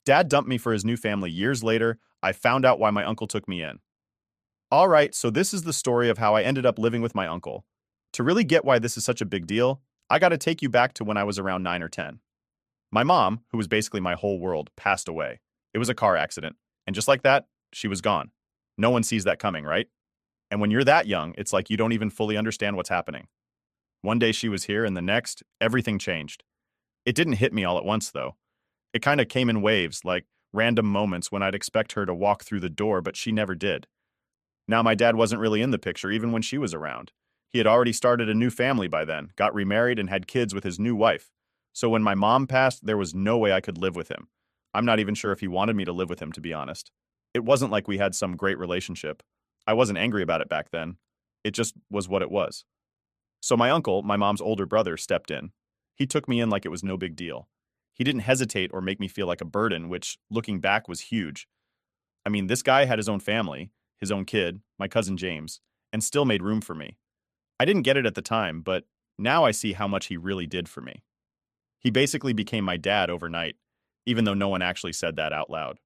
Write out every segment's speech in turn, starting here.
Dad dumped me for his new family years later. I found out why my uncle took me in. All right, so this is the story of how I ended up living with my uncle. To really get why this is such a big deal, I gotta take you back to when I was around 9 or 10. My mom, who was basically my whole world, passed away. It was a car accident, and just like that, she was gone. No one sees that coming, right? And when you're that young, it's like you don't even fully understand what's happening. One day she was here, and the next, everything changed. It didn't hit me all at once, though. It kind of came in waves, like random moments when I'd expect her to walk through the door, but she never did. Now, my dad wasn't really in the picture even when she was around. He had already started a new family by then, got remarried, and had kids with his new wife. So when my mom passed, there was no way I could live with him. I'm not even sure if he wanted me to live with him, to be honest. It wasn't like we had some great relationship. I wasn't angry about it back then. It just was what it was. So my uncle, my mom's older brother, stepped in. He took me in like it was no big deal. He didn't hesitate or make me feel like a burden, which, looking back, was huge. I mean, this guy had his own family, his own kid, my cousin James, and still made room for me. I didn't get it at the time, but now I see how much he really did for me. He basically became my dad overnight, even though no one actually said that out loud.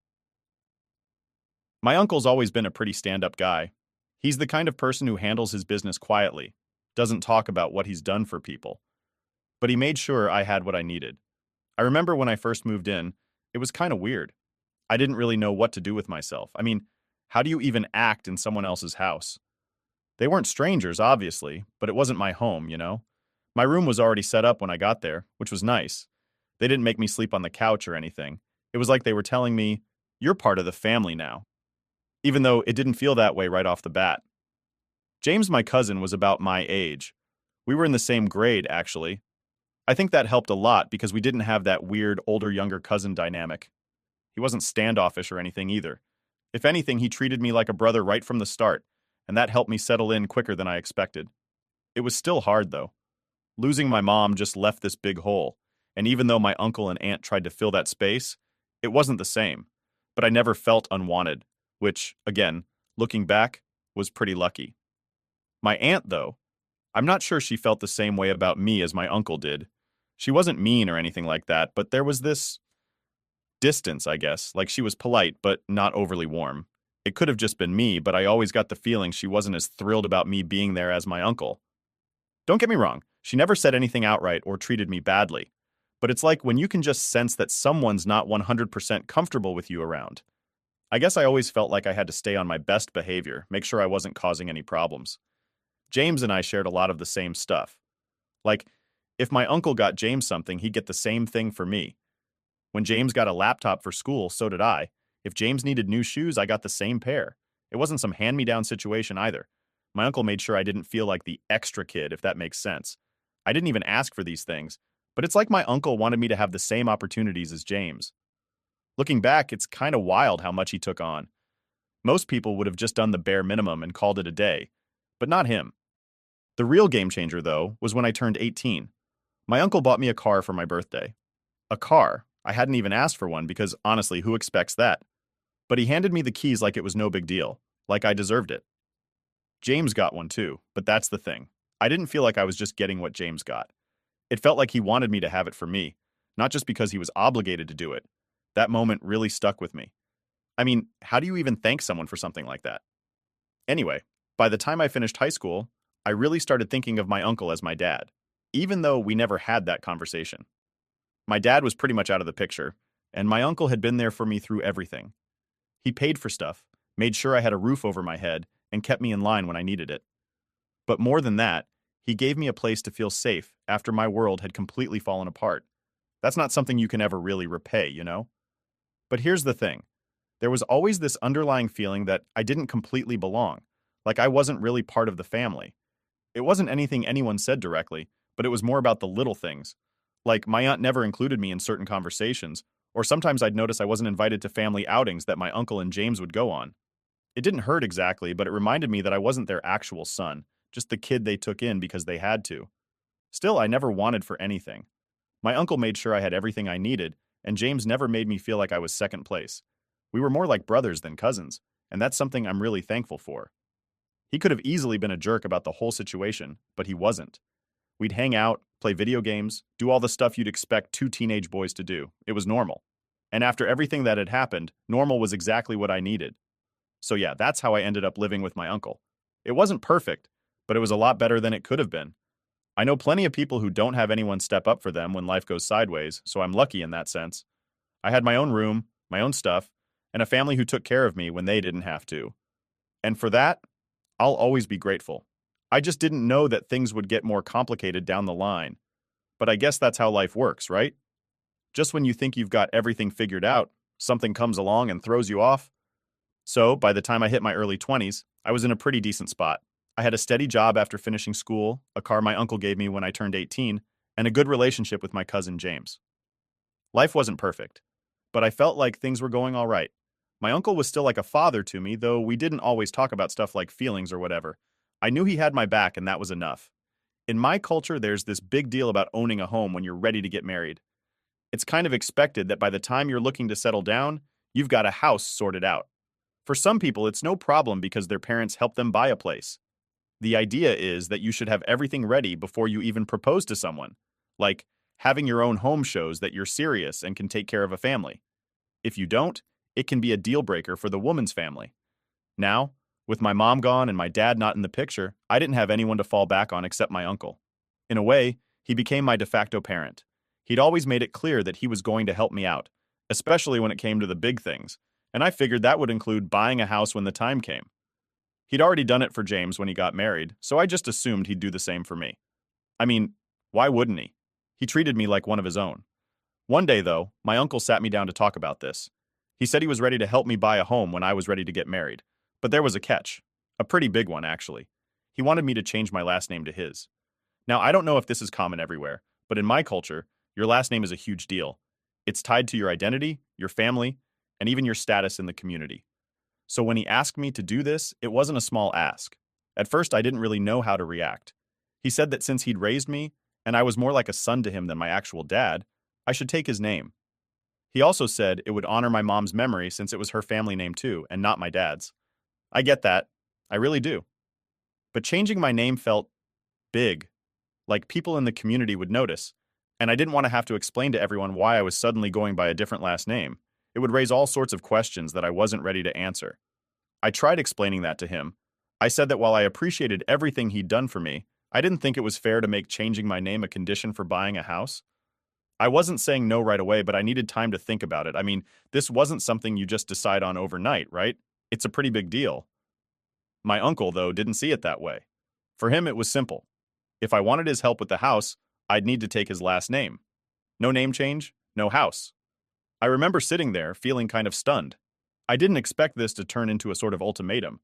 My uncle's always been a pretty stand-up guy. He's the kind of person who handles his business quietly, doesn't talk about what he's done for people. But he made sure I had what I needed. I remember when I first moved in, it was kind of weird. I didn't really know what to do with myself. I mean, how do you even act in someone else's house? They weren't strangers, obviously, but it wasn't my home, you know? My room was already set up when I got there, which was nice. They didn't make me sleep on the couch or anything. It was like they were telling me, "You're part of the family now." Even though it didn't feel that way right off the bat. James, my cousin, was about my age. We were in the same grade, actually. I think that helped a lot because we didn't have that weird older-younger cousin dynamic. He wasn't standoffish or anything either. If anything, he treated me like a brother right from the start, and that helped me settle in quicker than I expected. It was still hard, though. Losing my mom just left this big hole, and even though my uncle and aunt tried to fill that space, it wasn't the same. But I never felt unwanted, which, again, looking back, was pretty lucky. My aunt, though, I'm not sure she felt the same way about me as my uncle did. She wasn't mean or anything like that, but there was this distance, I guess, like she was polite, but not overly warm. It could have just been me, but I always got the feeling she wasn't as thrilled about me being there as my uncle. Don't get me wrong, she never said anything outright or treated me badly. But it's like when you can just sense that someone's not 100% comfortable with you around. I guess I always felt like I had to stay on my best behavior, make sure I wasn't causing any problems. James and I shared a lot of the same stuff. Like, if my uncle got James something, he'd get the same thing for me. When James got a laptop for school, so did I. If James needed new shoes, I got the same pair. It wasn't some hand-me-down situation either. My uncle made sure I didn't feel like the extra kid, if that makes sense. I didn't even ask for these things, but it's like my uncle wanted me to have the same opportunities as James. Looking back, it's kind of wild how much he took on. Most people would have just done the bare minimum and called it a day, but not him. The real game changer, though, was when I turned 18. My uncle bought me a car for my birthday. A car. I hadn't even asked for one because, honestly, who expects that? But he handed me the keys like it was no big deal, like I deserved it. James got one too, but that's the thing. I didn't feel like I was just getting what James got. It felt like he wanted me to have it for me, not just because he was obligated to do it. That moment really stuck with me. I mean, how do you even thank someone for something like that? Anyway, by the time I finished high school, I really started thinking of my uncle as my dad, even though we never had that conversation. My dad was pretty much out of the picture, and my uncle had been there for me through everything. He paid for stuff, made sure I had a roof over my head, and kept me in line when I needed it. But more than that, he gave me a place to feel safe after my world had completely fallen apart. That's not something you can ever really repay, you know? But here's the thing. There was always this underlying feeling that I didn't completely belong, like I wasn't really part of the family. It wasn't anything anyone said directly, but it was more about the little things. Like, my aunt never included me in certain conversations, or sometimes I'd notice I wasn't invited to family outings that my uncle and James would go on. It didn't hurt exactly, but it reminded me that I wasn't their actual son, just the kid they took in because they had to. Still, I never wanted for anything. My uncle made sure I had everything I needed, and James never made me feel like I was second place. We were more like brothers than cousins, and that's something I'm really thankful for. He could have easily been a jerk about the whole situation, but he wasn't. We'd hang out, play video games, do all the stuff you'd expect two teenage boys to do. It was normal. And after everything that had happened, normal was exactly what I needed. So yeah, that's how I ended up living with my uncle. It wasn't perfect, but it was a lot better than it could have been. I know plenty of people who don't have anyone step up for them when life goes sideways, so I'm lucky in that sense. I had my own room, my own stuff, and a family who took care of me when they didn't have to. And for that, I'll always be grateful. I just didn't know that things would get more complicated down the line. But I guess that's how life works, right? Just when you think you've got everything figured out, something comes along and throws you off. So, by the time I hit my early 20s, I was in a pretty decent spot. I had a steady job after finishing school, a car my uncle gave me when I turned 18, and a good relationship with my cousin James. Life wasn't perfect, but I felt like things were going all right. My uncle was still like a father to me, though we didn't always talk about stuff like feelings or whatever. I knew he had my back, and that was enough. In my culture, there's this big deal about owning a home when you're ready to get married. It's kind of expected that by the time you're looking to settle down, you've got a house sorted out. For some people, it's no problem because their parents helped them buy a place. The idea is that you should have everything ready before you even propose to someone. Like, having your own home shows that you're serious and can take care of a family. If you don't, it can be a deal breaker for the woman's family. Now, with my mom gone and my dad not in the picture, I didn't have anyone to fall back on except my uncle. In a way, he became my de facto parent. He'd always made it clear that he was going to help me out, especially when it came to the big things, and I figured that would include buying a house when the time came. He'd already done it for James when he got married, so I just assumed he'd do the same for me. I mean, why wouldn't he? He treated me like one of his own. One day, though, my uncle sat me down to talk about this. He said he was ready to help me buy a home when I was ready to get married. But there was a catch. A pretty big one, actually. He wanted me to change my last name to his. Now, I don't know if this is common everywhere, but in my culture, your last name is a huge deal. It's tied to your identity, your family, and even your status in the community. So when he asked me to do this, it wasn't a small ask. At first, I didn't really know how to react. He said that since he'd raised me, and I was more like a son to him than my actual dad, I should take his name. He also said it would honor my mom's memory since it was her family name too, and not my dad's. I get that. I really do. But changing my name felt big, like people in the community would notice, and I didn't want to have to explain to everyone why I was suddenly going by a different last name. It would raise all sorts of questions that I wasn't ready to answer. I tried explaining that to him. I said that while I appreciated everything he'd done for me, I didn't think it was fair to make changing my name a condition for buying a house. I wasn't saying no right away, but I needed time to think about it. I mean, this wasn't something you just decide on overnight, right? It's a pretty big deal. My uncle, though, didn't see it that way. For him, it was simple. If I wanted his help with the house, I'd need to take his last name. No name change, no house. I remember sitting there, feeling kind of stunned. I didn't expect this to turn into a sort of ultimatum.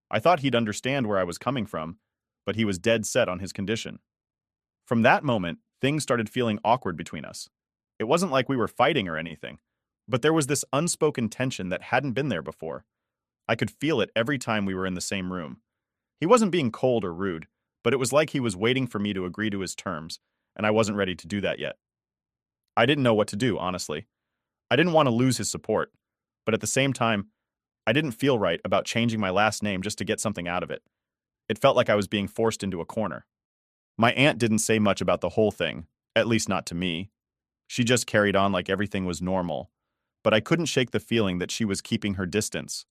I thought he'd understand where I was coming from, but he was dead set on his condition. From that moment, things started feeling awkward between us. It wasn't like we were fighting or anything, but there was this unspoken tension that hadn't been there before. I could feel it every time we were in the same room. He wasn't being cold or rude, but it was like he was waiting for me to agree to his terms, and I wasn't ready to do that yet. I didn't know what to do, honestly. I didn't want to lose his support, but at the same time, I didn't feel right about changing my last name just to get something out of it. It felt like I was being forced into a corner. My aunt didn't say much about the whole thing, at least not to me. She just carried on like everything was normal, but I couldn't shake the feeling that she was keeping her distance.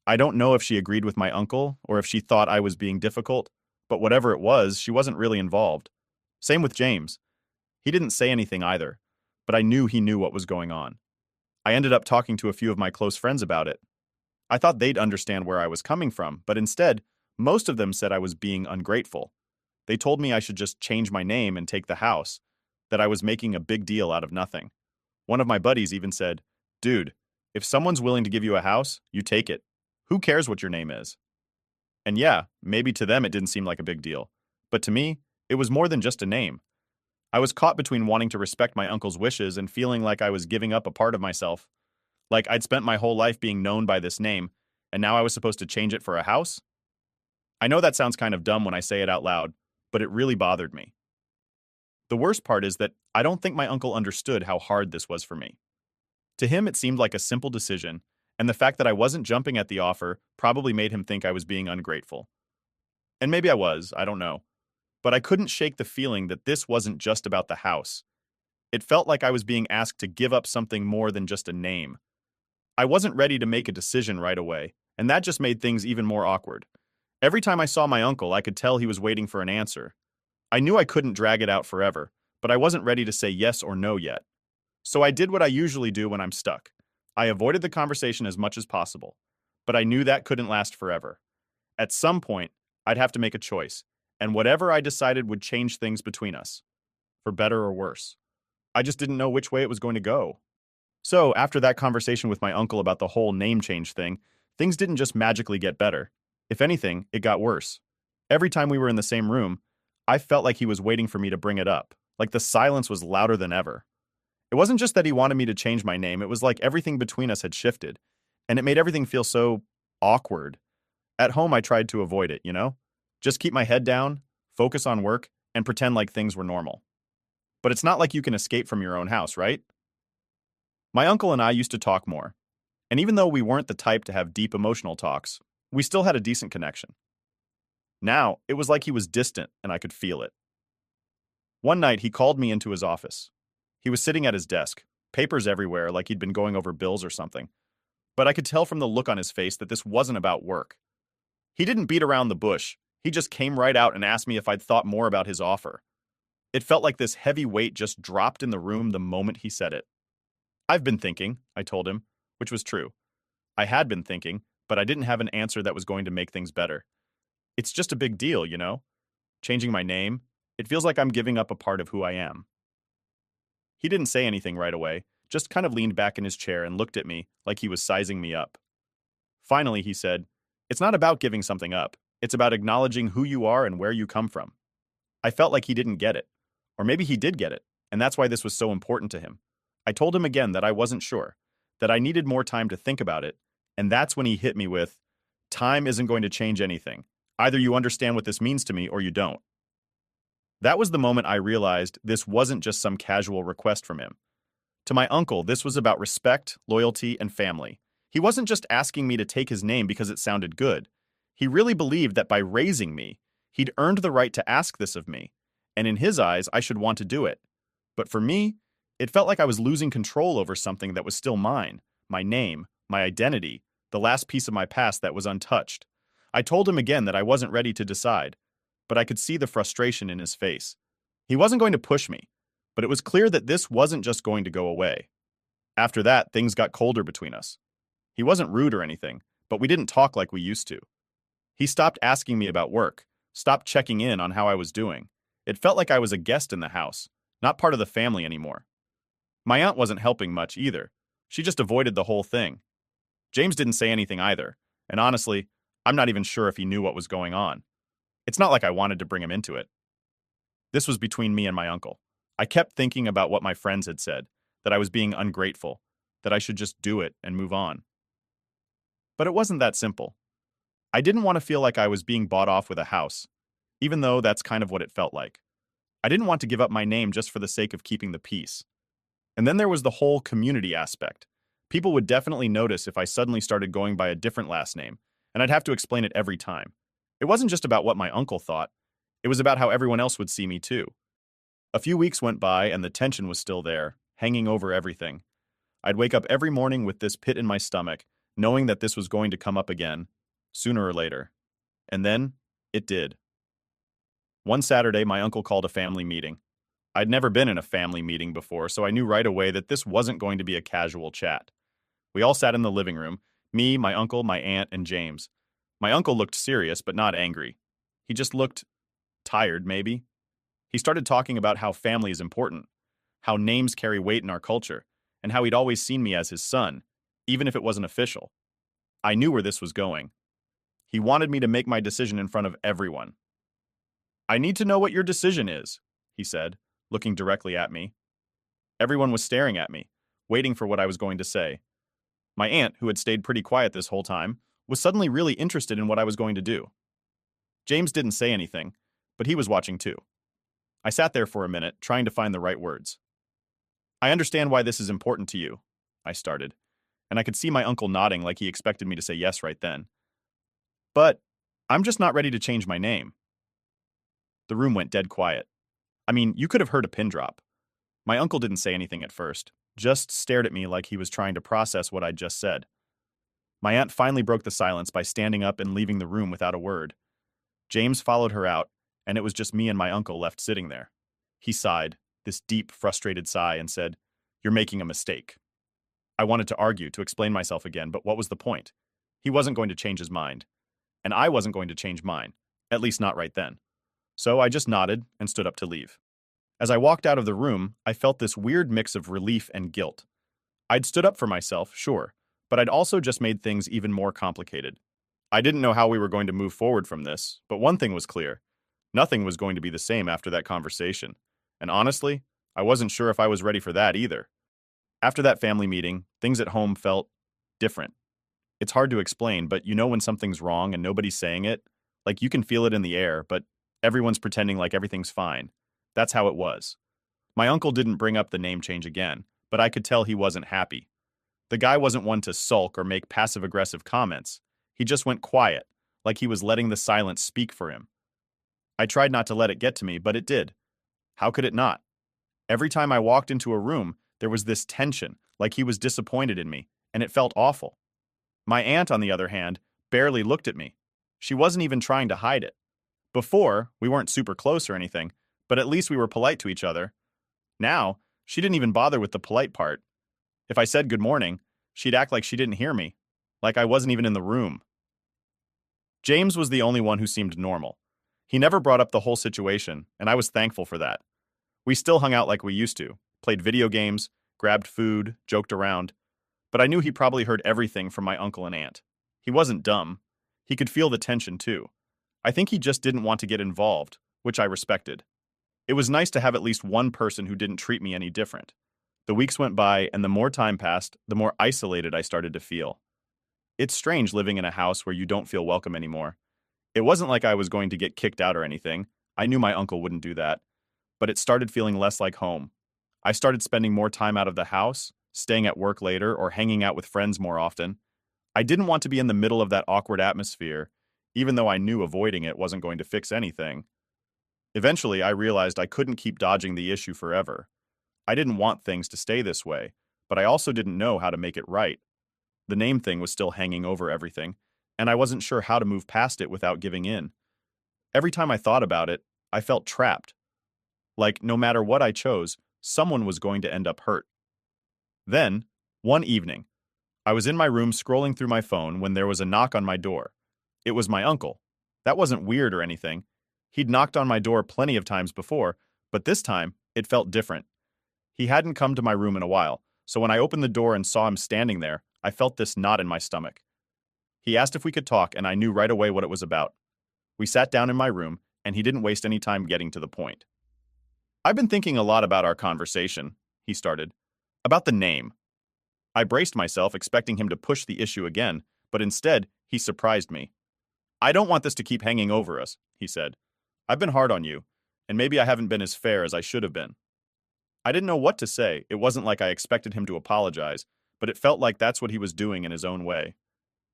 I don't know if she agreed with my uncle or if she thought I was being difficult, but whatever it was, she wasn't really involved. Same with James. He didn't say anything either, but I knew he knew what was going on. I ended up talking to a few of my close friends about it. I thought they'd understand where I was coming from, but instead, most of them said I was being ungrateful. They told me I should just change my name and take the house, that I was making a big deal out of nothing. One of my buddies even said, "Dude, if someone's willing to give you a house, you take it. Who cares what your name is?" And yeah, maybe to them it didn't seem like a big deal, but to me, it was more than just a name. I was caught between wanting to respect my uncle's wishes and feeling like I was giving up a part of myself. Like I'd spent my whole life being known by this name, and now I was supposed to change it for a house? I know that sounds kind of dumb when I say it out loud, but it really bothered me. The worst part is that I don't think my uncle understood how hard this was for me. To him, it seemed like a simple decision, and the fact that I wasn't jumping at the offer probably made him think I was being ungrateful. And maybe I was, I don't know. But I couldn't shake the feeling that this wasn't just about the house. It felt like I was being asked to give up something more than just a name. I wasn't ready to make a decision right away, and that just made things even more awkward. Every time I saw my uncle, I could tell he was waiting for an answer. I knew I couldn't drag it out forever, but I wasn't ready to say yes or no yet. So I did what I usually do when I'm stuck. I avoided the conversation as much as possible, but I knew that couldn't last forever. At some point, I'd have to make a choice, and whatever I decided would change things between us, for better or worse. I just didn't know which way it was going to go. So, after that conversation with my uncle about the whole name change thing, things didn't just magically get better. If anything, it got worse. Every time we were in the same room, I felt like he was waiting for me to bring it up, like the silence was louder than ever. It wasn't just that he wanted me to change my name, it was like everything between us had shifted, and it made everything feel so awkward. At home, I tried to avoid it, you know? Just keep my head down, focus on work, and pretend like things were normal. But it's not like you can escape from your own house, right? My uncle and I used to talk more, and even though we weren't the type to have deep emotional talks, we still had a decent connection. Now, it was like he was distant and I could feel it. One night, he called me into his office. He was sitting at his desk, papers everywhere like he'd been going over bills or something. But I could tell from the look on his face that this wasn't about work. He didn't beat around the bush. He just came right out and asked me if I'd thought more about his offer. It felt like this heavy weight just dropped in the room the moment he said it. I've been thinking, I told him, which was true. I had been thinking, but I didn't have an answer that was going to make things better. It's just a big deal, you know? Changing my name, it feels like I'm giving up a part of who I am. He didn't say anything right away, just kind of leaned back in his chair and looked at me like he was sizing me up. Finally, he said, "It's not about giving something up. It's about acknowledging who you are and where you come from." I felt like he didn't get it. Or maybe he did get it, and that's why this was so important to him. I told him again that I wasn't sure, that I needed more time to think about it, and that's when he hit me with, "Time isn't going to change anything. Either you understand what this means to me or you don't." That was the moment I realized this wasn't just some casual request from him. To my uncle, this was about respect, loyalty, and family. He wasn't just asking me to take his name because it sounded good. He really believed that by raising me, he'd earned the right to ask this of me, and in his eyes, I should want to do it. But for me, it felt like I was losing control over something that was still mine, my name, my identity, the last piece of my past that was untouched. I told him again that I wasn't ready to decide, but I could see the frustration in his face. He wasn't going to push me, but it was clear that this wasn't just going to go away. After that, things got colder between us. He wasn't rude or anything, but we didn't talk like we used to. He stopped asking me about work, stopped checking in on how I was doing. It felt like I was a guest in the house, not part of the family anymore. My aunt wasn't helping much either. She just avoided the whole thing. James didn't say anything either, and honestly, I'm not even sure if he knew what was going on. It's not like I wanted to bring him into it. This was between me and my uncle. I kept thinking about what my friends had said, that I was being ungrateful, that I should just do it and move on. But it wasn't that simple. I didn't want to feel like I was being bought off with a house, even though that's kind of what it felt like. I didn't want to give up my name just for the sake of keeping the peace. And then there was the whole community aspect. People would definitely notice if I suddenly started going by a different last name, and I'd have to explain it every time. It wasn't just about what my uncle thought, it was about how everyone else would see me too. A few weeks went by and the tension was still there, hanging over everything. I'd wake up every morning with this pit in my stomach, knowing that this was going to come up again, sooner or later. And then, it did. One Saturday, my uncle called a family meeting. I'd never been in a family meeting before, so I knew right away that this wasn't going to be a casual chat. We all sat in the living room, me, my uncle, my aunt, and James. My uncle looked serious, but not angry. He just looked tired, maybe. He started talking about how family is important, how names carry weight in our culture, and how he'd always seen me as his son, even if it wasn't official. I knew where this was going. He wanted me to make my decision in front of everyone. "I need to know what your decision is," he said, looking directly at me. Everyone was staring at me, waiting for what I was going to say. My aunt, who had stayed pretty quiet this whole time, was suddenly really interested in what I was going to do. James didn't say anything, but he was watching too. I sat there for a minute, trying to find the right words. "I understand why this is important to you," I started, and I could see my uncle nodding like he expected me to say yes right then. "But I'm just not ready to change my name." The room went dead quiet. I mean, you could have heard a pin drop. My uncle didn't say anything at first, just stared at me like he was trying to process what I'd just said. My aunt finally broke the silence by standing up and leaving the room without a word. James followed her out, and it was just me and my uncle left sitting there. He sighed, this deep, frustrated sigh, and said, "You're making a mistake." I wanted to argue, to explain myself again, but what was the point? He wasn't going to change his mind, and I wasn't going to change mine, at least not right then. So I just nodded and stood up to leave. As I walked out of the room, I felt this weird mix of relief and guilt. I'd stood up for myself, sure, but I'd also just made things even more complicated. I didn't know how we were going to move forward from this, but one thing was clear. Nothing was going to be the same after that conversation. And honestly, I wasn't sure if I was ready for that either. After that family meeting, things at home felt different. It's hard to explain, but you know when something's wrong and nobody's saying it? Like you can feel it in the air, but everyone's pretending like everything's fine. That's how it was. My uncle didn't bring up the name change again, but I could tell he wasn't happy. The guy wasn't one to sulk or make passive-aggressive comments. He just went quiet, like he was letting the silence speak for him. I tried not to let it get to me, but it did. How could it not? Every time I walked into a room, there was this tension, like he was disappointed in me, and it felt awful. My aunt, on the other hand, barely looked at me. She wasn't even trying to hide it. Before, we weren't super close or anything, but at least we were polite to each other. Now, she didn't even bother with the polite part. If I said good morning, she'd act like she didn't hear me, like I wasn't even in the room. James was the only one who seemed normal. He never brought up the whole situation, and I was thankful for that. We still hung out like we used to, played video games, grabbed food, joked around, but I knew he probably heard everything from my uncle and aunt. He wasn't dumb. He could feel the tension too. I think he just didn't want to get involved, which I respected. It was nice to have at least one person who didn't treat me any different. The weeks went by, and the more time passed, the more isolated I started to feel. It's strange living in a house where you don't feel welcome anymore. It wasn't like I was going to get kicked out or anything. I knew my uncle wouldn't do that. But it started feeling less like home. I started spending more time out of the house, staying at work later, or hanging out with friends more often. I didn't want to be in the middle of that awkward atmosphere, even though I knew avoiding it wasn't going to fix anything. Eventually, I realized I couldn't keep dodging the issue forever. I didn't want things to stay this way, but I also didn't know how to make it right. The name thing was still hanging over everything, and I wasn't sure how to move past it without giving in. Every time I thought about it, I felt trapped. Like, no matter what I chose, someone was going to end up hurt. Then, one evening, I was in my room scrolling through my phone when there was a knock on my door. It was my uncle. That wasn't weird or anything. He'd knocked on my door plenty of times before, but this time, it felt different. He hadn't come to my room in a while, so when I opened the door and saw him standing there, I felt this knot in my stomach. He asked if we could talk, and I knew right away what it was about. We sat down in my room, and he didn't waste any time getting to the point. "I've been thinking a lot about our conversation," he started. "About the name." I braced myself, expecting him to push the issue again, but instead, he surprised me. "I don't want this to keep hanging over us," he said. "I've been hard on you, and maybe I haven't been as fair as I should have been." I didn't know what to say. It wasn't like I expected him to apologize, but it felt like that's what he was doing in his own way.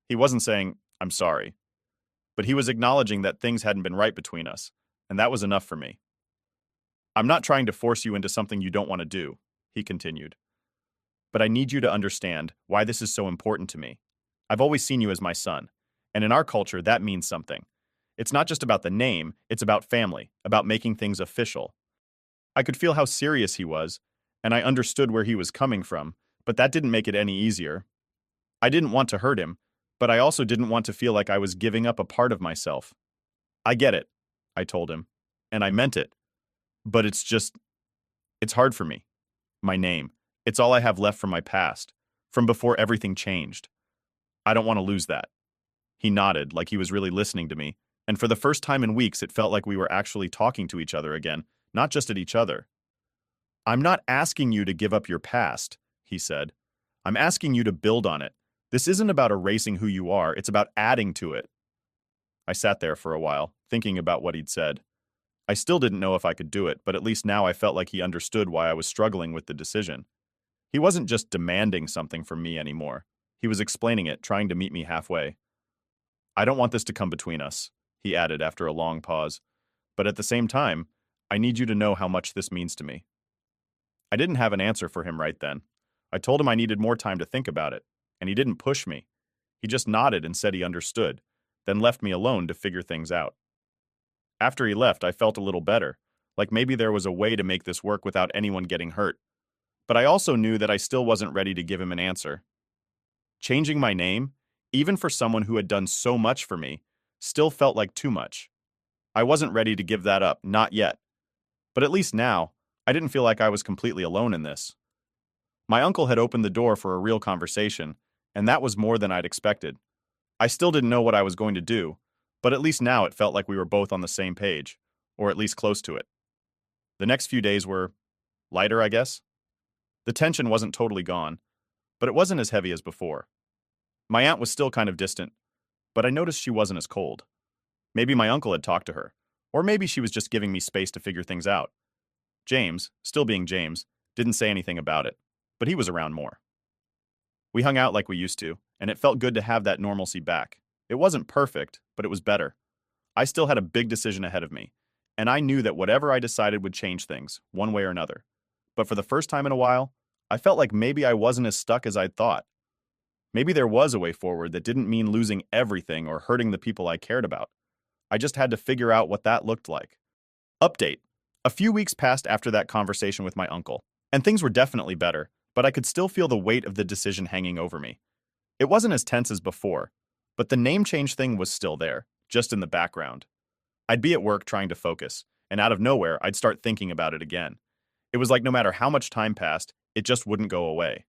He wasn't saying, "I'm sorry," but he was acknowledging that things hadn't been right between us, and that was enough for me. "I'm not trying to force you into something you don't want to do," he continued. "But I need you to understand why this is so important to me. I've always seen you as my son, and in our culture, that means something. It's not just about the name, it's about family, about making things official." I could feel how serious he was, and I understood where he was coming from, but that didn't make it any easier. I didn't want to hurt him, but I also didn't want to feel like I was giving up a part of myself. "I get it," I told him, and I meant it. But it's hard for me. My name. It's all I have left from my past, from before everything changed. I don't want to lose that." He nodded, like he was really listening to me, and for the first time in weeks it felt like we were actually talking to each other again, not just at each other. "I'm not asking you to give up your past," he said. "I'm asking you to build on it. This isn't about erasing who you are, it's about adding to it." I sat there for a while, thinking about what he'd said. I still didn't know if I could do it, but at least now I felt like he understood why I was struggling with the decision. He wasn't just demanding something from me anymore. He was explaining it, trying to meet me halfway. "I don't want this to come between us," he added after a long pause. "But at the same time, I need you to know how much this means to me." I didn't have an answer for him right then. I told him I needed more time to think about it, and he didn't push me. He just nodded and said he understood, then left me alone to figure things out. After he left, I felt a little better, like maybe there was a way to make this work without anyone getting hurt. But I also knew that I still wasn't ready to give him an answer. Changing my name, even for someone who had done so much for me, still felt like too much. I wasn't ready to give that up, not yet. But at least now, I didn't feel like I was completely alone in this. My uncle had opened the door for a real conversation, and that was more than I'd expected. I still didn't know what I was going to do, but at least now it felt like we were both on the same page, or at least close to it. The next few days were lighter, I guess. The tension wasn't totally gone, but it wasn't as heavy as before. My aunt was still kind of distant, but I noticed she wasn't as cold. Maybe my uncle had talked to her, or maybe she was just giving me space to figure things out. James, still being James, didn't say anything about it, but he was around more. We hung out like we used to, and it felt good to have that normalcy back. It wasn't perfect, but it was better. I still had a big decision ahead of me, and I knew that whatever I decided would change things, one way or another. But for the first time in a while, I felt like maybe I wasn't as stuck as I'd thought. Maybe there was a way forward that didn't mean losing everything or hurting the people I cared about. I just had to figure out what that looked like. Update. A few weeks passed after that conversation with my uncle, and things were definitely better, but I could still feel the weight of the decision hanging over me. It wasn't as tense as before, but the name change thing was still there, just in the background. I'd be at work trying to focus, and out of nowhere, I'd start thinking about it again. It was like no matter how much time passed, it just wouldn't go away.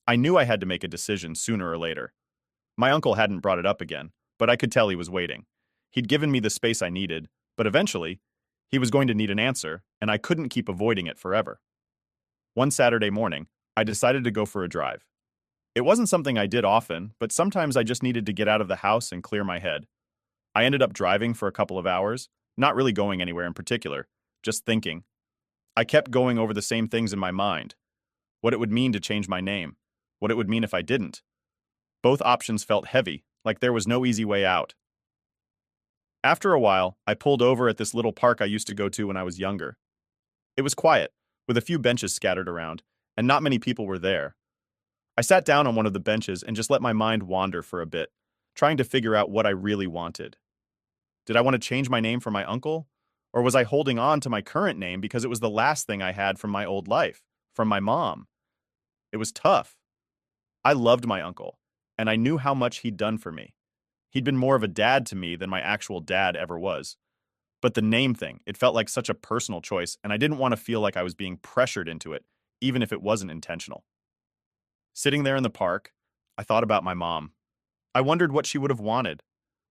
I knew I had to make a decision sooner or later. My uncle hadn't brought it up again, but I could tell he was waiting. He'd given me the space I needed, but eventually, he was going to need an answer, and I couldn't keep avoiding it forever. One Saturday morning, I decided to go for a drive. It wasn't something I did often, but sometimes I just needed to get out of the house and clear my head. I ended up driving for a couple of hours, not really going anywhere in particular, just thinking. I kept going over the same things in my mind. What it would mean to change my name. What it would mean if I didn't. Both options felt heavy, like there was no easy way out. After a while, I pulled over at this little park I used to go to when I was younger. It was quiet, with a few benches scattered around, and not many people were there. I sat down on one of the benches and just let my mind wander for a bit, trying to figure out what I really wanted. Did I want to change my name for my uncle? Or was I holding on to my current name because it was the last thing I had from my old life, from my mom? It was tough. I loved my uncle, and I knew how much he'd done for me. He'd been more of a dad to me than my actual dad ever was. But the name thing, it felt like such a personal choice, and I didn't want to feel like I was being pressured into it, even if it wasn't intentional. Sitting there in the park, I thought about my mom. I wondered what she would have wanted.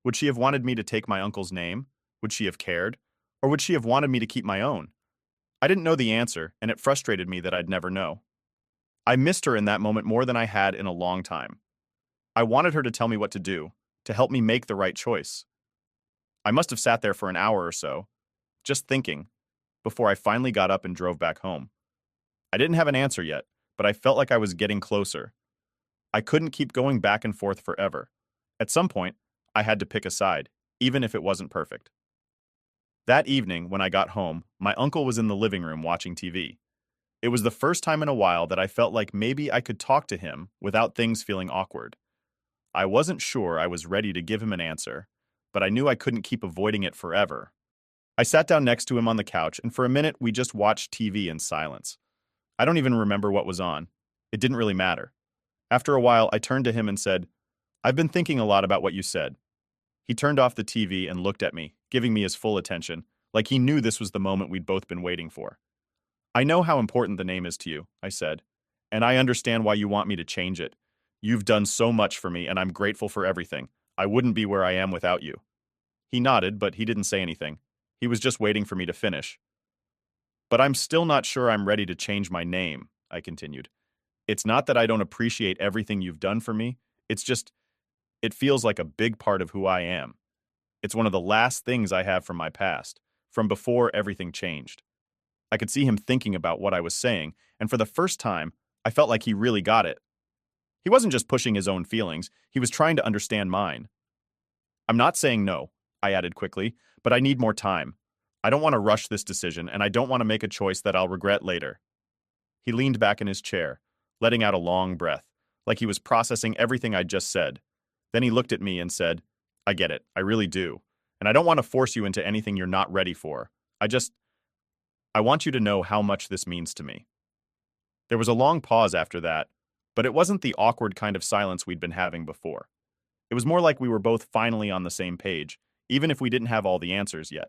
Would she have wanted me to take my uncle's name? Would she have cared? Or would she have wanted me to keep my own? I didn't know the answer, and it frustrated me that I'd never know. I missed her in that moment more than I had in a long time. I wanted her to tell me what to do, to help me make the right choice. I must have sat there for an hour or so, just thinking, before I finally got up and drove back home. I didn't have an answer yet, but I felt like I was getting closer. I couldn't keep going back and forth forever. At some point, I had to pick a side, even if it wasn't perfect. That evening, when I got home, my uncle was in the living room watching TV. It was the first time in a while that I felt like maybe I could talk to him without things feeling awkward. I wasn't sure I was ready to give him an answer, but I knew I couldn't keep avoiding it forever. I sat down next to him on the couch, and for a minute we just watched TV in silence. I don't even remember what was on. It didn't really matter. After a while, I turned to him and said, "I've been thinking a lot about what you said." He turned off the TV and looked at me, giving me his full attention, like he knew this was the moment we'd both been waiting for. "I know how important the name is to you," I said, "and I understand why you want me to change it. You've done so much for me, and I'm grateful for everything. I wouldn't be where I am without you." He nodded, but he didn't say anything. He was just waiting for me to finish. "But I'm still not sure I'm ready to change my name," I continued. "It's not that I don't appreciate everything you've done for me. It's just, it feels like a big part of who I am. It's one of the last things I have from my past, from before everything changed." I could see him thinking about what I was saying, and for the first time, I felt like he really got it. He wasn't just pushing his own feelings, he was trying to understand mine. "I'm not saying no," I added quickly, "but I need more time. I don't want to rush this decision, and I don't want to make a choice that I'll regret later." He leaned back in his chair, letting out a long breath, like he was processing everything I'd just said. Then he looked at me and said, I get it, I really do. And I don't want to force you into anything you're not ready for. I want you to know how much this means to me. There was a long pause after that, but it wasn't the awkward kind of silence we'd been having before. It was more like we were both finally on the same page, even if we didn't have all the answers yet.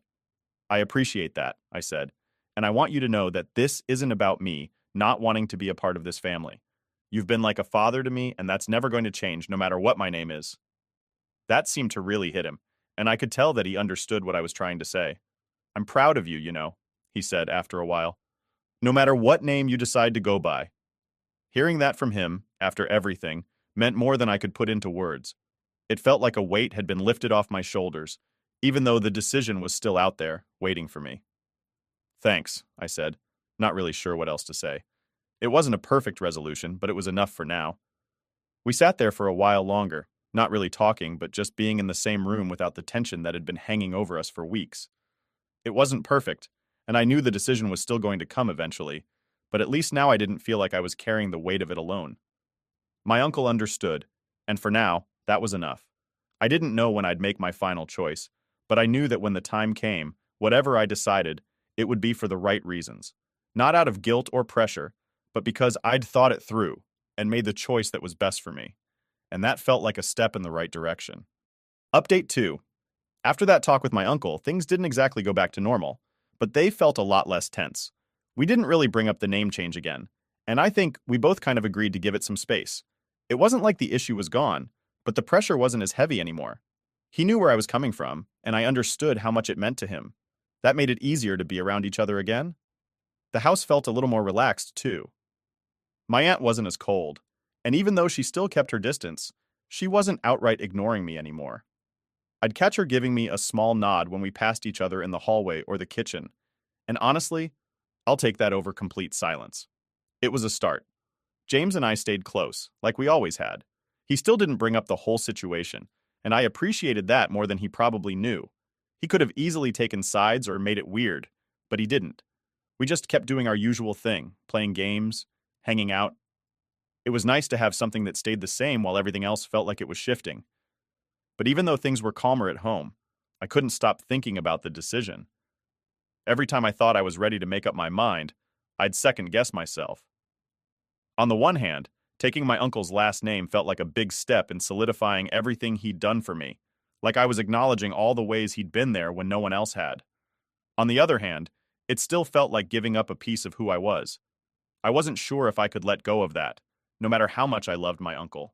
I appreciate that, I said, and I want you to know that this isn't about me not wanting to be a part of this family. You've been like a father to me, and that's never going to change, no matter what my name is. That seemed to really hit him, and I could tell that he understood what I was trying to say. I'm proud of you, he said after a while. No matter what name you decide to go by. Hearing that from him, after everything, meant more than I could put into words. It felt like a weight had been lifted off my shoulders, even though the decision was still out there, waiting for me. Thanks, I said, not really sure what else to say. It wasn't a perfect resolution, but it was enough for now. We sat there for a while longer, not really talking, but just being in the same room without the tension that had been hanging over us for weeks. It wasn't perfect, and I knew the decision was still going to come eventually, but at least now I didn't feel like I was carrying the weight of it alone. My uncle understood, and for now, that was enough. I didn't know when I'd make my final choice, but I knew that when the time came, whatever I decided, it would be for the right reasons. Not out of guilt or pressure, but because I'd thought it through and made the choice that was best for me. And that felt like a step in the right direction. Update 2. After that talk with my uncle, things didn't exactly go back to normal, but they felt a lot less tense. We didn't really bring up the name change again, and I think we both kind of agreed to give it some space. It wasn't like the issue was gone, but the pressure wasn't as heavy anymore. He knew where I was coming from, and I understood how much it meant to him. That made it easier to be around each other again. The house felt a little more relaxed, too. My aunt wasn't as cold, and even though she still kept her distance, she wasn't outright ignoring me anymore. I'd catch her giving me a small nod when we passed each other in the hallway or the kitchen, and honestly, I'll take that over complete silence. It was a start. James and I stayed close, like we always had. He still didn't bring up the whole situation, and I appreciated that more than he probably knew. He could have easily taken sides or made it weird, but he didn't. We just kept doing our usual thing, playing games, hanging out. It was nice to have something that stayed the same while everything else felt like it was shifting. But even though things were calmer at home, I couldn't stop thinking about the decision. Every time I thought I was ready to make up my mind, I'd second-guess myself. On the one hand, taking my uncle's last name felt like a big step in solidifying everything he'd done for me, like I was acknowledging all the ways he'd been there when no one else had. On the other hand, it still felt like giving up a piece of who I was. I wasn't sure if I could let go of that, no matter how much I loved my uncle.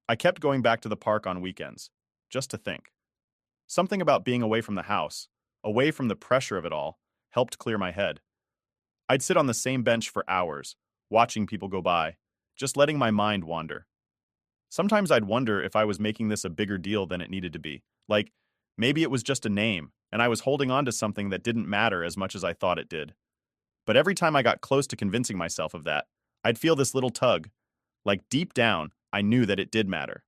I kept going back to the park on weekends, just to think. Something about being away from the house, away from the pressure of it all, helped clear my head. I'd sit on the same bench for hours, watching people go by, just letting my mind wander. Sometimes I'd wonder if I was making this a bigger deal than it needed to be. Like, maybe it was just a name, and I was holding on to something that didn't matter as much as I thought it did. But every time I got close to convincing myself of that, I'd feel this little tug. Like deep down, I knew that it did matter.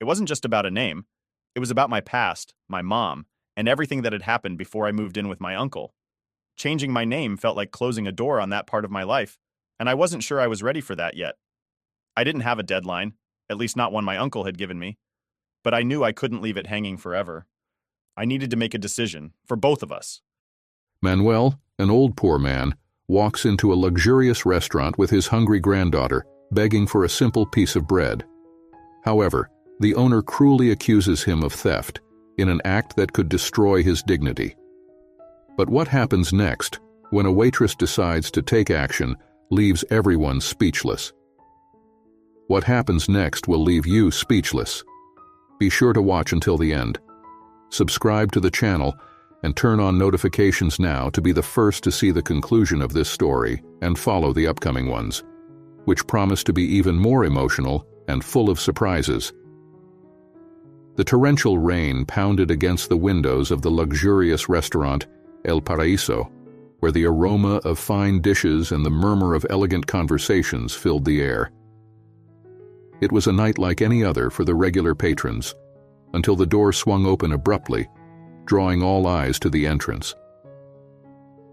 It wasn't just about a name. It was about my past, my mom, and everything that had happened before I moved in with my uncle. Changing my name felt like closing a door on that part of my life, and I wasn't sure I was ready for that yet. I didn't have a deadline, at least not one my uncle had given me, but I knew I couldn't leave it hanging forever. I needed to make a decision, for both of us. Manuel, an old poor man, walks into a luxurious restaurant with his hungry granddaughter, begging for a simple piece of bread. However, the owner cruelly accuses him of theft, in an act that could destroy his dignity. But what happens next, when a waitress decides to take action, leaves everyone speechless? What happens next will leave you speechless. Be sure to watch until the end. Subscribe to the channel and turn on notifications now to be the first to see the conclusion of this story and follow the upcoming ones, which promise to be even more emotional and full of surprises. The torrential rain pounded against the windows of the luxurious restaurant El Paraíso, where the aroma of fine dishes and the murmur of elegant conversations filled the air. It was a night like any other for the regular patrons, until the door swung open abruptly, drawing all eyes to the entrance.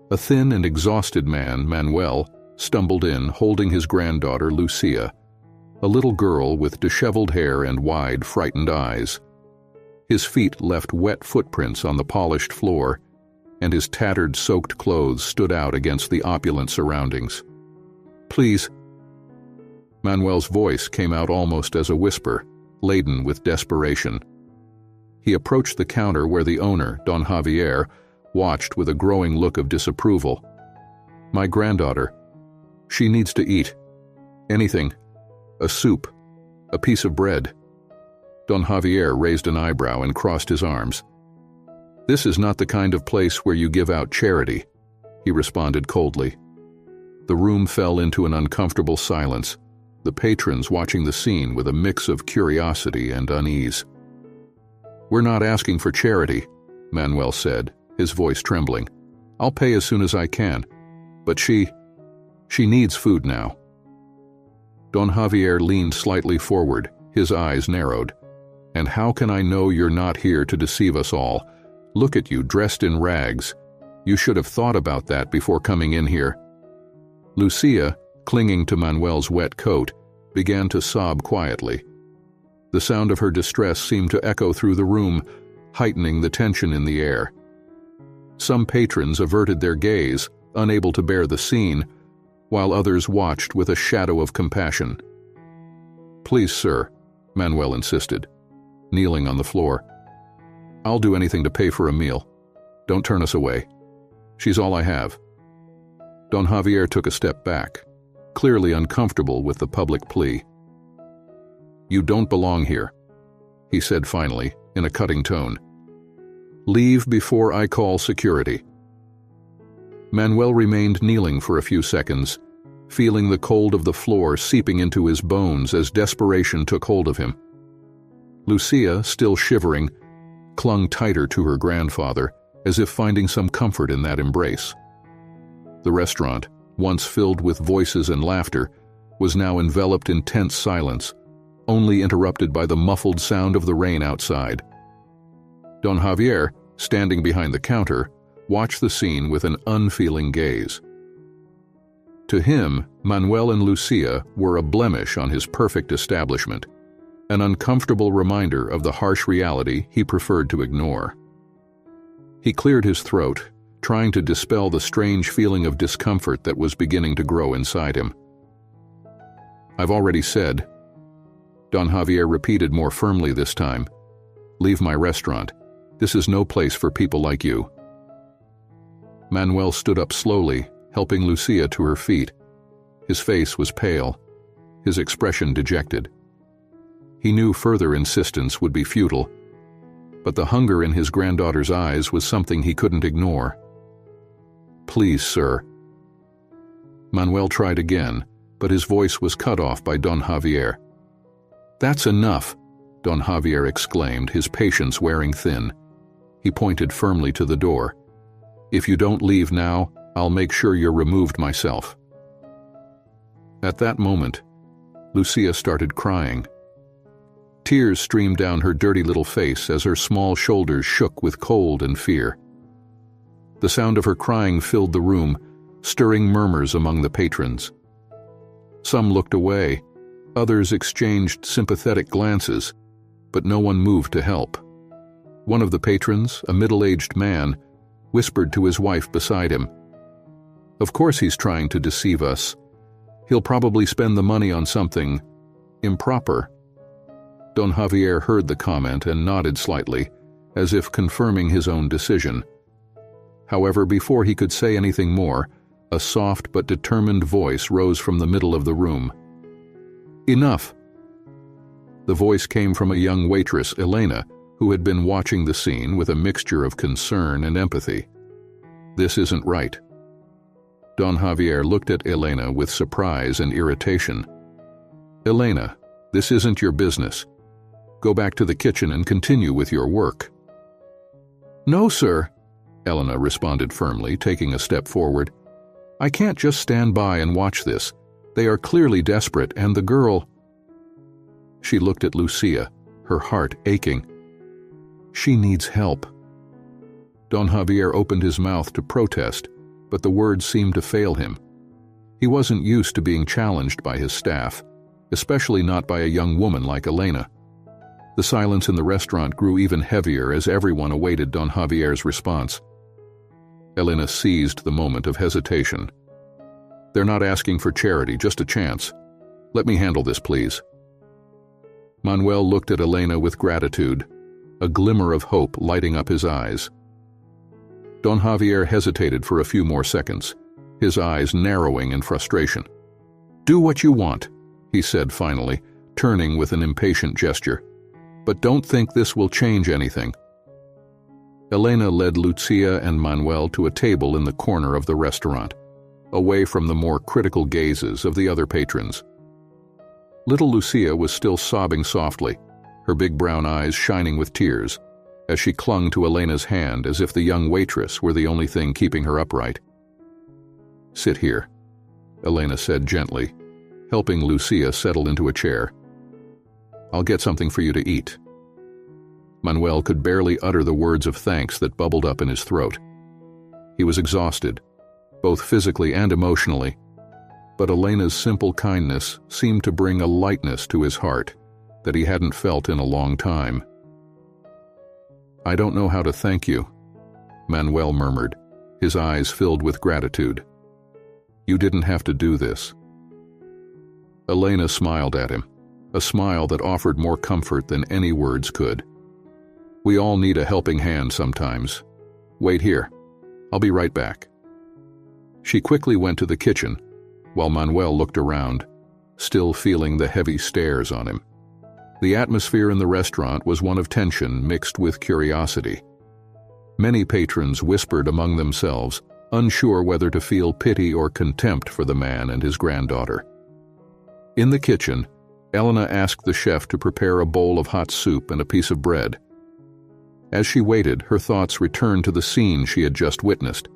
A thin and exhausted man, Manuel, stumbled in holding his granddaughter Lucia, a little girl with disheveled hair and wide, frightened eyes. His feet left wet footprints on the polished floor, and his tattered, soaked clothes stood out against the opulent surroundings. "Please." Manuel's voice came out almost as a whisper, laden with desperation. He approached the counter where the owner, Don Javier, watched with a growing look of disapproval. "My granddaughter. She needs to eat. Anything. A soup. A piece of bread." Don Javier raised an eyebrow and crossed his arms. "This is not the kind of place where you give out charity," he responded coldly. The room fell into an uncomfortable silence, the patrons watching the scene with a mix of curiosity and unease. "We're not asking for charity," Manuel said, his voice trembling. "I'll pay as soon as I can, but she needs food now." Don Javier leaned slightly forward, his eyes narrowed. "And how can I know you're not here to deceive us all? Look at you, dressed in rags. You should have thought about that before coming in here." Lucia, clinging to Manuel's wet coat, began to sob quietly. The sound of her distress seemed to echo through the room, heightening the tension in the air. Some patrons averted their gaze, unable to bear the scene, while others watched with a shadow of compassion. "Please, sir," Manuel insisted, kneeling on the floor. "I'll do anything to pay for a meal. Don't turn us away. She's all I have." Don Javier took a step back, clearly uncomfortable with the public plea. "You don't belong here," he said finally, in a cutting tone. "Leave before I call security." Manuel remained kneeling for a few seconds, feeling the cold of the floor seeping into his bones as desperation took hold of him. Lucia, still shivering, clung tighter to her grandfather, as if finding some comfort in that embrace. The restaurant, once filled with voices and laughter, was now enveloped in tense silence, only interrupted by the muffled sound of the rain outside. Don Javier, standing behind the counter, watched the scene with an unfeeling gaze. To him, Manuel and Lucia were a blemish on his perfect establishment, an uncomfortable reminder of the harsh reality he preferred to ignore. He cleared his throat, trying to dispel the strange feeling of discomfort that was beginning to grow inside him. "I've already said," Don Javier repeated more firmly this time, "leave my restaurant. This is no place for people like you." Manuel stood up slowly, helping Lucia to her feet. His face was pale, his expression dejected. He knew further insistence would be futile, but the hunger in his granddaughter's eyes was something he couldn't ignore. "Please, sir." Manuel tried again, but his voice was cut off by Don Javier. "That's enough," Don Javier exclaimed, his patience wearing thin. He pointed firmly to the door. "If you don't leave now, I'll make sure you're removed myself." At that moment, Lucia started crying. Tears streamed down her dirty little face as her small shoulders shook with cold and fear. The sound of her crying filled the room, stirring murmurs among the patrons. Some looked away, others exchanged sympathetic glances, but no one moved to help. One of the patrons, a middle-aged man, whispered to his wife beside him, "Of course he's trying to deceive us. He'll probably spend the money on something improper." Don Javier heard the comment and nodded slightly, as if confirming his own decision. However, before he could say anything more, a soft but determined voice rose from the middle of the room. "Enough!" The voice came from a young waitress, Elena, who had been watching the scene with a mixture of concern and empathy. "This isn't right." Don Javier looked at Elena with surprise and irritation. "Elena, this isn't your business. Go back to the kitchen and continue with your work." "No, sir," Elena responded firmly, taking a step forward. "I can't just stand by and watch this. They are clearly desperate, and the girl—" She looked at Lucia, her heart aching. "She needs help." Don Javier opened his mouth to protest, but the words seemed to fail him. He wasn't used to being challenged by his staff, especially not by a young woman like Elena. The silence in the restaurant grew even heavier as everyone awaited Don Javier's response. Elena seized the moment of hesitation. "They're not asking for charity, just a chance. Let me handle this, please." Manuel looked at Elena with gratitude, a glimmer of hope lighting up his eyes. Don Javier hesitated for a few more seconds, his eyes narrowing in frustration. "Do what you want," he said finally, turning with an impatient gesture. "But don't think this will change anything." Elena led Lucia and Manuel to a table in the corner of the restaurant, away from the more critical gazes of the other patrons. Little Lucia was still sobbing softly, her big brown eyes shining with tears, as she clung to Elena's hand as if the young waitress were the only thing keeping her upright. "Sit here," Elena said gently, helping Lucia settle into a chair. "I'll get something for you to eat." Manuel could barely utter the words of thanks that bubbled up in his throat. He was exhausted, both physically and emotionally, but Elena's simple kindness seemed to bring a lightness to his heart that he hadn't felt in a long time. "I don't know how to thank you," Manuel murmured, his eyes filled with gratitude. "You didn't have to do this." Elena smiled at him, a smile that offered more comfort than any words could. "We all need a helping hand sometimes. Wait here. I'll be right back." She quickly went to the kitchen, while Manuel looked around, still feeling the heavy stares on him. The atmosphere in the restaurant was one of tension mixed with curiosity. Many patrons whispered among themselves, unsure whether to feel pity or contempt for the man and his granddaughter. In the kitchen, Elena asked the chef to prepare a bowl of hot soup and a piece of bread. As she waited, her thoughts returned to the scene she had just witnessed.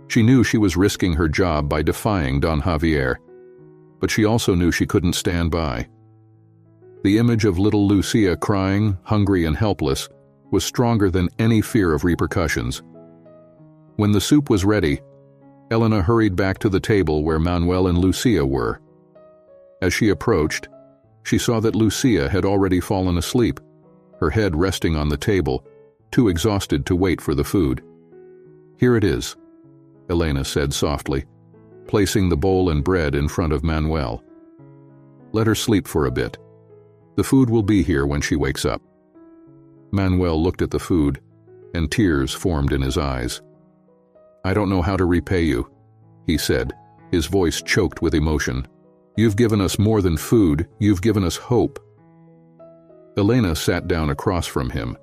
She knew she was risking her job by defying Don Javier, but she also knew she couldn't stand by. The image of little Lucia crying, hungry and helpless, was stronger than any fear of repercussions. When the soup was ready, Elena hurried back to the table where Manuel and Lucia were. As she approached, she saw that Lucia had already fallen asleep, her head resting on the table, too exhausted to wait for the food. "Here it is," Elena said softly, placing the bowl and bread in front of Manuel. "Let her sleep for a bit. The food will be here when she wakes up." Manuel looked at the food, and tears formed in his eyes. "I don't know how to repay you," he said, his voice choked with emotion. "You've given us more than food, you've given us hope." Elena sat down across from him,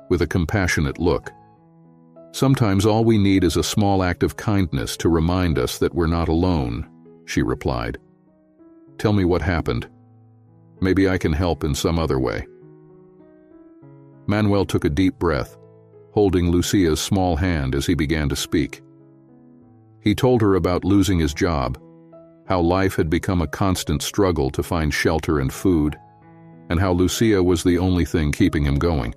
with a compassionate look. "Sometimes all we need is a small act of kindness to remind us that we're not alone," she replied. "Tell me what happened. Maybe I can help in some other way." Manuel took a deep breath, holding Lucia's small hand as he began to speak. He told her about losing his job, how life had become a constant struggle to find shelter and food, and how Lucia was the only thing keeping him going.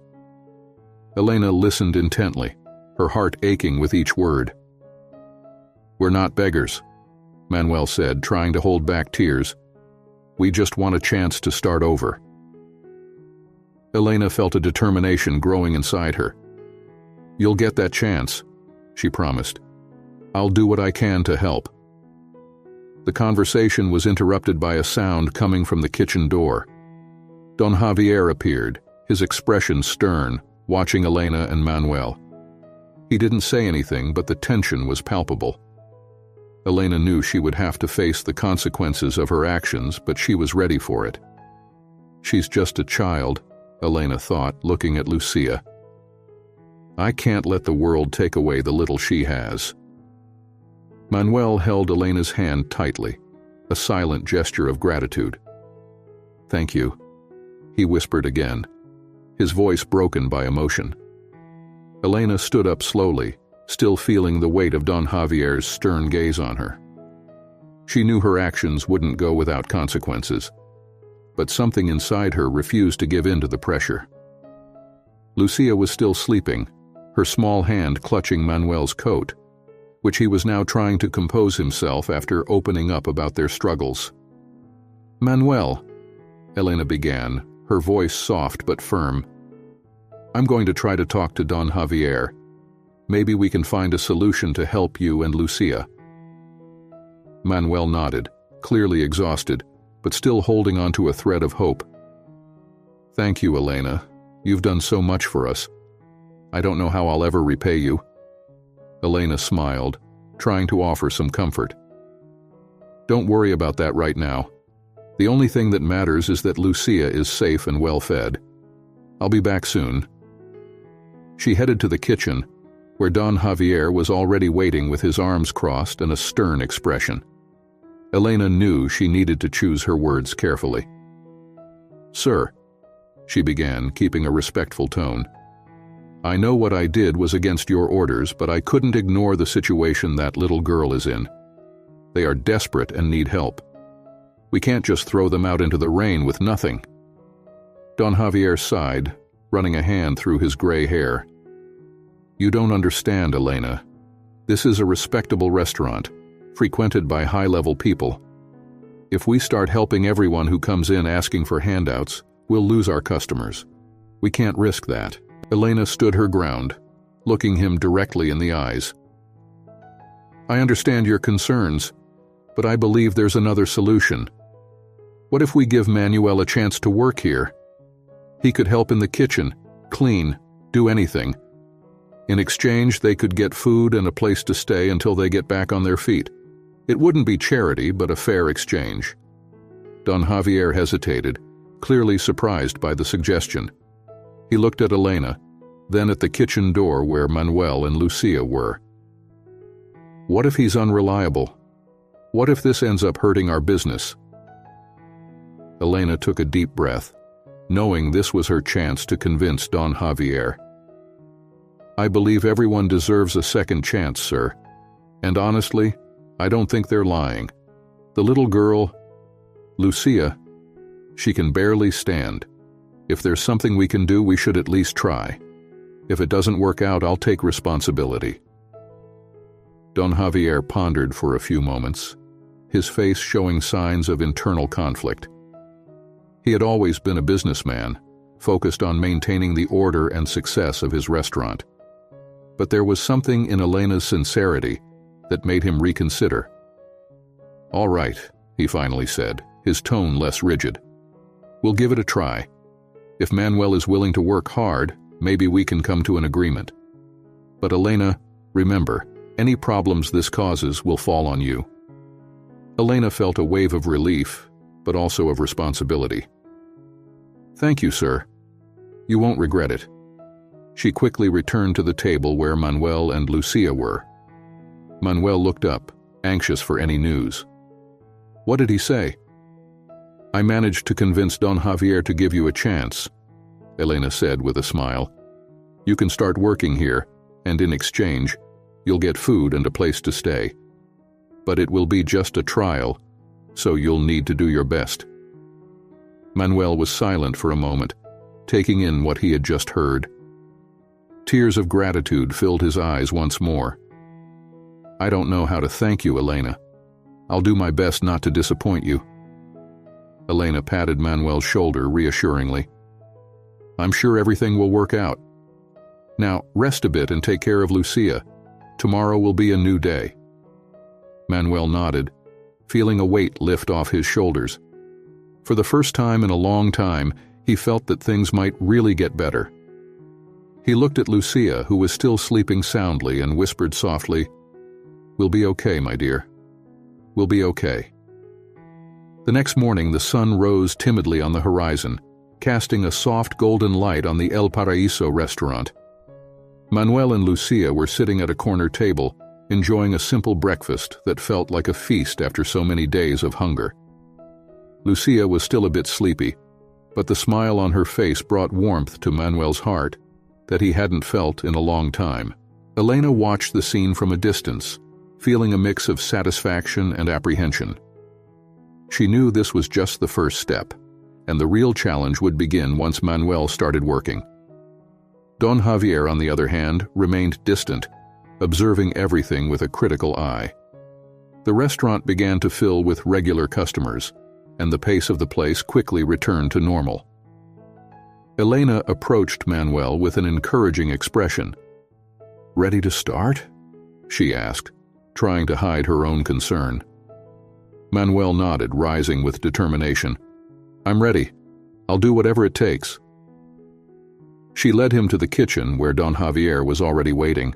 Elena listened intently, her heart aching with each word. "We're not beggars," Manuel said, trying to hold back tears. "We just want a chance to start over." Elena felt a determination growing inside her. "You'll get that chance," she promised. "I'll do what I can to help." The conversation was interrupted by a sound coming from the kitchen door. Don Javier appeared, his expression stern, watching Elena and Manuel. He didn't say anything, but the tension was palpable. Elena knew she would have to face the consequences of her actions, but she was ready for it. She's just a child, Elena thought, looking at Lucia. I can't let the world take away the little she has. Manuel held Elena's hand tightly, a silent gesture of gratitude. "Thank you," he whispered again, his voice broken by emotion. Elena stood up slowly, still feeling the weight of Don Javier's stern gaze on her. She knew her actions wouldn't go without consequences, but something inside her refused to give in to the pressure. Lucia was still sleeping, her small hand clutching Manuel's coat, which he was now trying to compose himself after opening up about their struggles. "Manuel," Elena began, her voice soft but firm. "I'm going to try to talk to Don Javier. Maybe we can find a solution to help you and Lucia." Manuel nodded, clearly exhausted, but still holding on to a thread of hope. "Thank you, Elena. You've done so much for us. I don't know how I'll ever repay you." Elena smiled, trying to offer some comfort. "Don't worry about that right now. The only thing that matters is that Lucia is safe and well-fed. I'll be back soon." She headed to the kitchen, where Don Javier was already waiting with his arms crossed and a stern expression. Elena knew she needed to choose her words carefully. "Sir," she began, keeping a respectful tone, "I know what I did was against your orders, but I couldn't ignore the situation that little girl is in. They are desperate and need help. We can't just throw them out into the rain with nothing." Don Javier sighed, running a hand through his gray hair. "You don't understand, Elena. This is a respectable restaurant, frequented by high-level people. If we start helping everyone who comes in asking for handouts, we'll lose our customers. We can't risk that." Elena stood her ground, looking him directly in the eyes. "I understand your concerns, but I believe there's another solution. What if we give Manuel a chance to work here? He could help in the kitchen, clean, do anything. In exchange, they could get food and a place to stay until they get back on their feet. It wouldn't be charity, but a fair exchange." Don Javier hesitated, clearly surprised by the suggestion. He looked at Elena, then at the kitchen door where Manuel and Lucia were. "What if he's unreliable? What if this ends up hurting our business?" Elena took a deep breath, knowing this was her chance to convince Don Javier. "I believe everyone deserves a second chance, sir. And honestly, I don't think they're lying. The little girl, Lucia, she can barely stand. If there's something we can do, we should at least try. If it doesn't work out, I'll take responsibility." Don Javier pondered for a few moments, his face showing signs of internal conflict. He had always been a businessman, focused on maintaining the order and success of his restaurant. But there was something in Elena's sincerity that made him reconsider. "All right," he finally said, his tone less rigid. "We'll give it a try. If Manuel is willing to work hard, maybe we can come to an agreement. But Elena, remember, any problems this causes will fall on you." Elena felt a wave of relief, but also of responsibility. "Thank you, sir. You won't regret it." She quickly returned to the table where Manuel and Lucia were. Manuel looked up, anxious for any news. "What did he say?" "I managed to convince Don Javier to give you a chance," Elena said with a smile. "You can start working here, and in exchange, you'll get food and a place to stay. But it will be just a trial, so you'll need to do your best." Manuel was silent for a moment, taking in what he had just heard. Tears of gratitude filled his eyes once more. "I don't know how to thank you, Elena. I'll do my best not to disappoint you." Elena patted Manuel's shoulder reassuringly. "I'm sure everything will work out. Now, rest a bit and take care of Lucia. Tomorrow will be a new day." Manuel nodded, feeling a weight lift off his shoulders. For the first time in a long time, he felt that things might really get better. He looked at Lucia, who was still sleeping soundly, and whispered softly, "We'll be okay, my dear. We'll be okay." The next morning, the sun rose timidly on the horizon, casting a soft golden light on the El Paraíso restaurant. Manuel and Lucia were sitting at a corner table, enjoying a simple breakfast that felt like a feast after so many days of hunger. Lucia was still a bit sleepy, but the smile on her face brought warmth to Manuel's heart that he hadn't felt in a long time. Elena watched the scene from a distance, feeling a mix of satisfaction and apprehension. She knew this was just the first step, and the real challenge would begin once Manuel started working. Don Javier, on the other hand, remained distant, observing everything with a critical eye. The restaurant began to fill with regular customers, and the pace of the place quickly returned to normal. Elena approached Manuel with an encouraging expression. "Ready to start?" she asked, trying to hide her own concern. Manuel nodded, rising with determination. "I'm ready. I'll do whatever it takes." She led him to the kitchen where Don Javier was already waiting.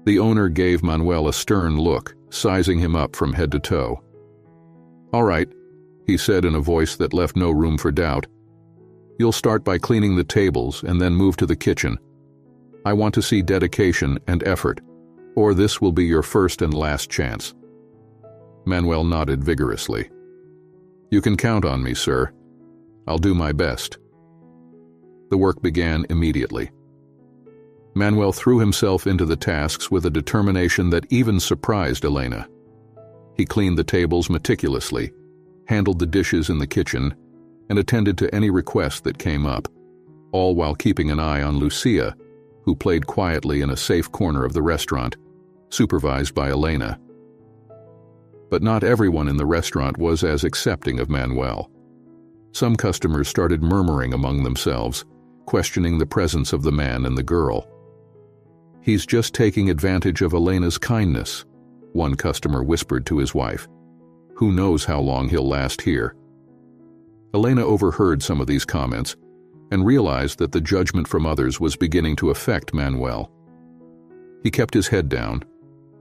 The owner gave Manuel a stern look, sizing him up from head to toe. "All right," he said in a voice that left no room for doubt. "You'll start by cleaning the tables and then move to the kitchen. I want to see dedication and effort, or this will be your first and last chance." Manuel nodded vigorously. "You can count on me, sir. I'll do my best." The work began immediately. Manuel threw himself into the tasks with a determination that even surprised Elena. He cleaned the tables meticulously, handled the dishes in the kitchen, and attended to any request that came up, all while keeping an eye on Lucia, who played quietly in a safe corner of the restaurant, supervised by Elena. But not everyone in the restaurant was as accepting of Manuel. Some customers started murmuring among themselves, questioning the presence of the man and the girl. "He's just taking advantage of Elena's kindness," one customer whispered to his wife. "Who knows how long he'll last here?" Elena overheard some of these comments and realized that the judgment from others was beginning to affect Manuel. He kept his head down,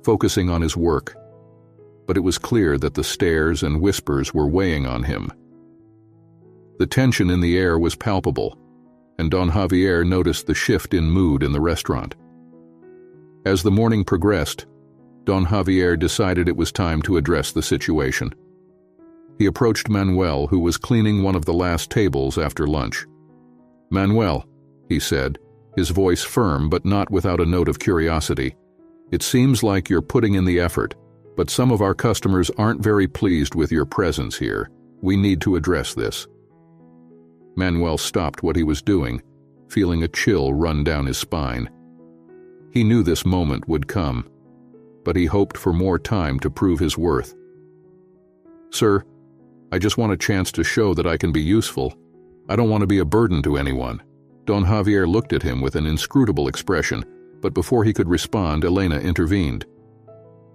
focusing on his work, but it was clear that the stares and whispers were weighing on him. The tension in the air was palpable, and Don Javier noticed the shift in mood in the restaurant. As the morning progressed, Don Javier decided it was time to address the situation. He approached Manuel, who was cleaning one of the last tables after lunch. "Manuel," he said, his voice firm but not without a note of curiosity, "it seems like you're putting in the effort, but some of our customers aren't very pleased with your presence here. We need to address this." Manuel stopped what he was doing, feeling a chill run down his spine. He knew this moment would come, but he hoped for more time to prove his worth. "Sir, I just want a chance to show that I can be useful. I don't want to be a burden to anyone." Don Javier looked at him with an inscrutable expression, but before he could respond, Elena intervened.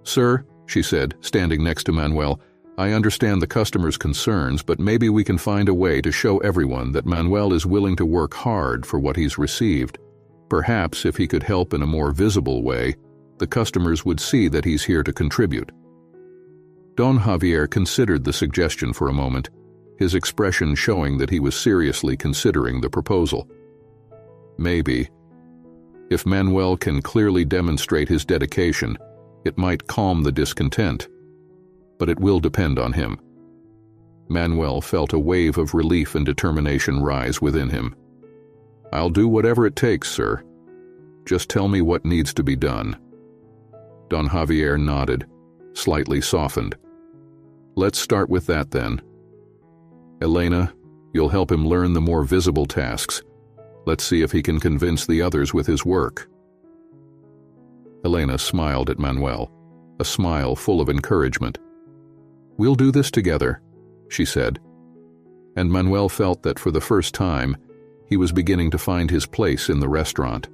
"Sir," she said, standing next to Manuel, "I understand the customer's concerns, but maybe we can find a way to show everyone that Manuel is willing to work hard for what he's received. Perhaps if he could help in a more visible way, the customers would see that he's here to contribute." Don Javier considered the suggestion for a moment, his expression showing that he was seriously considering the proposal. "Maybe. If Manuel can clearly demonstrate his dedication, it might calm the discontent. But it will depend on him." Manuel felt a wave of relief and determination rise within him. "I'll do whatever it takes, sir. Just tell me what needs to be done." Don Javier nodded, slightly softened. "Let's start with that then. Elena, you'll help him learn the more visible tasks. Let's see if he can convince the others with his work." Elena smiled at Manuel, a smile full of encouragement. "We'll do this together," she said. And Manuel felt that for the first time, he was beginning to find his place in the restaurant.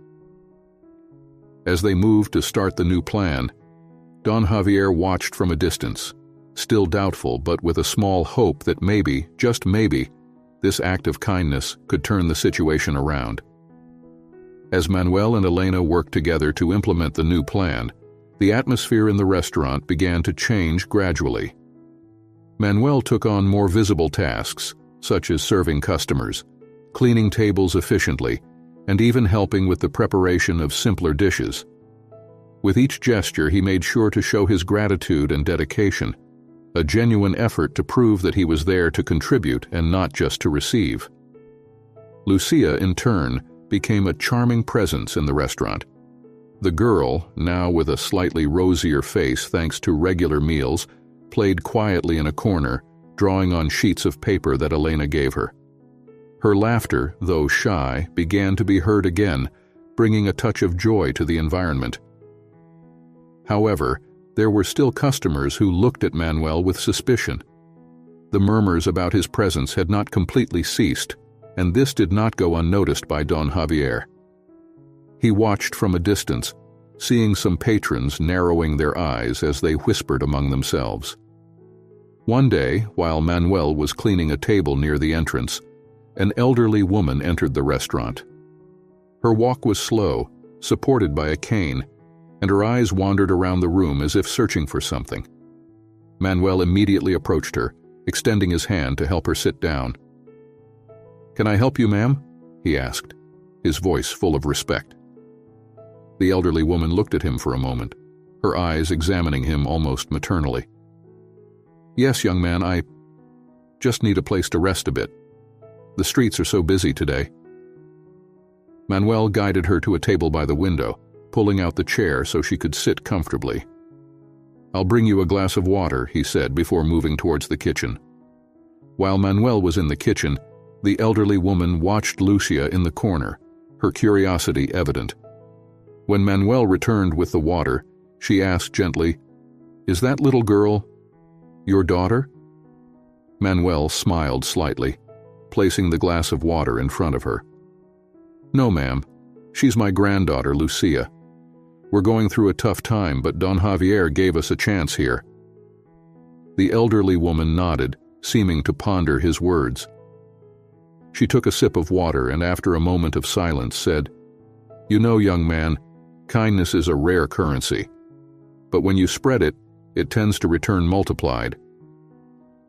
As they moved to start the new plan, Don Javier watched from a distance, still doubtful but with a small hope that maybe, just maybe, this act of kindness could turn the situation around. As Manuel and Elena worked together to implement the new plan, the atmosphere in the restaurant began to change gradually. Manuel took on more visible tasks, such as serving customers, cleaning tables efficiently, and even helping with the preparation of simpler dishes. With each gesture, he made sure to show his gratitude and dedication, a genuine effort to prove that he was there to contribute and not just to receive. Lucia, in turn, became a charming presence in the restaurant. The girl, now with a slightly rosier face thanks to regular meals, played quietly in a corner, drawing on sheets of paper that Elena gave her. Her laughter, though shy, began to be heard again, bringing a touch of joy to the environment. However, there were still customers who looked at Manuel with suspicion. The murmurs about his presence had not completely ceased, and this did not go unnoticed by Don Javier. He watched from a distance, seeing some patrons narrowing their eyes as they whispered among themselves. One day, while Manuel was cleaning a table near the entrance, an elderly woman entered the restaurant. Her walk was slow, supported by a cane, and her eyes wandered around the room as if searching for something. Manuel immediately approached her, extending his hand to help her sit down. "Can I help you, ma'am?" he asked, his voice full of respect. The elderly woman looked at him for a moment, her eyes examining him almost maternally. "Yes, young man, I just need a place to rest a bit. The streets are so busy today." Manuel guided her to a table by the window, pulling out the chair so she could sit comfortably. "I'll bring you a glass of water," he said before moving towards the kitchen. While Manuel was in the kitchen, the elderly woman watched Lucia in the corner, her curiosity evident. When Manuel returned with the water, she asked gently, "Is that little girl your daughter?" Manuel smiled slightly, placing the glass of water in front of her. "No, ma'am. She's my granddaughter, Lucia. We're going through a tough time, but Don Javier gave us a chance here." The elderly woman nodded, seeming to ponder his words. She took a sip of water and after a moment of silence said, "You know, young man, kindness is a rare currency, but when you spread it, it tends to return multiplied.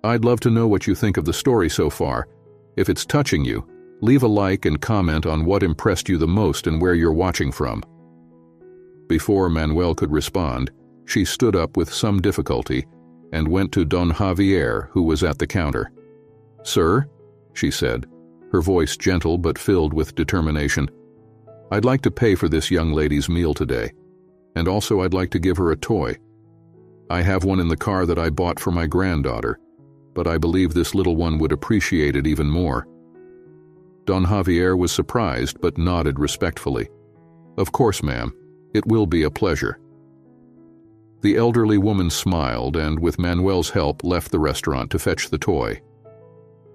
I'd love to know what you think of the story so far. If it's touching you, leave a like and comment on what impressed you the most and where you're watching from." Before Manuel could respond, she stood up with some difficulty and went to Don Javier, who was at the counter. "Sir," she said, her voice gentle but filled with determination, "I'd like to pay for this young lady's meal today, and also I'd like to give her a toy. I have one in the car that I bought for my granddaughter, but I believe this little one would appreciate it even more." Don Javier was surprised but nodded respectfully. "Of course, ma'am. It will be a pleasure." The elderly woman smiled and, with Manuel's help, left the restaurant to fetch the toy.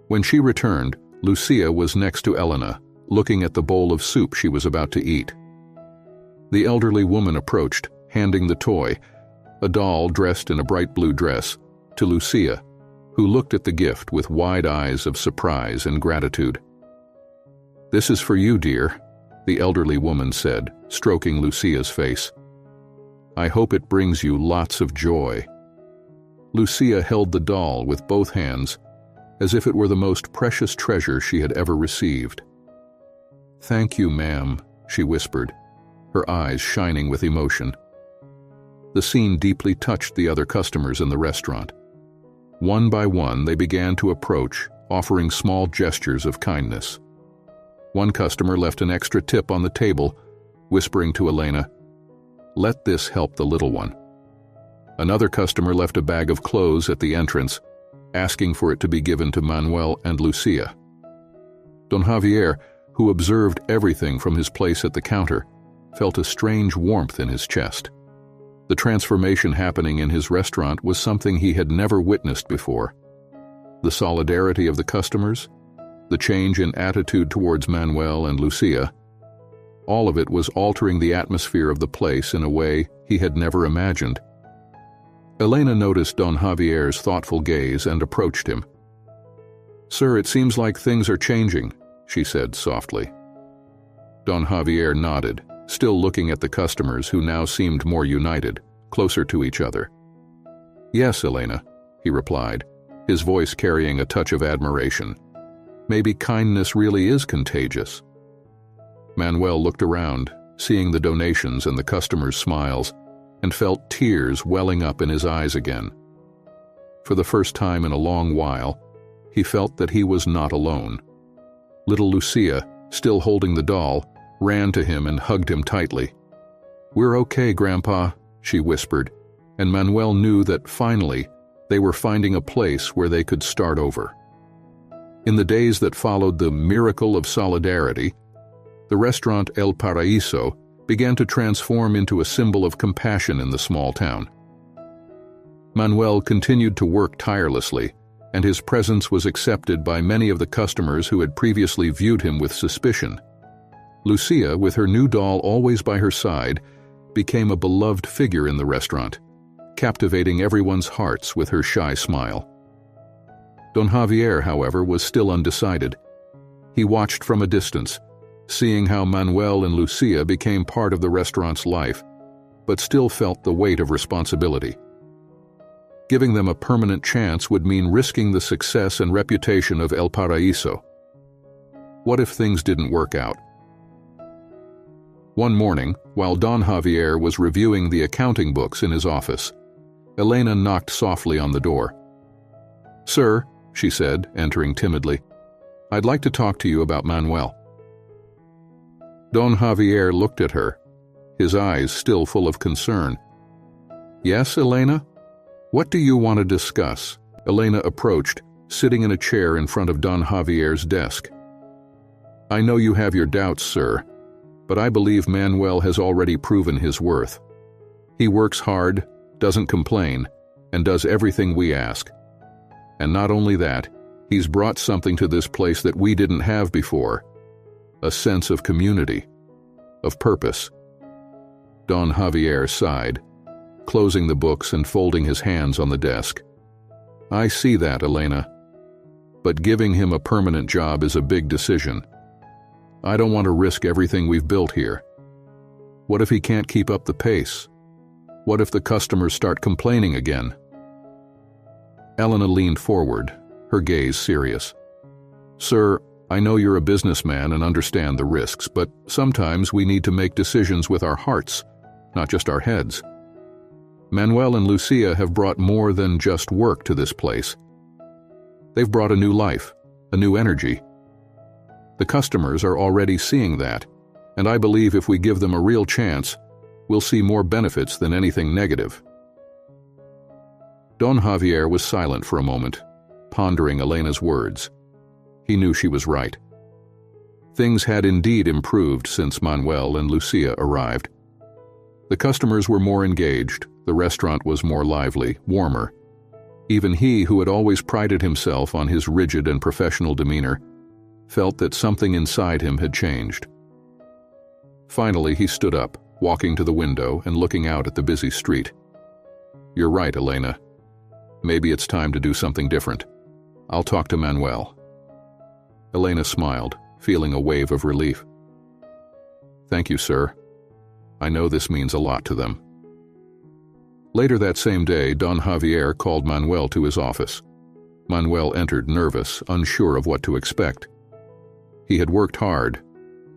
When she returned, Lucia was next to Elena, looking at the bowl of soup she was about to eat. The elderly woman approached, handing the toy, a doll dressed in a bright blue dress, to Lucia, who looked at the gift with wide eyes of surprise and gratitude. "This is for you, dear," the elderly woman said, stroking Lucia's face. "I hope it brings you lots of joy." Lucia held the doll with both hands, as if it were the most precious treasure she had ever received. "Thank you, ma'am," she whispered, her eyes shining with emotion. The scene deeply touched the other customers in the restaurant. One by one, they began to approach, offering small gestures of kindness. One customer left an extra tip on the table, whispering to Elena, "Let this help the little one." Another customer left a bag of clothes at the entrance, asking for it to be given to Manuel and Lucia. Don Javier, who observed everything from his place at the counter, felt a strange warmth in his chest. The transformation happening in his restaurant was something he had never witnessed before. The solidarity of the customers, the change in attitude towards Manuel and Lucia, all of it was altering the atmosphere of the place in a way he had never imagined. Elena noticed Don Javier's thoughtful gaze and approached him. "Sir, it seems like things are changing," she said softly. Don Javier nodded, still looking at the customers who now seemed more united, closer to each other. "Yes, Elena," he replied, his voice carrying a touch of admiration. "Maybe kindness really is contagious." Manuel looked around, seeing the donations and the customers' smiles, and felt tears welling up in his eyes again. For the first time in a long while, he felt that he was not alone. Little Lucia, still holding the doll, ran to him and hugged him tightly. "We're okay, Grandpa," she whispered, and Manuel knew that finally they were finding a place where they could start over. In the days that followed the miracle of solidarity, the restaurant El Paraíso began to transform into a symbol of compassion in the small town. Manuel continued to work tirelessly, and his presence was accepted by many of the customers who had previously viewed him with suspicion. Lucia, with her new doll always by her side, became a beloved figure in the restaurant, captivating everyone's hearts with her shy smile. Don Javier, however, was still undecided. He watched from a distance, seeing how Manuel and Lucia became part of the restaurant's life, but still felt the weight of responsibility. Giving them a permanent chance would mean risking the success and reputation of El Paraíso. What if things didn't work out? One morning, while Don Javier was reviewing the accounting books in his office, Elena knocked softly on the door. "Sir," she said, entering timidly, "I'd like to talk to you about Manuel." Don Javier looked at her, his eyes still full of concern. "Yes, Elena? What do you want to discuss?" Elena approached, sitting in a chair in front of Don Javier's desk. "I know you have your doubts, sir, but I believe Manuel has already proven his worth. He works hard, doesn't complain, and does everything we ask. And not only that, he's brought something to this place that we didn't have before, a sense of community, of purpose." Don Javier sighed, closing the books and folding his hands on the desk. "I see that, Elena. But giving him a permanent job is a big decision. I don't want to risk everything we've built here. What if he can't keep up the pace? What if the customers start complaining again?" Elena leaned forward, her gaze serious. "Sir, I know you're a businessman and understand the risks, but sometimes we need to make decisions with our hearts, not just our heads. Manuel and Lucia have brought more than just work to this place. They've brought a new life, a new energy. The customers are already seeing that, and I believe if we give them a real chance, we'll see more benefits than anything negative." Don Javier was silent for a moment, pondering Elena's words. He knew she was right. Things had indeed improved since Manuel and Lucia arrived. The customers were more engaged, the restaurant was more lively, warmer. Even he, who had always prided himself on his rigid and professional demeanor, felt that something inside him had changed. Finally, he stood up, walking to the window and looking out at the busy street. "You're right, Elena. Maybe it's time to do something different. I'll talk to Manuel." Elena smiled, feeling a wave of relief. "Thank you, sir. I know this means a lot to them." Later that same day, Don Javier called Manuel to his office. Manuel entered nervous, unsure of what to expect. He had worked hard,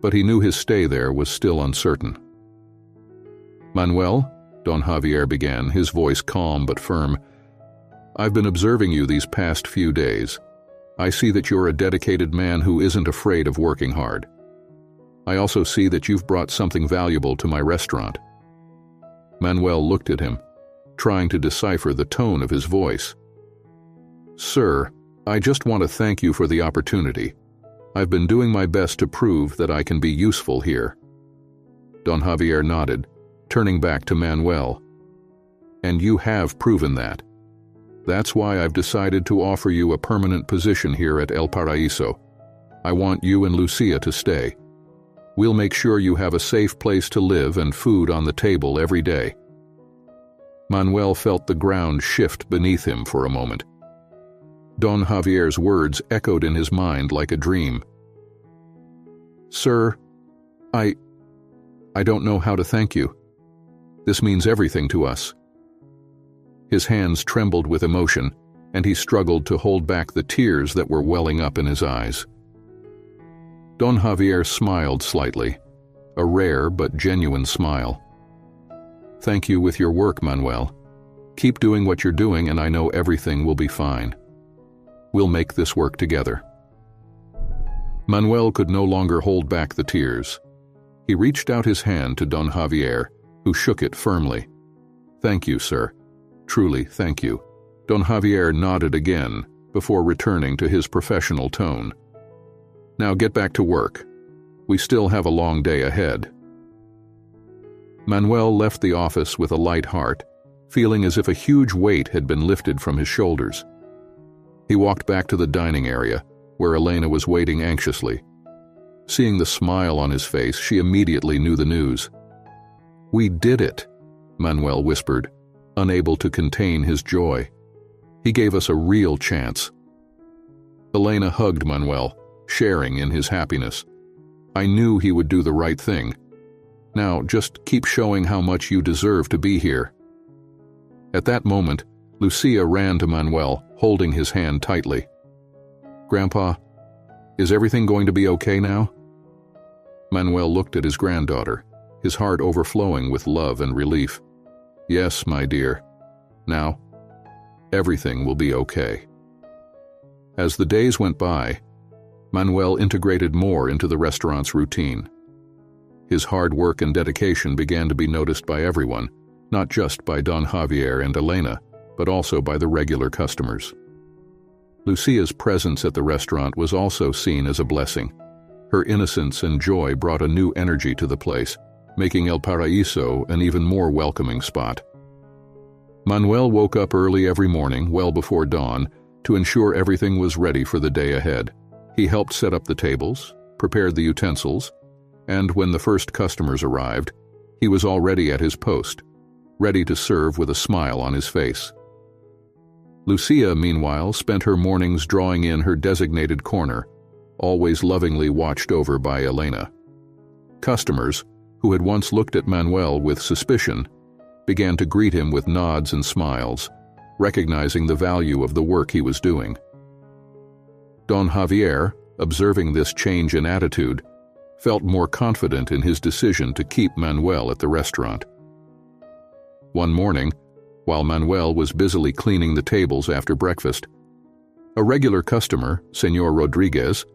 but he knew his stay there was still uncertain. "Manuel," Don Javier began, his voice calm but firm, "I've been observing you these past few days. I see that you're a dedicated man who isn't afraid of working hard. I also see that you've brought something valuable to my restaurant." Manuel looked at him, trying to decipher the tone of his voice. "Sir, I just want to thank you for the opportunity. I've been doing my best to prove that I can be useful here." Don Javier nodded, turning back to Manuel. "And you have proven that. That's why I've decided to offer you a permanent position here at El Paraíso. I want you and Lucia to stay. We'll make sure you have a safe place to live and food on the table every day." Manuel felt the ground shift beneath him for a moment. Don Javier's words echoed in his mind like a dream. "Sir, I don't know how to thank you. This means everything to us." His hands trembled with emotion, and he struggled to hold back the tears that were welling up in his eyes. Don Javier smiled slightly, a rare but genuine smile. "Thank you with your work, Manuel. Keep doing what you're doing, and I know everything will be fine. We'll make this work together." Manuel could no longer hold back the tears. He reached out his hand to Don Javier, who shook it firmly. "Thank you, sir. Truly, thank you." Don Javier nodded again before returning to his professional tone. "Now get back to work. We still have a long day ahead." Manuel left the office with a light heart, feeling as if a huge weight had been lifted from his shoulders. He walked back to the dining area, where Elena was waiting anxiously. Seeing the smile on his face, she immediately knew the news. "We did it," Manuel whispered, unable to contain his joy. "He gave us a real chance." Elena hugged Manuel, sharing in his happiness. "I knew he would do the right thing. Now, just keep showing how much you deserve to be here." At that moment, Lucia ran to Manuel, holding his hand tightly. "Grandpa, is everything going to be okay now?" Manuel looked at his granddaughter, his heart overflowing with love and relief. "Yes, my dear. Now, everything will be okay." As the days went by, Manuel integrated more into the restaurant's routine. His hard work and dedication began to be noticed by everyone, not just by Don Javier and Elena, but also by the regular customers. Lucia's presence at the restaurant was also seen as a blessing. Her innocence and joy brought a new energy to the place, making El Paraíso an even more welcoming spot. Manuel woke up early every morning, well before dawn, to ensure everything was ready for the day ahead. He helped set up the tables, prepared the utensils, and when the first customers arrived, he was already at his post, ready to serve with a smile on his face. Lucia, meanwhile, spent her mornings drawing in her designated corner, always lovingly watched over by Elena. Customers, who had once looked at Manuel with suspicion, began to greet him with nods and smiles, recognizing the value of the work he was doing. Don Javier, observing this change in attitude, felt more confident in his decision to keep Manuel at the restaurant. One morning, while Manuel was busily cleaning the tables after breakfast, a regular customer, Senor Rodriguez,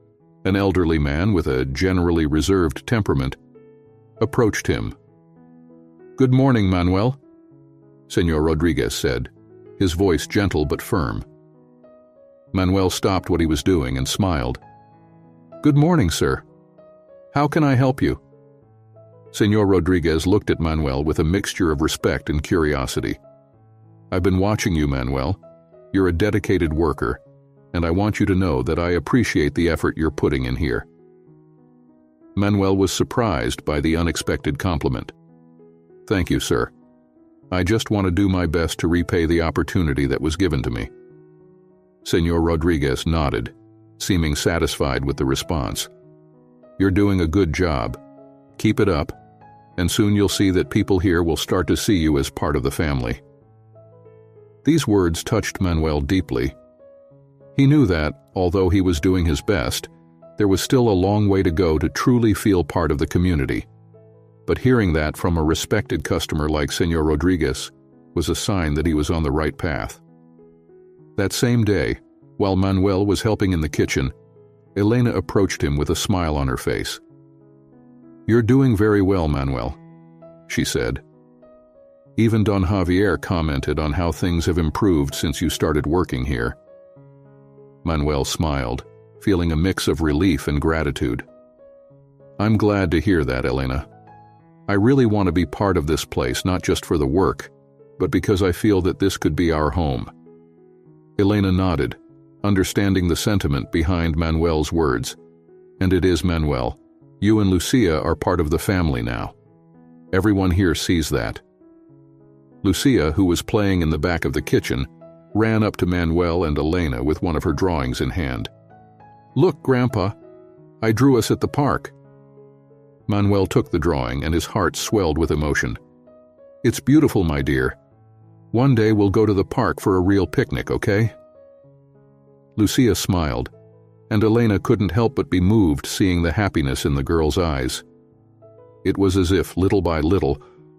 an elderly man with a generally reserved temperament, approached him. "Good morning, Manuel," Senor Rodriguez said, his voice gentle but firm. Manuel stopped what he was doing and smiled. "Good morning, sir. How can I help you?" Senor Rodriguez looked at Manuel with a mixture of respect and curiosity. "I've been watching you, Manuel. You're a dedicated worker, and I want you to know that I appreciate the effort you're putting in here." Manuel was surprised by the unexpected compliment. "Thank you, sir. I just want to do my best to repay the opportunity that was given to me." Senor Rodriguez nodded, seeming satisfied with the response. "You're doing a good job. Keep it up, and soon you'll see that people here will start to see you as part of the family." These words touched Manuel deeply. He knew that, although he was doing his best, there was still a long way to go to truly feel part of the community. But hearing that from a respected customer like Senor Rodriguez was a sign that he was on the right path. That same day, while Manuel was helping in the kitchen, Elena approached him with a smile on her face. "You're doing very well, Manuel," she said. "Even Don Javier commented on how things have improved since you started working here." Manuel smiled, feeling a mix of relief and gratitude. "I'm glad to hear that, Elena. I really want to be part of this place, not just for the work, but because I feel that this could be our home." Elena nodded, understanding the sentiment behind Manuel's words. "And it is, Manuel. You and Lucia are part of the family now. Everyone here sees that." Lucia, who was playing in the back of the kitchen, ran up to Manuel and Elena with one of her drawings in hand. "Look, Grandpa, I drew us at the park." Manuel took the drawing and his heart swelled with emotion. "It's beautiful, my dear. One day we'll go to the park for a real picnic, okay?" Lucia smiled, and Elena couldn't help but be moved seeing the happiness in the girl's eyes. It was as if, little by little,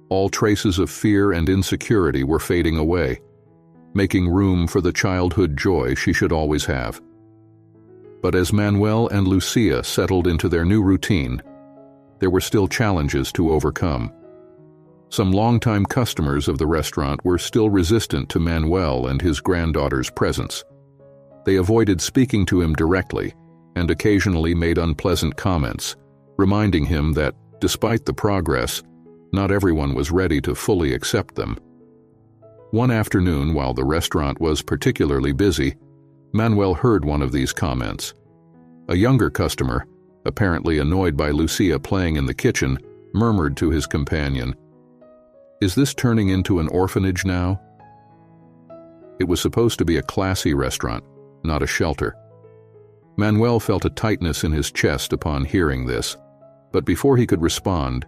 all traces of fear and insecurity were fading away, making room for the childhood joy she should always have. But as Manuel and Lucia settled into their new routine, there were still challenges to overcome. Some longtime customers of the restaurant were still resistant to Manuel and his granddaughter's presence. They avoided speaking to him directly and occasionally made unpleasant comments, reminding him that, despite the progress, not everyone was ready to fully accept them. One afternoon, while the restaurant was particularly busy, Manuel heard one of these comments. A younger customer, apparently annoyed by Lucia playing in the kitchen, murmured to his companion, "Is this turning into an orphanage now?" It was supposed to be a classy restaurant, not a shelter. Manuel felt a tightness in his chest upon hearing this, but before he could respond,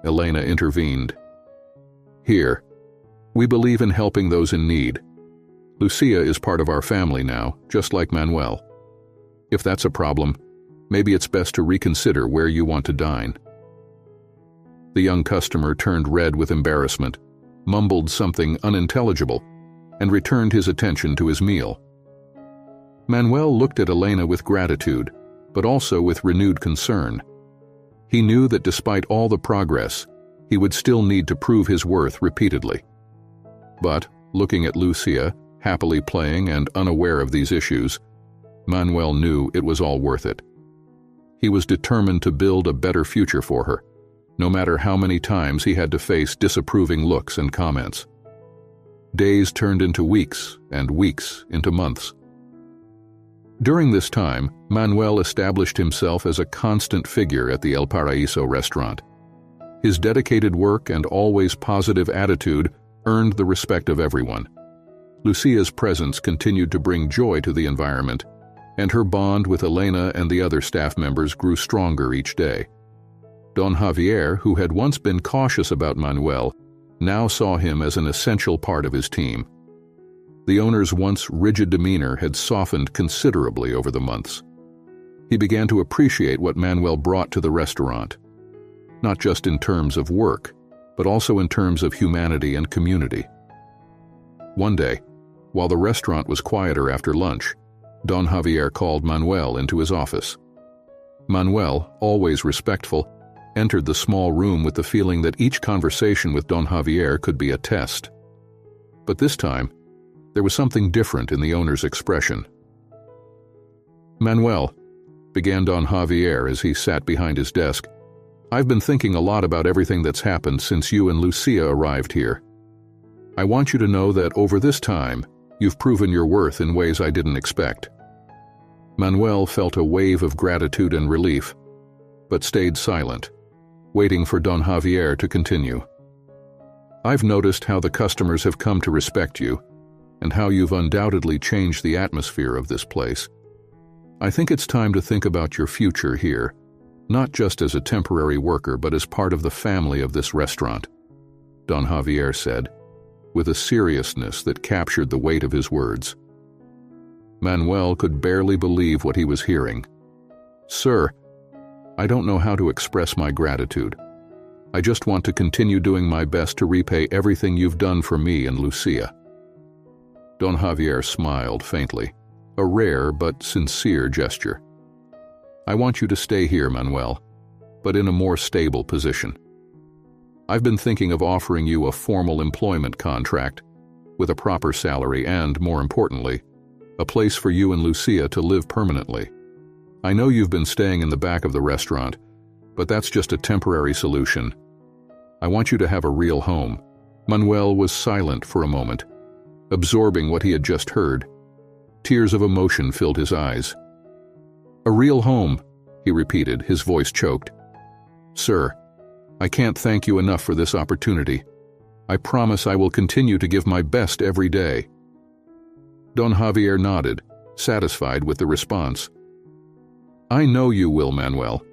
Elena intervened. "Here, we believe in helping those in need. Lucia is part of our family now, just like Manuel. If that's a problem, maybe it's best to reconsider where you want to dine." The young customer turned red with embarrassment, mumbled something unintelligible, and returned his attention to his meal. Manuel looked at Elena with gratitude, but also with renewed concern. He knew that despite all the progress, he would still need to prove his worth repeatedly. But, looking at Lucia, happily playing and unaware of these issues, Manuel knew it was all worth it. He was determined to build a better future for her, no matter how many times he had to face disapproving looks and comments. Days turned into weeks, and weeks into months. During this time, Manuel established himself as a constant figure at the El Paraíso restaurant. His dedicated work and always positive attitude earned the respect of everyone. Lucia's presence continued to bring joy to the environment, and her bond with Elena and the other staff members grew stronger each day. Don Javier, who had once been cautious about Manuel, now saw him as an essential part of his team. The owner's once rigid demeanor had softened considerably over the months. He began to appreciate what Manuel brought to the restaurant, not just in terms of work, but also in terms of humanity and community. One day, while the restaurant was quieter after lunch, Don Javier called Manuel into his office. Manuel, always respectful, entered the small room with the feeling that each conversation with Don Javier could be a test. But this time, there was something different in the owner's expression. "Manuel," began Don Javier as he sat behind his desk, "I've been thinking a lot about everything that's happened since you and Lucia arrived here. I want you to know that over this time, you've proven your worth in ways I didn't expect." Manuel felt a wave of gratitude and relief, but stayed silent, waiting for Don Javier to continue. "I've noticed how the customers have come to respect you, and how you've undoubtedly changed the atmosphere of this place. I think it's time to think about your future here, not just as a temporary worker, but as part of the family of this restaurant," Don Javier said, with a seriousness that captured the weight of his words. Manuel could barely believe what he was hearing. "Sir, I don't know how to express my gratitude. I just want to continue doing my best to repay everything you've done for me and Lucia." Don Javier smiled faintly, a rare but sincere gesture. "I want you to stay here, Manuel, but in a more stable position. I've been thinking of offering you a formal employment contract with a proper salary and, more importantly, a place for you and Lucia to live permanently. I know you've been staying in the back of the restaurant, but that's just a temporary solution. I want you to have a real home." Manuel was silent for a moment, absorbing what he had just heard. Tears of emotion filled his eyes. "A real home," he repeated, his voice choked. "Sir, I can't thank you enough for this opportunity. I promise I will continue to give my best every day." Don Javier nodded, satisfied with the response. "I know you will, Manuel.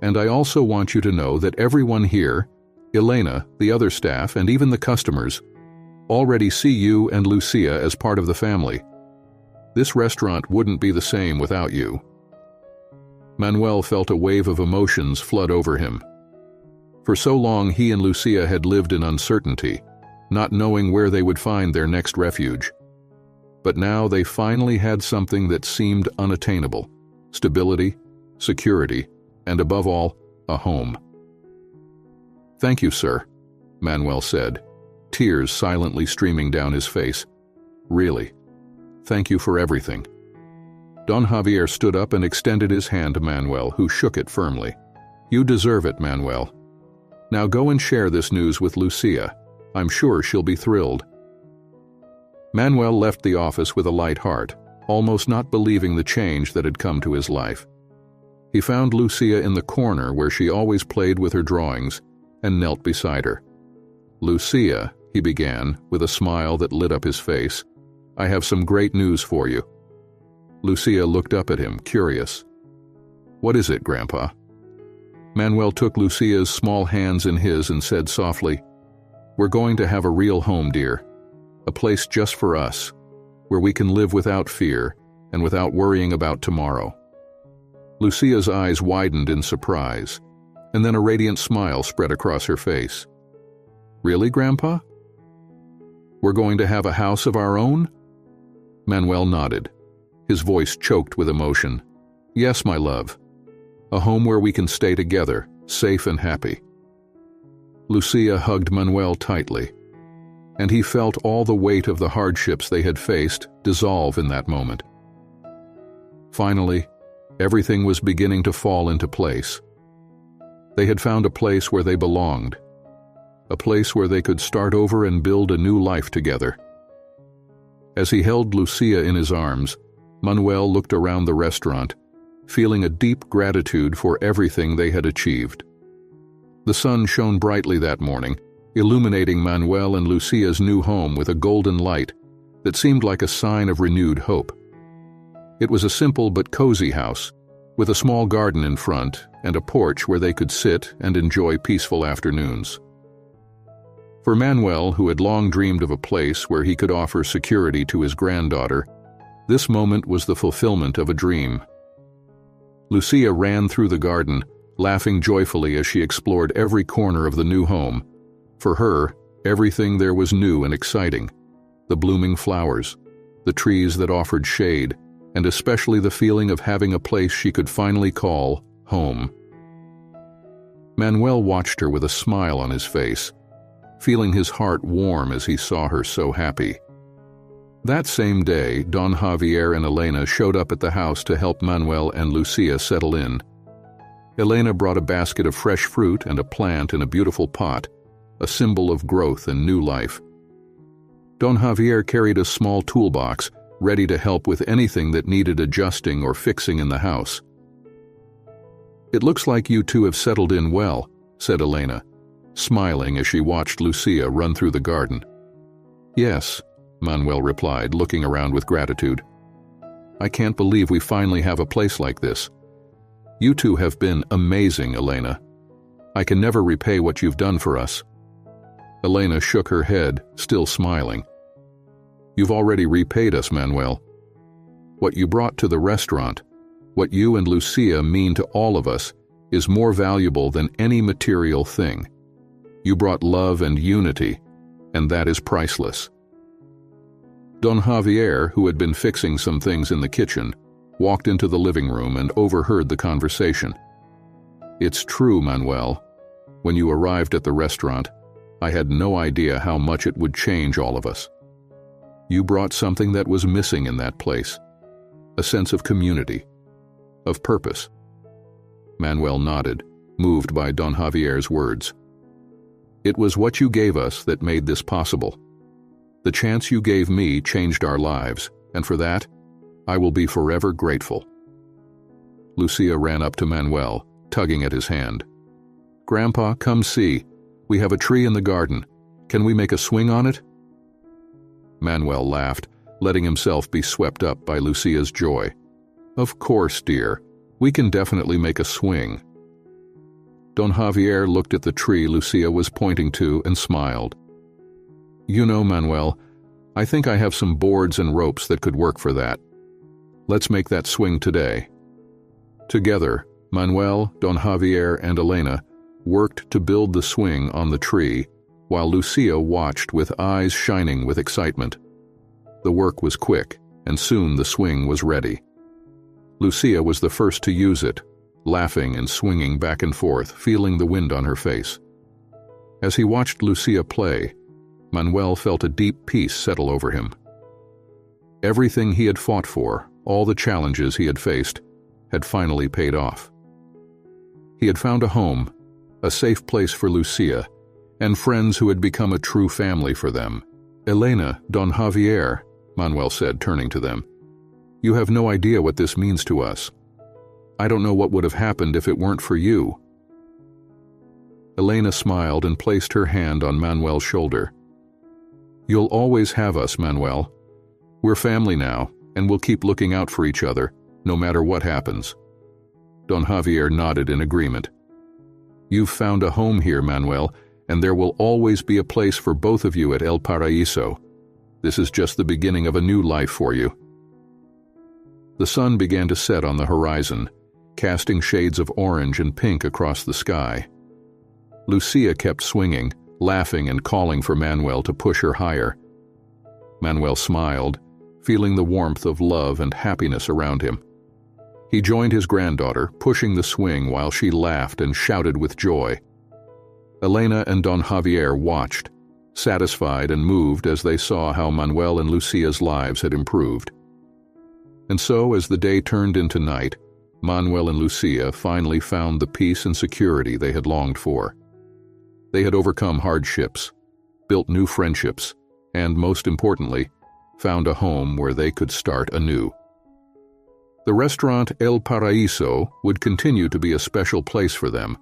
And I also want you to know that everyone here, Elena, the other staff, and even the customers, already see you and Lucia as part of the family. This restaurant wouldn't be the same without you." Manuel felt a wave of emotions flood over him. For so long he and Lucia had lived in uncertainty, not knowing where they would find their next refuge. But now they finally had something that seemed unattainable: stability, security, and above all, a home. "Thank you, sir," Manuel said, tears silently streaming down his face. "Really, thank you for everything." Don Javier stood up and extended his hand to Manuel, who shook it firmly. "You deserve it, Manuel. Now go and share this news with Lucia. I'm sure she'll be thrilled." Manuel left the office with a light heart, almost not believing the change that had come to his life. He found Lucia in the corner where she always played with her drawings and knelt beside her. "Lucia," he began, with a smile that lit up his face, "I have some great news for you." Lucia looked up at him, curious. "What is it, Grandpa?" Manuel took Lucia's small hands in his and said softly, "We're going to have a real home, dear. A place just for us, where we can live without fear and without worrying about tomorrow." Lucia's eyes widened in surprise, and then a radiant smile spread across her face. "Really, Grandpa? We're going to have a house of our own?" Manuel nodded, his voice choked with emotion. "Yes, my love. A home where we can stay together, safe and happy." Lucia hugged Manuel tightly, and he felt all the weight of the hardships they had faced dissolve in that moment. Finally, everything was beginning to fall into place. They had found a place where they belonged, a place where they could start over and build a new life together. As he held Lucia in his arms, Manuel looked around the restaurant, feeling a deep gratitude for everything they had achieved. The sun shone brightly that morning, illuminating Manuel and Lucia's new home with a golden light that seemed like a sign of renewed hope. It was a simple but cozy house, with a small garden in front and a porch where they could sit and enjoy peaceful afternoons. For Manuel, who had long dreamed of a place where he could offer security to his granddaughter, this moment was the fulfillment of a dream. Lucia ran through the garden, laughing joyfully as she explored every corner of the new home. For her, everything there was new and exciting: the blooming flowers, the trees that offered shade, and especially the feeling of having a place she could finally call home. Manuel watched her with a smile on his face, feeling his heart warm as he saw her so happy. That same day, Don Javier and Elena showed up at the house to help Manuel and Lucia settle in. Elena brought a basket of fresh fruit and a plant in a beautiful pot, a symbol of growth and new life. Don Javier carried a small toolbox, ready to help with anything that needed adjusting or fixing in the house. "It looks like you two have settled in well," said Elena, smiling as she watched Lucia run through the garden. "Yes," Manuel replied, looking around with gratitude. "I can't believe we finally have a place like this. You two have been amazing, Elena. I can never repay what you've done for us." Elena shook her head, still smiling. "You've already repaid us, Manuel. What you brought to the restaurant, what you and Lucia mean to all of us, is more valuable than any material thing. You brought love and unity, and that is priceless." Don Javier, who had been fixing some things in the kitchen, walked into the living room and overheard the conversation. "It's true, Manuel. When you arrived at the restaurant, I had no idea how much it would change all of us. You brought something that was missing in that place, a sense of community, of purpose." Manuel nodded, moved by Don Javier's words. "It was what you gave us that made this possible. The chance you gave me changed our lives, and for that, I will be forever grateful." Lucia ran up to Manuel, tugging at his hand. "Grandpa, come see. We have a tree in the garden. Can we make a swing on it?" Manuel laughed, letting himself be swept up by Lucia's joy. "Of course, dear. We can definitely make a swing." Don Javier looked at the tree Lucia was pointing to and smiled. "You know, Manuel, I think I have some boards and ropes that could work for that. Let's make that swing today." Together, Manuel, Don Javier, and Elena worked to build the swing on the tree, while Lucia watched with eyes shining with excitement. The work was quick, and soon the swing was ready. Lucia was the first to use it, laughing and swinging back and forth, feeling the wind on her face. As he watched Lucia play, Manuel felt a deep peace settle over him. Everything he had fought for, all the challenges he had faced, had finally paid off. He had found a home, a safe place for Lucia, and friends who had become a true family for them. "Elena, Don Javier," Manuel said, turning to them. "You have no idea what this means to us. I don't know what would have happened if it weren't for you." Elena smiled and placed her hand on Manuel's shoulder. "You'll always have us, Manuel. We're family now, and we'll keep looking out for each other, no matter what happens." Don Javier nodded in agreement. "You've found a home here, Manuel, and there will always be a place for both of you at El Paraíso. This is just the beginning of a new life for you." The sun began to set on the horizon, casting shades of orange and pink across the sky. Lucia kept swinging, laughing and calling for Manuel to push her higher. Manuel smiled, feeling the warmth of love and happiness around him. He joined his granddaughter, pushing the swing while she laughed and shouted with joy. Elena and Don Javier watched, satisfied and moved as they saw how Manuel and Lucia's lives had improved. And so, as the day turned into night, Manuel and Lucia finally found the peace and security they had longed for. They had overcome hardships, built new friendships, and, most importantly, found a home where they could start anew. The restaurant El Paraíso would continue to be a special place for them,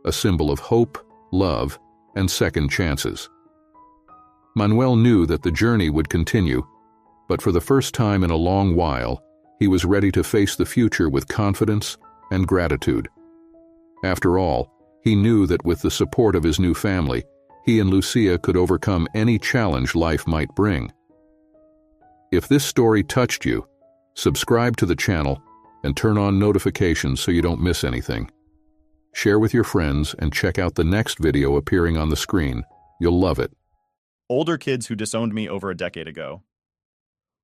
a symbol of hope, love, and second chances. Manuel knew that the journey would continue, but for the first time in a long while, he was ready to face the future with confidence and gratitude. After all, he knew that with the support of his new family, he and Lucia could overcome any challenge life might bring. If this story touched you, subscribe to the channel and turn on notifications so you don't miss anything. Share with your friends and check out the next video appearing on the screen. You'll love it. Older kids who disowned me over a decade ago.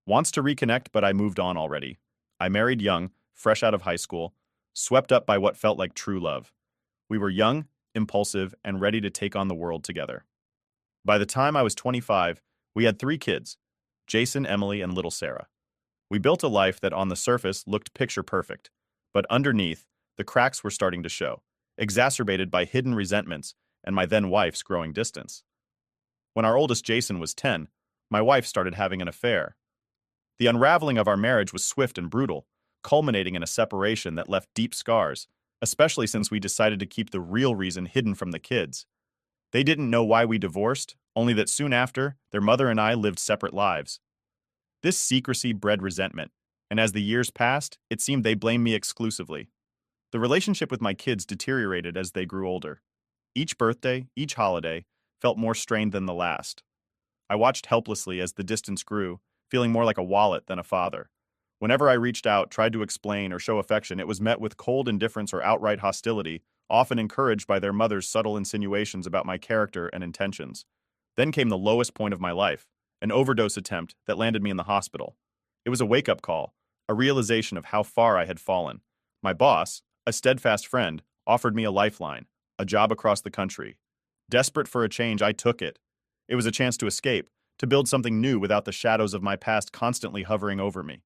Wants to reconnect, but I moved on already. I married young, fresh out of high school, swept up by what felt like true love. We were young, impulsive, and ready to take on the world together. By the time I was 25, we had 3 kids, Jason, Emily, and little Sarah. We built a life that on the surface looked picture perfect, but underneath, the cracks were starting to show, exacerbated by hidden resentments and my then wife's growing distance. When our oldest Jason was 10, my wife started having an affair. The unraveling of our marriage was swift and brutal, culminating in a separation that left deep scars, especially since we decided to keep the real reason hidden from the kids. They didn't know why we divorced, only that soon after, their mother and I lived separate lives. This secrecy bred resentment, and as the years passed, it seemed they blamed me exclusively. The relationship with my kids deteriorated as they grew older. Each birthday, each holiday, felt more strained than the last. I watched helplessly as the distance grew, feeling more like a wallet than a father. Whenever I reached out, tried to explain or show affection, it was met with cold indifference or outright hostility, often encouraged by their mother's subtle insinuations about my character and intentions. Then came the lowest point of my life, an overdose attempt that landed me in the hospital. It was a wake-up call, a realization of how far I had fallen. My boss, a steadfast friend, offered me a lifeline, a job across the country. Desperate for a change, I took it. It was a chance to escape, to build something new without the shadows of my past constantly hovering over me.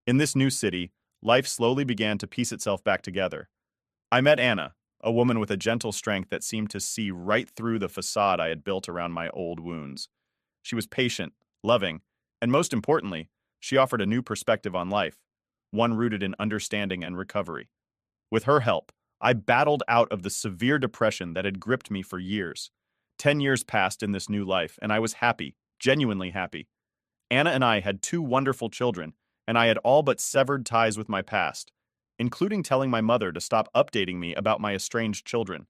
In this new city, life slowly began to piece itself back together. I met Anna, a woman with a gentle strength that seemed to see right through the facade I had built around my old wounds. She was patient, loving, and most importantly, she offered a new perspective on life, one rooted in understanding and recovery. With her help, I battled out of the severe depression that had gripped me for years. 10 years passed in this new life, and I was happy, genuinely happy. Anna and I had 2 wonderful children, and I had all but severed ties with my past, including telling my mother to stop updating me about my estranged children.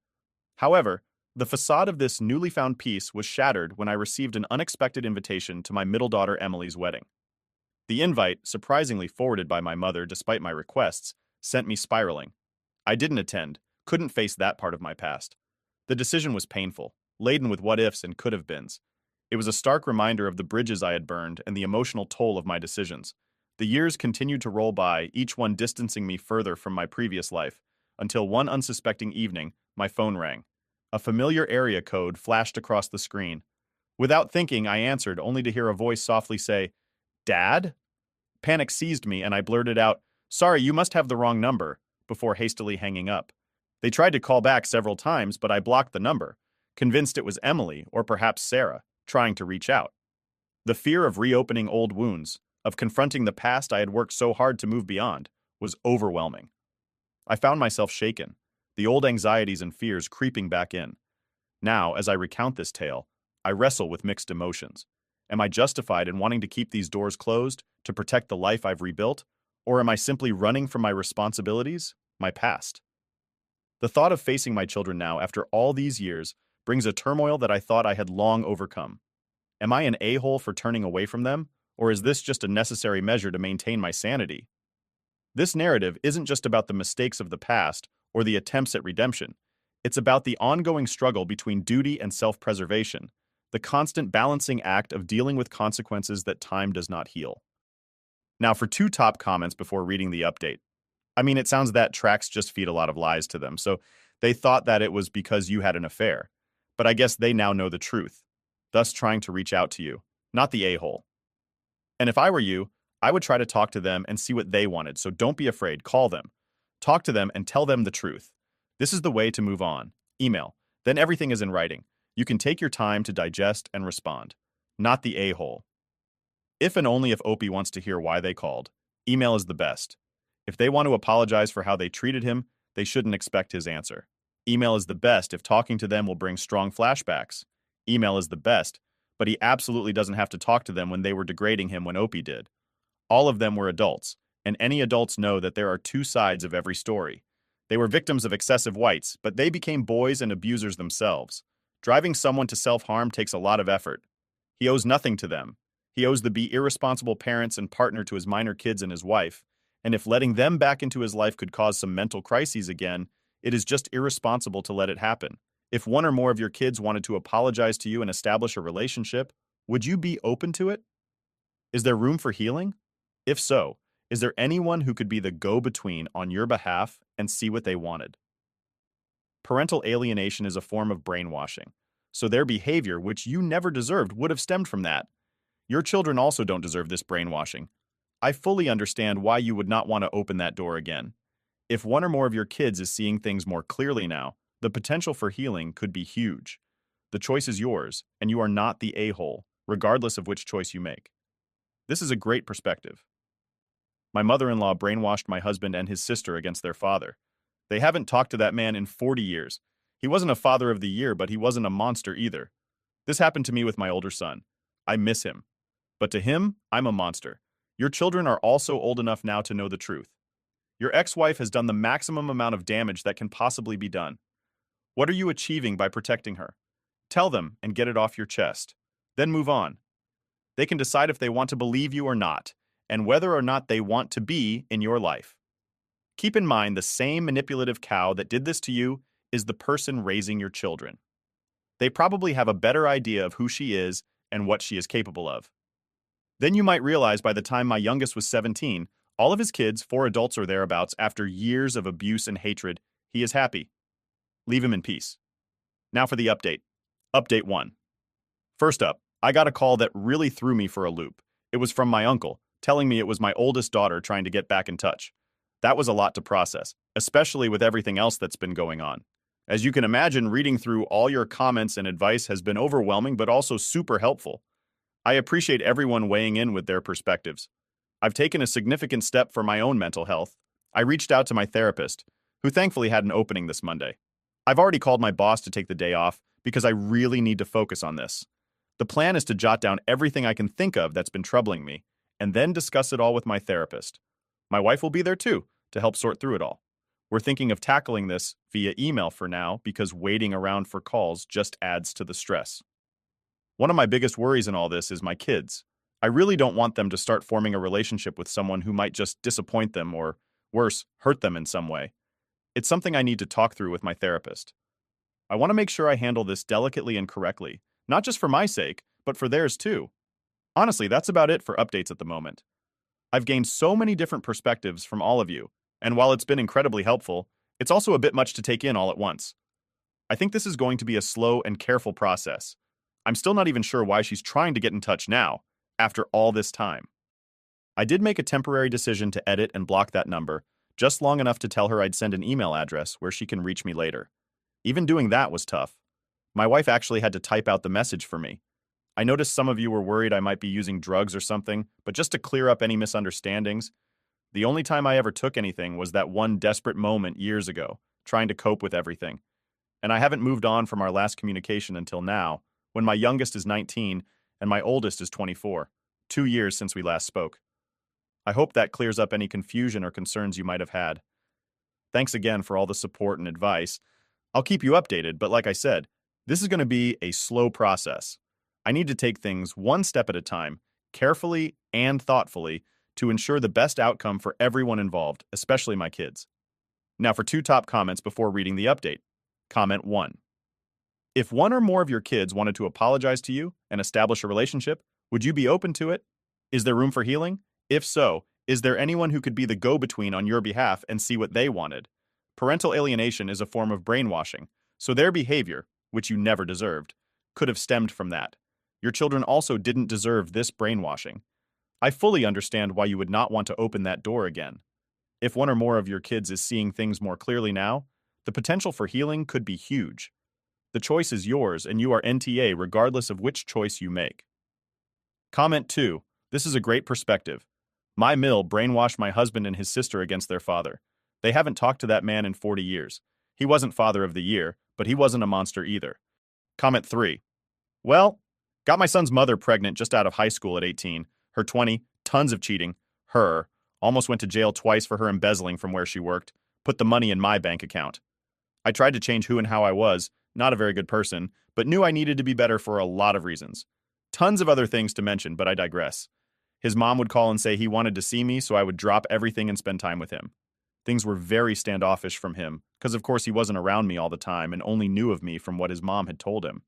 However, the facade of this newly found peace was shattered when I received an unexpected invitation to my middle daughter Emily's wedding. The invite, surprisingly forwarded by my mother despite my requests, sent me spiraling. I didn't attend, couldn't face that part of my past. The decision was painful, laden with what-ifs and could-have-beens. It was a stark reminder of the bridges I had burned and the emotional toll of my decisions. The years continued to roll by, each one distancing me further from my previous life, until one unsuspecting evening, my phone rang. A familiar area code flashed across the screen. Without thinking, I answered, only to hear a voice softly say, "Dad?" Panic seized me, and I blurted out, "Sorry, you must have the wrong number," before hastily hanging up. They tried to call back several times, but I blocked the number, convinced it was Emily or perhaps Sarah, trying to reach out. The fear of reopening old wounds, of confronting the past I had worked so hard to move beyond, was overwhelming. I found myself shaken, the old anxieties and fears creeping back in. Now, as I recount this tale, I wrestle with mixed emotions. Am I justified in wanting to keep these doors closed to protect the life I've rebuilt, or am I simply running from my responsibilities, my past? The thought of facing my children now, after all these years, brings a turmoil that I thought I had long overcome. Am I an a-hole for turning away from them, or is this just a necessary measure to maintain my sanity? This narrative isn't just about the mistakes of the past or the attempts at redemption. It's about the ongoing struggle between duty and self-preservation, the constant balancing act of dealing with consequences that time does not heal. Now, for two top comments before reading the update. I mean, it sounds that tracks just feed a lot of lies to them, so they thought that it was because you had an affair. But I guess they now know the truth, thus trying to reach out to you, not the a-hole. And if I were you, I would try to talk to them and see what they wanted, so don't be afraid, call them. Talk to them and tell them the truth. This is the way to move on. Email. Then everything is in writing. You can take your time to digest and respond, not the a-hole. If and only if Opie wants to hear why they called, email is the best. If they want to apologize for how they treated him, they shouldn't expect his answer. Email is the best if talking to them will bring strong flashbacks. Email is the best, but he absolutely doesn't have to talk to them when they were degrading him when Opie did. All of them were adults, and any adults know that there are two sides of every story. They were victims of excessive whites, but they became boys and abusers themselves. Driving someone to self-harm takes a lot of effort. He owes nothing to them. He owes the be irresponsible parents and partner to his minor kids and his wife, and if letting them back into his life could cause some mental crises again, it is just irresponsible to let it happen. If one or more of your kids wanted to apologize to you and establish a relationship, would you be open to it? Is there room for healing? If so, is there anyone who could be the go-between on your behalf and see what they wanted? Parental alienation is a form of brainwashing, so their behavior, which you never deserved, would have stemmed from that. Your children also don't deserve this brainwashing. I fully understand why you would not want to open that door again. If one or more of your kids is seeing things more clearly now, the potential for healing could be huge. The choice is yours, and you are not the a-hole, regardless of which choice you make. This is a great perspective. My mother-in-law brainwashed my husband and his sister against their father. They haven't talked to that man in 40 years. He wasn't a father of the year, but he wasn't a monster either. This happened to me with my older son. I miss him. But to him, I'm a monster. Your children are also old enough now to know the truth. Your ex-wife has done the maximum amount of damage that can possibly be done. What are you achieving by protecting her? Tell them and get it off your chest. Then move on. They can decide if they want to believe you or not, and whether or not they want to be in your life. Keep in mind the same manipulative cow that did this to you is the person raising your children. They probably have a better idea of who she is and what she is capable of. Then you might realize by the time my youngest was 17, all of his kids, 4 adults or thereabouts, after years of abuse and hatred, he is happy. Leave him in peace. Now for the update. Update 1. First up, I got a call that really threw me for a loop. It was from my uncle, telling me it was my oldest daughter trying to get back in touch. That was a lot to process, especially with everything else that's been going on. As you can imagine, reading through all your comments and advice has been overwhelming but also super helpful. I appreciate everyone weighing in with their perspectives. I've taken a significant step for my own mental health. I reached out to my therapist, who thankfully had an opening this Monday. I've already called my boss to take the day off because I really need to focus on this. The plan is to jot down everything I can think of that's been troubling me, and then discuss it all with my therapist. My wife will be there too, to help sort through it all. We're thinking of tackling this via email for now because waiting around for calls just adds to the stress. One of my biggest worries in all this is my kids. I really don't want them to start forming a relationship with someone who might just disappoint them or, worse, hurt them in some way. It's something I need to talk through with my therapist. I want to make sure I handle this delicately and correctly, not just for my sake, but for theirs too. Honestly, that's about it for updates at the moment. I've gained so many different perspectives from all of you, and while it's been incredibly helpful, it's also a bit much to take in all at once. I think this is going to be a slow and careful process. I'm still not even sure why she's trying to get in touch now, after all this time. I did make a temporary decision to edit and block that number, just long enough to tell her I'd send an email address where she can reach me later. Even doing that was tough. My wife actually had to type out the message for me. I noticed some of you were worried I might be using drugs or something, but just to clear up any misunderstandings, the only time I ever took anything was that one desperate moment years ago, trying to cope with everything. And I haven't moved on from our last communication until now, when my youngest is 19 and my oldest is 24, 2 years since we last spoke. I hope that clears up any confusion or concerns you might have had. Thanks again for all the support and advice. I'll keep you updated, but like I said, this is going to be a slow process. I need to take things one step at a time, carefully and thoughtfully, to ensure the best outcome for everyone involved, especially my kids. Now for 2 top comments before reading the update. Comment 1. If one or more of your kids wanted to apologize to you and establish a relationship, would you be open to it? Is there room for healing? If so, is there anyone who could be the go-between on your behalf and see what they wanted? Parental alienation is a form of brainwashing, so their behavior, which you never deserved, could have stemmed from that. Your children also didn't deserve this brainwashing. I fully understand why you would not want to open that door again. If one or more of your kids is seeing things more clearly now, the potential for healing could be huge. The choice is yours, and you are NTA regardless of which choice you make. Comment 2. This is a great perspective. My mill brainwashed my husband and his sister against their father. They haven't talked to that man in 40 years. He wasn't Father of the Year, but he wasn't a monster either. Comment 3. Well, got my son's mother pregnant just out of high school at 18. Her 20, tons of cheating. Her, almost went to jail twice for her embezzling from where she worked. Put the money in my bank account. I tried to change who and how I was, not a very good person, but knew I needed to be better for a lot of reasons. Tons of other things to mention, but I digress. His mom would call and say he wanted to see me, so I would drop everything and spend time with him. Things were very standoffish from him, because of course he wasn't around me all the time and only knew of me from what his mom had told him.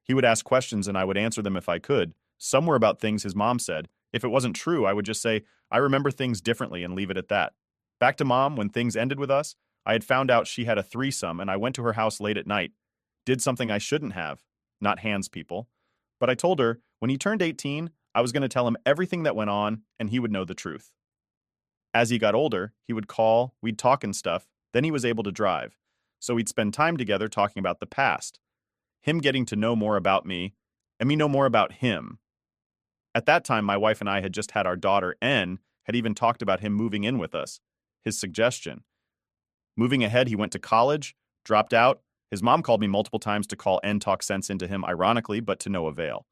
He would ask questions and I would answer them if I could. Some were about things his mom said. If it wasn't true, I would just say, I remember things differently and leave it at that. Back to Mom, when things ended with us, I had found out she had a threesome and I went to her house late at night. Did something I shouldn't have. Not hands people. But I told her, when he turned 18, I was going to tell him everything that went on and he would know the truth. As he got older, he would call, we'd talk and stuff, then he was able to drive. So we'd spend time together talking about the past. Him getting to know more about me, and me know more about him. At that time, my wife and I had just had our daughter, N, had even talked about him moving in with us. His suggestion. Moving ahead, he went to college, dropped out. His mom called me multiple times to call N talk sense into him, ironically, but to no avail.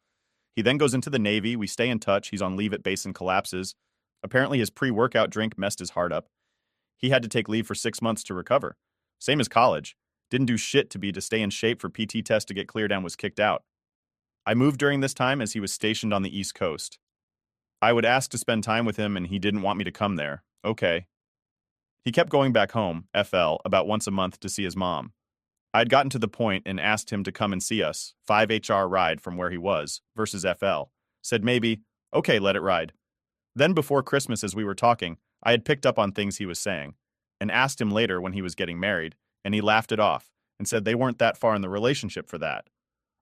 He then goes into the Navy, we stay in touch, he's on leave at base and collapses. Apparently his pre-workout drink messed his heart up. He had to take leave for 6 months to recover. Same as college. Didn't do shit to stay in shape for PT test to get cleared and was kicked out. I moved during this time as he was stationed on the East Coast. I would ask to spend time with him and he didn't want me to come there. Okay. He kept going back home, FL, about once a month to see his mom. I'd gotten to the point and asked him to come and see us, 5 HR ride from where he was, versus FL. Said maybe, okay, let it ride. Then before Christmas as we were talking, I had picked up on things he was saying, and asked him later when he was getting married, and he laughed it off, and said they weren't that far in the relationship for that.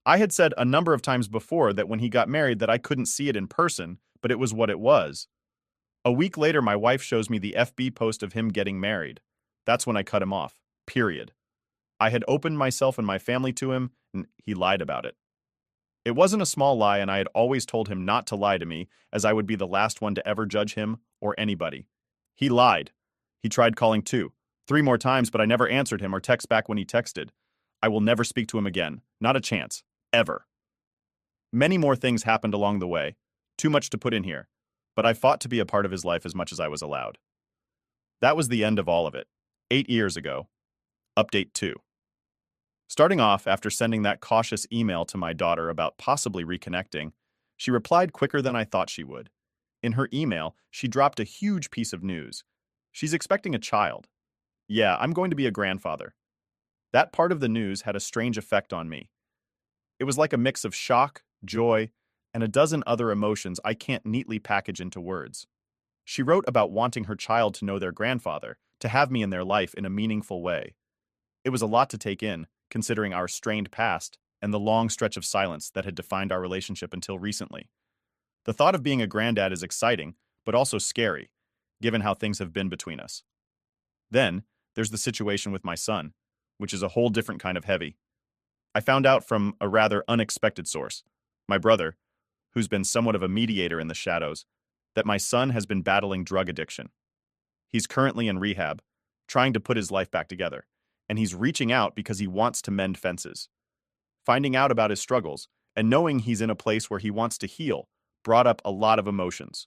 I had said a number of times before that when he got married that I couldn't see it in person, but it was what it was. A week later, my wife shows me the FB post of him getting married. That's when I cut him off. Period. I had opened myself and my family to him, and he lied about it. It wasn't a small lie, and I had always told him not to lie to me, as I would be the last one to ever judge him or anybody. He lied. He tried calling 2, 3 more times, but I never answered him or text back when he texted. I will never speak to him again. Not a chance. Ever. Many more things happened along the way. Too much to put in here. But I fought to be a part of his life as much as I was allowed. That was the end of all of it. 8 years ago. Update 2. Starting off, after sending that cautious email to my daughter about possibly reconnecting, she replied quicker than I thought she would. In her email, she dropped a huge piece of news. She's expecting a child. Yeah, I'm going to be a grandfather. That part of the news had a strange effect on me. It was like a mix of shock, joy, and a dozen other emotions I can't neatly package into words. She wrote about wanting her child to know their grandfather, to have me in their life in a meaningful way. It was a lot to take in, considering our strained past and the long stretch of silence that had defined our relationship until recently. The thought of being a granddad is exciting, but also scary, given how things have been between us. Then, there's the situation with my son, which is a whole different kind of heavy. I found out from a rather unexpected source, my brother, who's been somewhat of a mediator in the shadows, that my son has been battling drug addiction. He's currently in rehab, trying to put his life back together, and he's reaching out because he wants to mend fences. Finding out about his struggles and knowing he's in a place where he wants to heal brought up a lot of emotions,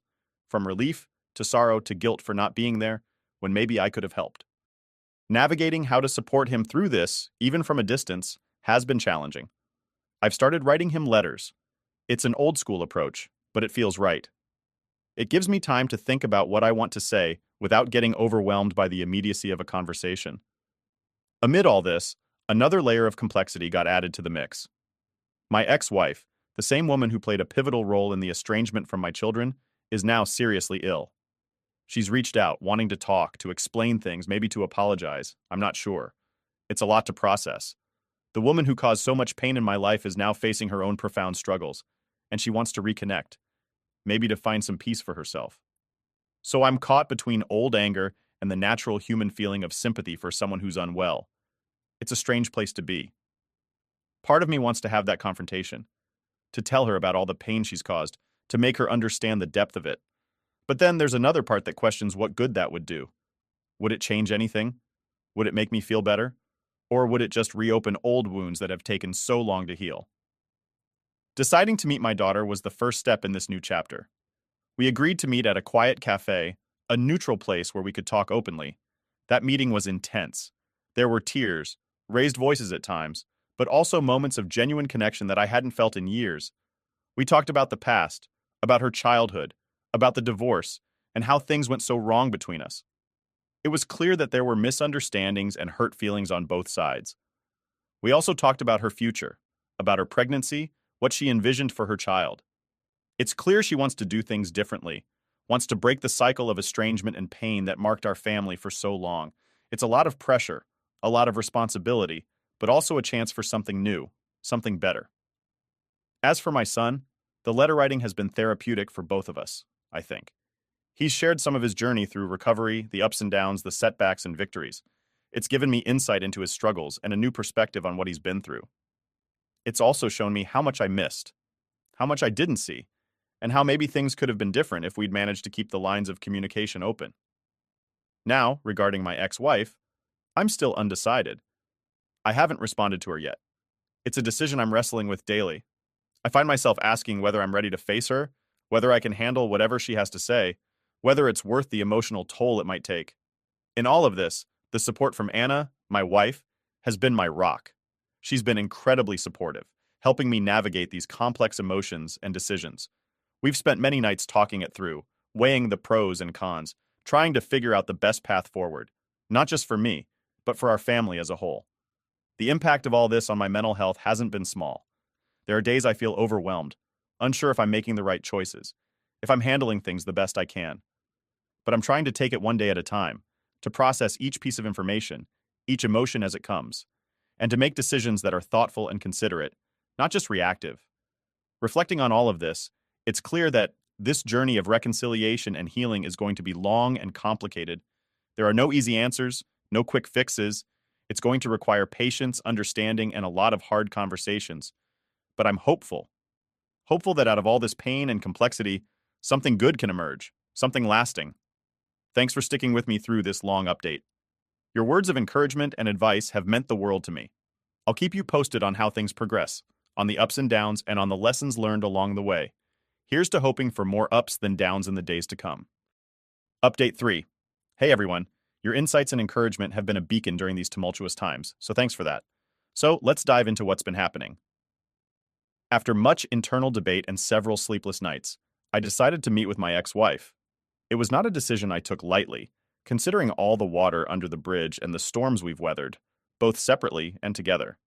from relief to sorrow to guilt for not being there when maybe I could have helped. Navigating how to support him through this, even from a distance, has been challenging. I've started writing him letters. It's an old school approach, but it feels right. It gives me time to think about what I want to say without getting overwhelmed by the immediacy of a conversation. Amid all this, another layer of complexity got added to the mix. My ex-wife, the same woman who played a pivotal role in the estrangement from my children, is now seriously ill. She's reached out, wanting to talk, to explain things, maybe to apologize. I'm not sure. It's a lot to process. The woman who caused so much pain in my life is now facing her own profound struggles, and she wants to reconnect, maybe to find some peace for herself. So I'm caught between old anger and the natural human feeling of sympathy for someone who's unwell. It's a strange place to be. Part of me wants to have that confrontation, to tell her about all the pain she's caused, to make her understand the depth of it. But then there's another part that questions what good that would do. Would it change anything? Would it make me feel better? Or would it just reopen old wounds that have taken so long to heal? Deciding to meet my daughter was the first step in this new chapter. We agreed to meet at a quiet cafe, a neutral place where we could talk openly. That meeting was intense. There were tears, raised voices at times, but also moments of genuine connection that I hadn't felt in years. We talked about the past, about her childhood, about the divorce, and how things went so wrong between us. It was clear that there were misunderstandings and hurt feelings on both sides. We also talked about her future, about her pregnancy, what she envisioned for her child. It's clear she wants to do things differently, wants to break the cycle of estrangement and pain that marked our family for so long. It's a lot of pressure, a lot of responsibility, but also a chance for something new, something better. As for my son, the letter writing has been therapeutic for both of us, I think. He's shared some of his journey through recovery, the ups and downs, the setbacks and victories. It's given me insight into his struggles and a new perspective on what he's been through. It's also shown me how much I missed, how much I didn't see, and how maybe things could have been different if we'd managed to keep the lines of communication open. Now, regarding my ex-wife, I'm still undecided. I haven't responded to her yet. It's a decision I'm wrestling with daily. I find myself asking whether I'm ready to face her, whether I can handle whatever she has to say, whether it's worth the emotional toll it might take. In all of this, the support from Anna, my wife, has been my rock. She's been incredibly supportive, helping me navigate these complex emotions and decisions. We've spent many nights talking it through, weighing the pros and cons, trying to figure out the best path forward, not just for me, but for our family as a whole. The impact of all this on my mental health hasn't been small. There are days I feel overwhelmed, unsure if I'm making the right choices, if I'm handling things the best I can. But I'm trying to take it one day at a time, to process each piece of information, each emotion as it comes, and to make decisions that are thoughtful and considerate, not just reactive. Reflecting on all of this, it's clear that this journey of reconciliation and healing is going to be long and complicated. There are no easy answers, no quick fixes. It's going to require patience, understanding, and a lot of hard conversations. But I'm hopeful. Hopeful that out of all this pain and complexity, something good can emerge, something lasting. Thanks for sticking with me through this long update. Your words of encouragement and advice have meant the world to me. I'll keep you posted on how things progress, on the ups and downs, and on the lessons learned along the way. Here's to hoping for more ups than downs in the days to come. Update 3. Hey everyone, your insights and encouragement have been a beacon during these tumultuous times, so thanks for that. So let's dive into what's been happening. After much internal debate and several sleepless nights, I decided to meet with my ex-wife. It was not a decision I took lightly, considering all the water under the bridge and the storms we've weathered, both separately and together.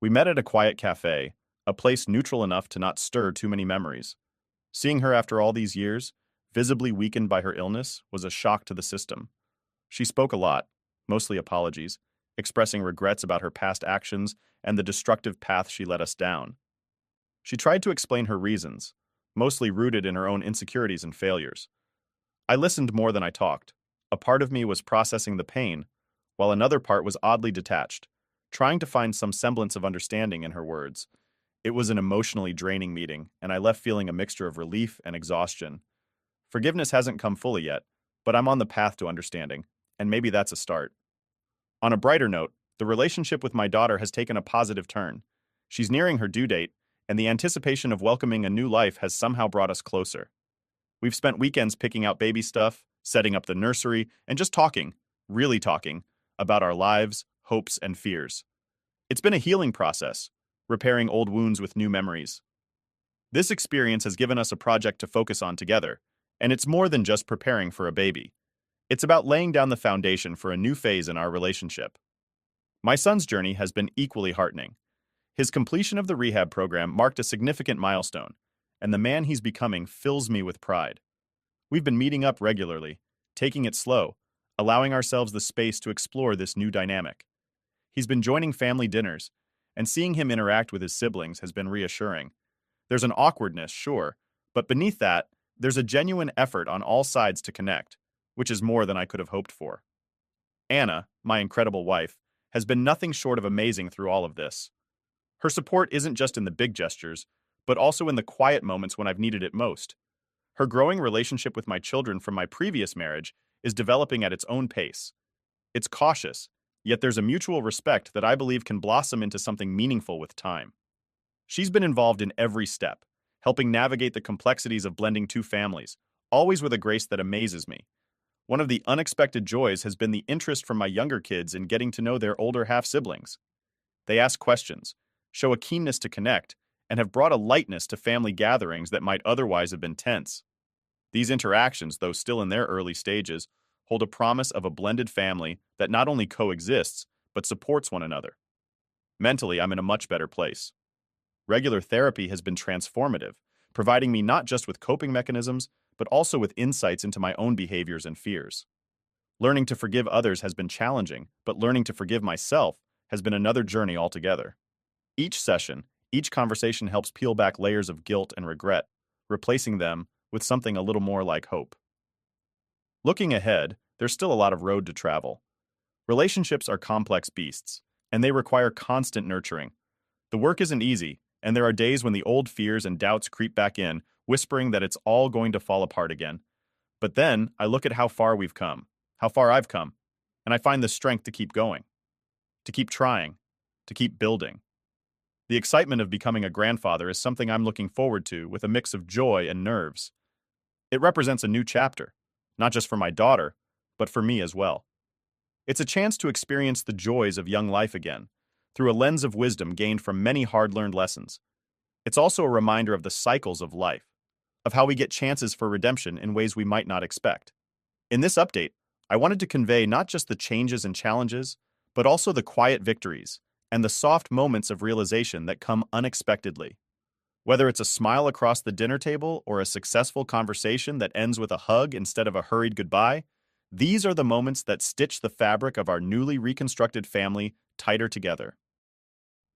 We met at a quiet cafe, a place neutral enough to not stir too many memories. Seeing her after all these years, visibly weakened by her illness, was a shock to the system. She spoke a lot, mostly apologies, expressing regrets about her past actions and the destructive path she led us down. She tried to explain her reasons, mostly rooted in her own insecurities and failures. I listened more than I talked, A part of me was processing the pain, while another part was oddly detached, trying to find some semblance of understanding in her words. It was an emotionally draining meeting, and I left feeling a mixture of relief and exhaustion. Forgiveness hasn't come fully yet, but I'm on the path to understanding, and maybe that's a start. On a brighter note, the relationship with my daughter has taken a positive turn. She's nearing her due date, and the anticipation of welcoming a new life has somehow brought us closer. We've spent weekends picking out baby stuff, setting up the nursery, and just talking, really talking, about our lives, hopes, and fears. It's been a healing process, repairing old wounds with new memories. This experience has given us a project to focus on together, and it's more than just preparing for a baby. It's about laying down the foundation for a new phase in our relationship. My son's journey has been equally heartening. His completion of the rehab program marked a significant milestone, and the man he's becoming fills me with pride. We've been meeting up regularly, taking it slow, allowing ourselves the space to explore this new dynamic. He's been joining family dinners, and seeing him interact with his siblings has been reassuring. There's an awkwardness, sure, but beneath that, there's a genuine effort on all sides to connect, which is more than I could have hoped for. Anna, my incredible wife, has been nothing short of amazing through all of this. Her support isn't just in the big gestures, but also in the quiet moments when I've needed it most. Her growing relationship with my children from my previous marriage is developing at its own pace. It's cautious, yet there's a mutual respect that I believe can blossom into something meaningful with time. She's been involved in every step, helping navigate the complexities of blending two families, always with a grace that amazes me. One of the unexpected joys has been the interest from my younger kids in getting to know their older half-siblings. They ask questions, show a keenness to connect, and have brought a lightness to family gatherings that might otherwise have been tense. These interactions, though still in their early stages, hold a promise of a blended family that not only coexists, but supports one another. Mentally, I'm in a much better place. Regular therapy has been transformative, providing me not just with coping mechanisms, but also with insights into my own behaviors and fears. Learning to forgive others has been challenging, but learning to forgive myself has been another journey altogether. Each session, each conversation helps peel back layers of guilt and regret, replacing them with something a little more like hope. Looking ahead, there's still a lot of road to travel. Relationships are complex beasts, and they require constant nurturing. The work isn't easy, and there are days when the old fears and doubts creep back in, whispering that it's all going to fall apart again. But then I look at how far we've come, how far I've come, and I find the strength to keep going, to keep trying, to keep building. The excitement of becoming a grandfather is something I'm looking forward to with a mix of joy and nerves. It represents a new chapter, not just for my daughter, but for me as well. It's a chance to experience the joys of young life again, through a lens of wisdom gained from many hard-learned lessons. It's also a reminder of the cycles of life, of how we get chances for redemption in ways we might not expect. In this update, I wanted to convey not just the changes and challenges, but also the quiet victories and the soft moments of realization that come unexpectedly. Whether it's a smile across the dinner table or a successful conversation that ends with a hug instead of a hurried goodbye, these are the moments that stitch the fabric of our newly reconstructed family tighter together.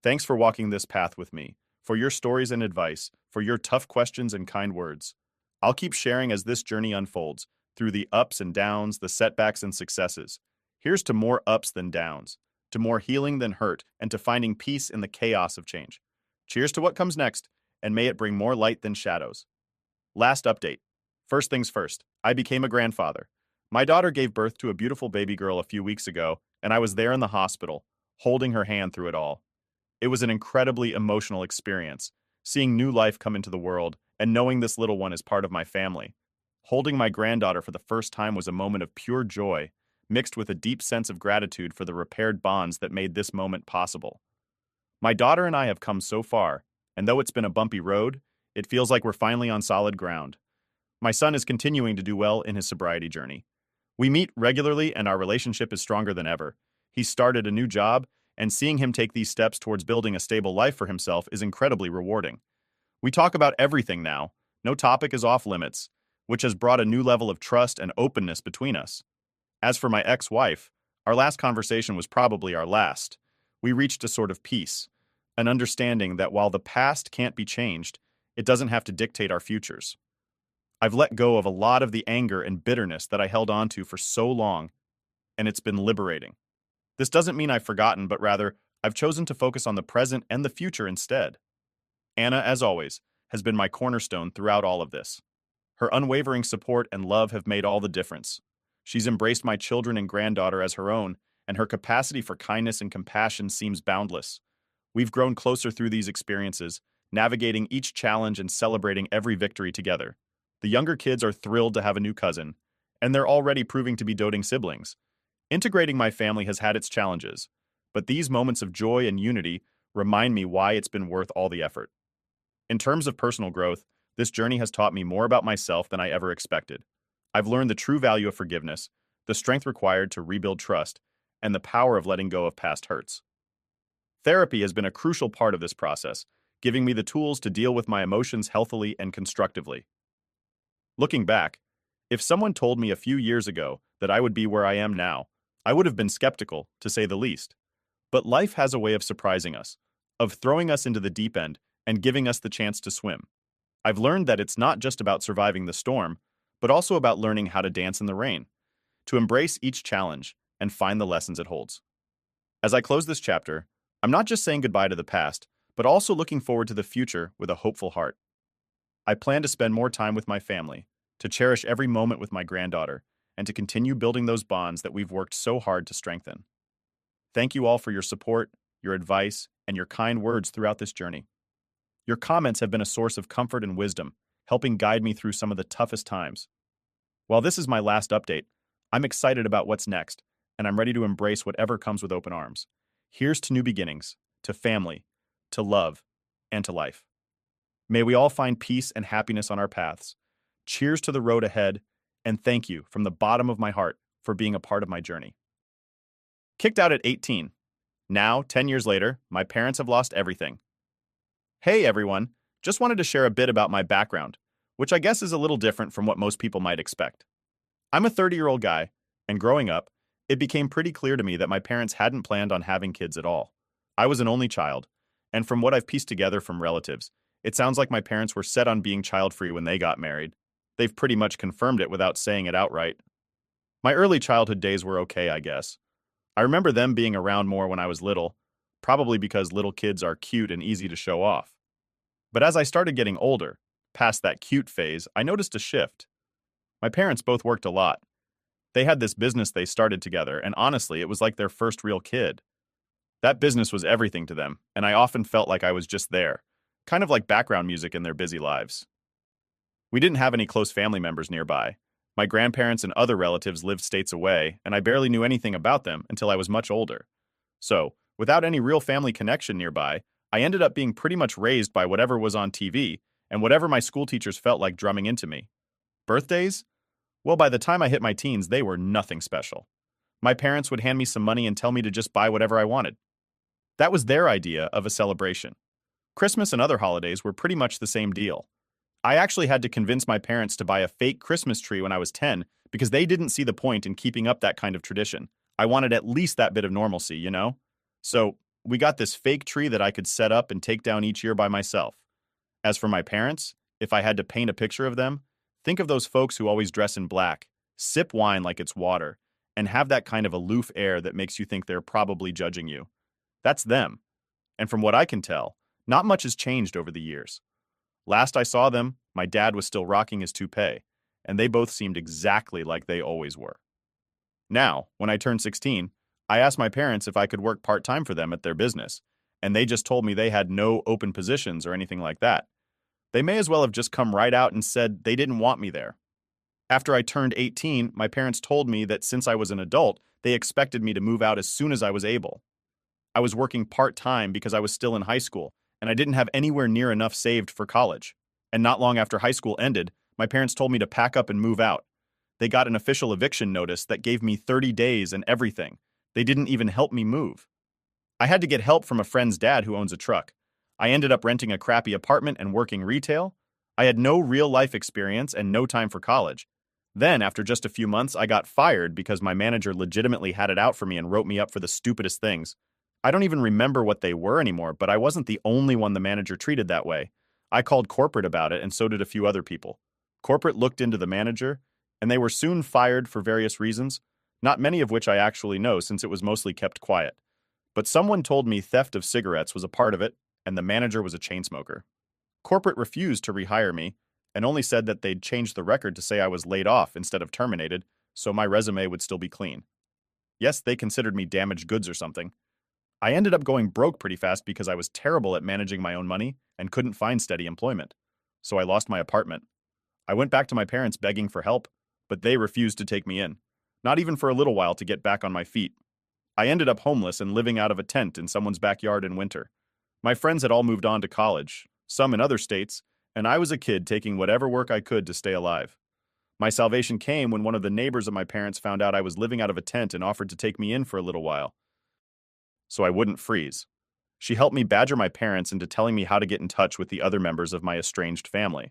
Thanks for walking this path with me, for your stories and advice, for your tough questions and kind words. I'll keep sharing as this journey unfolds, through the ups and downs, the setbacks and successes. Here's to more ups than downs, to more healing than hurt, and to finding peace in the chaos of change. Cheers to what comes next, and may it bring more light than shadows. Last update. First things first, I became a grandfather. My daughter gave birth to a beautiful baby girl a few weeks ago, and I was there in the hospital, holding her hand through it all. It was an incredibly emotional experience, seeing new life come into the world and knowing this little one is part of my family. Holding my granddaughter for the first time was a moment of pure joy, mixed with a deep sense of gratitude for the repaired bonds that made this moment possible. My daughter and I have come so far, and though it's been a bumpy road, it feels like we're finally on solid ground. My son is continuing to do well in his sobriety journey. We meet regularly and our relationship is stronger than ever. He's started a new job, and seeing him take these steps towards building a stable life for himself is incredibly rewarding. We talk about everything now. No topic is off limits, which has brought a new level of trust and openness between us. As for my ex-wife, our last conversation was probably our last. We reached a sort of peace, an understanding that while the past can't be changed, it doesn't have to dictate our futures. I've let go of a lot of the anger and bitterness that I held on to for so long, and it's been liberating. This doesn't mean I've forgotten, but rather, I've chosen to focus on the present and the future instead. Anna, as always, has been my cornerstone throughout all of this. Her unwavering support and love have made all the difference. She's embraced my children and granddaughter as her own, and her capacity for kindness and compassion seems boundless. We've grown closer through these experiences, navigating each challenge and celebrating every victory together. The younger kids are thrilled to have a new cousin, and they're already proving to be doting siblings. Integrating my family has had its challenges, but these moments of joy and unity remind me why it's been worth all the effort. In terms of personal growth, this journey has taught me more about myself than I ever expected. I've learned the true value of forgiveness, the strength required to rebuild trust, and the power of letting go of past hurts. Therapy has been a crucial part of this process, giving me the tools to deal with my emotions healthily and constructively. Looking back, if someone told me a few years ago that I would be where I am now, I would have been skeptical, to say the least. But life has a way of surprising us, of throwing us into the deep end and giving us the chance to swim. I've learned that it's not just about surviving the storm, but also about learning how to dance in the rain, to embrace each challenge and find the lessons it holds. As I close this chapter, I'm not just saying goodbye to the past, but also looking forward to the future with a hopeful heart. I plan to spend more time with my family, to cherish every moment with my granddaughter, and to continue building those bonds that we've worked so hard to strengthen. Thank you all for your support, your advice, and your kind words throughout this journey. Your comments have been a source of comfort and wisdom, helping guide me through some of the toughest times. While this is my last update, I'm excited about what's next, and I'm ready to embrace whatever comes with open arms. Here's to new beginnings, to family, to love, and to life. May we all find peace and happiness on our paths. Cheers to the road ahead, and thank you from the bottom of my heart for being a part of my journey. Kicked out at 18. Now, 10 years later, my parents have lost everything. Hey everyone, just wanted to share a bit about my background, which I guess is a little different from what most people might expect. I'm a 30-year-old guy, and growing up, it became pretty clear to me that my parents hadn't planned on having kids at all. I was an only child, and from what I've pieced together from relatives, it sounds like my parents were set on being child-free when they got married. They've pretty much confirmed it without saying it outright. My early childhood days were okay, I guess. I remember them being around more when I was little, probably because little kids are cute and easy to show off. But as I started getting older, past that cute phase, I noticed a shift. My parents both worked a lot. They had this business they started together, and honestly, it was like their first real kid. That business was everything to them, and I often felt like I was just there, kind of like background music in their busy lives. We didn't have any close family members nearby. My grandparents and other relatives lived states away, and I barely knew anything about them until I was much older. So, without any real family connection nearby, I ended up being pretty much raised by whatever was on TV and whatever my school teachers felt like drumming into me. Birthdays? Well, by the time I hit my teens, they were nothing special. My parents would hand me some money and tell me to just buy whatever I wanted. That was their idea of a celebration. Christmas and other holidays were pretty much the same deal. I actually had to convince my parents to buy a fake Christmas tree when I was 10 because they didn't see the point in keeping up that kind of tradition. I wanted at least that bit of normalcy, you know? So, we got this fake tree that I could set up and take down each year by myself. As for my parents, if I had to paint a picture of them, think of those folks who always dress in black, sip wine like it's water, and have that kind of aloof air that makes you think they're probably judging you. That's them. And from what I can tell, not much has changed over the years. Last I saw them, my dad was still rocking his toupee, and they both seemed exactly like they always were. Now, when I turned 16, I asked my parents if I could work part-time for them at their business, and they just told me they had no open positions or anything like that. They may as well have just come right out and said they didn't want me there. After I turned 18, my parents told me that since I was an adult, they expected me to move out as soon as I was able. I was working part-time because I was still in high school, and I didn't have anywhere near enough saved for college. And not long after high school ended, my parents told me to pack up and move out. They got an official eviction notice that gave me 30 days and everything. They didn't even help me move. I had to get help from a friend's dad who owns a truck. I ended up renting a crappy apartment and working retail. I had no real-life experience and no time for college. Then, after just a few months, I got fired because my manager legitimately had it out for me and wrote me up for the stupidest things. I don't even remember what they were anymore, but I wasn't the only one the manager treated that way. I called corporate about it, and so did a few other people. Corporate looked into the manager, and they were soon fired for various reasons, not many of which I actually know since it was mostly kept quiet. But someone told me theft of cigarettes was a part of it, and the manager was a chain smoker. Corporate refused to rehire me, and only said that they'd changed the record to say I was laid off instead of terminated, so my resume would still be clean. Yes, they considered me damaged goods or something. I ended up going broke pretty fast because I was terrible at managing my own money and couldn't find steady employment. So I lost my apartment. I went back to my parents begging for help, but they refused to take me in, not even for a little while to get back on my feet. I ended up homeless and living out of a tent in someone's backyard in winter. My friends had all moved on to college, some in other states, and I was a kid taking whatever work I could to stay alive. My salvation came when one of the neighbors of my parents found out I was living out of a tent and offered to take me in for a little while, so I wouldn't freeze. She helped me badger my parents into telling me how to get in touch with the other members of my estranged family.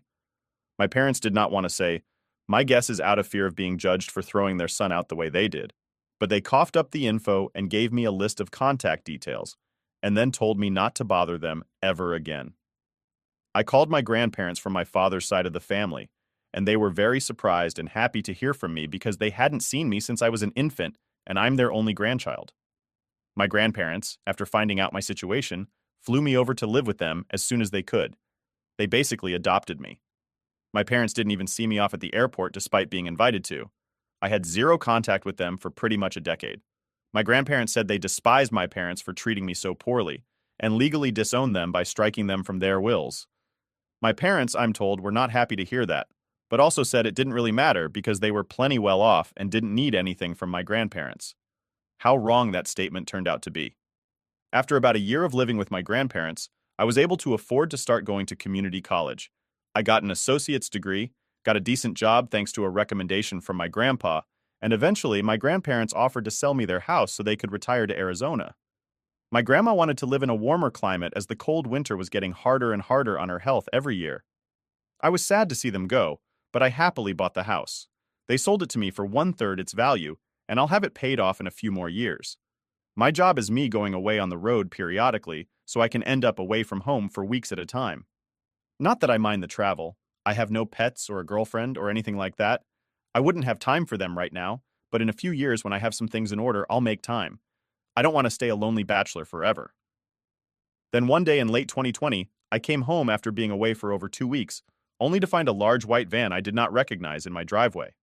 My parents did not want to say, "My guess is out of fear of being judged for throwing their son out the way they did," but they coughed up the info and gave me a list of contact details, and then told me not to bother them ever again. I called my grandparents from my father's side of the family, and they were very surprised and happy to hear from me because they hadn't seen me since I was an infant, and I'm their only grandchild. My grandparents, after finding out my situation, flew me over to live with them as soon as they could. They basically adopted me. My parents didn't even see me off at the airport despite being invited to. I had zero contact with them for pretty much a decade. My grandparents said they despised my parents for treating me so poorly, and legally disowned them by striking them from their wills. My parents, I'm told, were not happy to hear that, but also said it didn't really matter because they were plenty well off and didn't need anything from my grandparents. How wrong that statement turned out to be. After about a year of living with my grandparents, I was able to afford to start going to community college. I got an associate's degree, got a decent job thanks to a recommendation from my grandpa, and eventually my grandparents offered to sell me their house so they could retire to Arizona. My grandma wanted to live in a warmer climate as the cold winter was getting harder and harder on her health every year. I was sad to see them go, but I happily bought the house. They sold it to me for 1/3 its value, and I'll have it paid off in a few more years. My job is me going away on the road periodically so I can end up away from home for weeks at a time. Not that I mind the travel. I have no pets or a girlfriend or anything like that. I wouldn't have time for them right now, but in a few years when I have some things in order, I'll make time. I don't want to stay a lonely bachelor forever. Then one day in late 2020, I came home after being away for over 2 weeks, only to find a large white van I did not recognize in my driveway.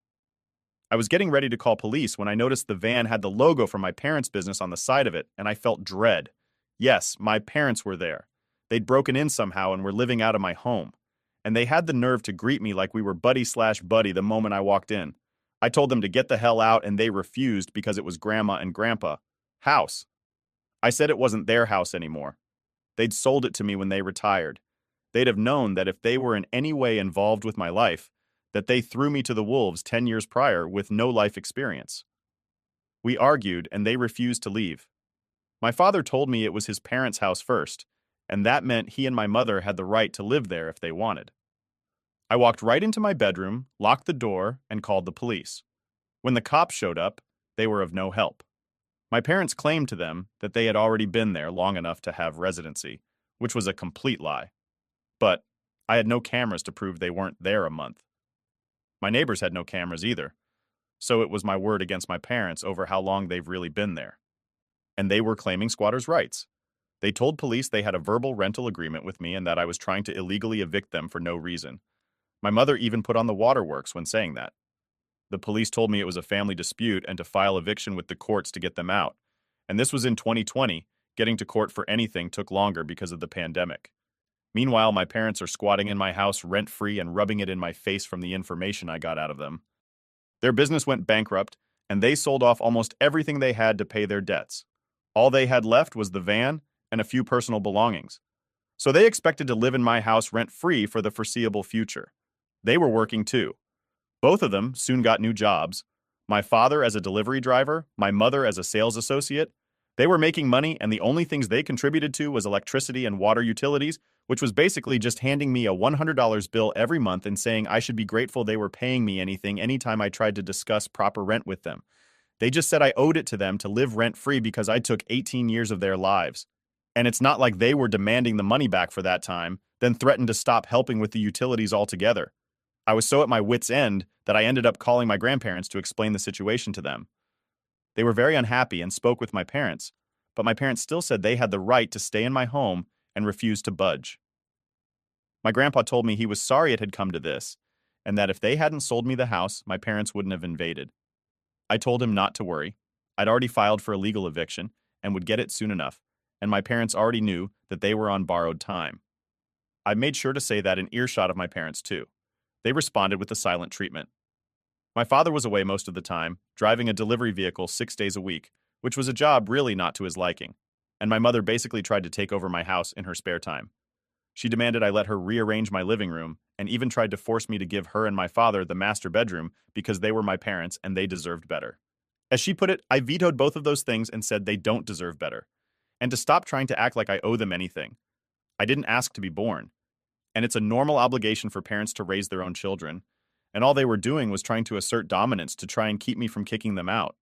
I was getting ready to call police when I noticed the van had the logo from my parents' business on the side of it, and I felt dread. Yes, my parents were there. They'd broken in somehow and were living out of my home. And they had the nerve to greet me like we were buddy/buddy the moment I walked in. I told them to get the hell out, and they refused because it was Grandma and Grandpa. House. I said it wasn't their house anymore. They'd sold it to me when they retired. They'd have known that if they were in any way involved with my life, that they threw me to the wolves 10 years prior with no life experience. We argued, and they refused to leave. My father told me it was his parents' house first, and that meant he and my mother had the right to live there if they wanted. I walked right into my bedroom, locked the door, and called the police. When the cops showed up, they were of no help. My parents claimed to them that they had already been there long enough to have residency, which was a complete lie. But I had no cameras to prove they weren't there a month. My neighbors had no cameras either, so it was my word against my parents over how long they've really been there. And they were claiming squatters' rights. They told police they had a verbal rental agreement with me and that I was trying to illegally evict them for no reason. My mother even put on the waterworks when saying that. The police told me it was a family dispute and to file eviction with the courts to get them out. And this was in 2020. Getting to court for anything took longer because of the pandemic. Meanwhile, my parents are squatting in my house rent-free and rubbing it in my face from the information I got out of them. Their business went bankrupt, and they sold off almost everything they had to pay their debts. All they had left was the van and a few personal belongings. So they expected to live in my house rent-free for the foreseeable future. They were working too. Both of them soon got new jobs. My father as a delivery driver, my mother as a sales associate. They were making money, and the only things they contributed to was electricity and water utilities, which was basically just handing me a $100 bill every month and saying I should be grateful they were paying me anything anytime I tried to discuss proper rent with them. They just said I owed it to them to live rent-free because I took 18 years of their lives. And it's not like they were demanding the money back for that time, then threatened to stop helping with the utilities altogether. I was so at my wits' end that I ended up calling my grandparents to explain the situation to them. They were very unhappy and spoke with my parents, but my parents still said they had the right to stay in my home and refused to budge. My grandpa told me he was sorry it had come to this, and that if they hadn't sold me the house, my parents wouldn't have invaded. I told him not to worry. I'd already filed for a legal eviction and would get it soon enough, and my parents already knew that they were on borrowed time. I made sure to say that in earshot of my parents, too. They responded with the silent treatment. My father was away most of the time, driving a delivery vehicle 6 days a week, which was a job really not to his liking, and my mother basically tried to take over my house in her spare time. She demanded I let her rearrange my living room, and even tried to force me to give her and my father the master bedroom because they were my parents and they deserved better. As she put it, I vetoed both of those things and said they don't deserve better, and to stop trying to act like I owe them anything. I didn't ask to be born, and it's a normal obligation for parents to raise their own children, and all they were doing was trying to assert dominance to try and keep me from kicking them out.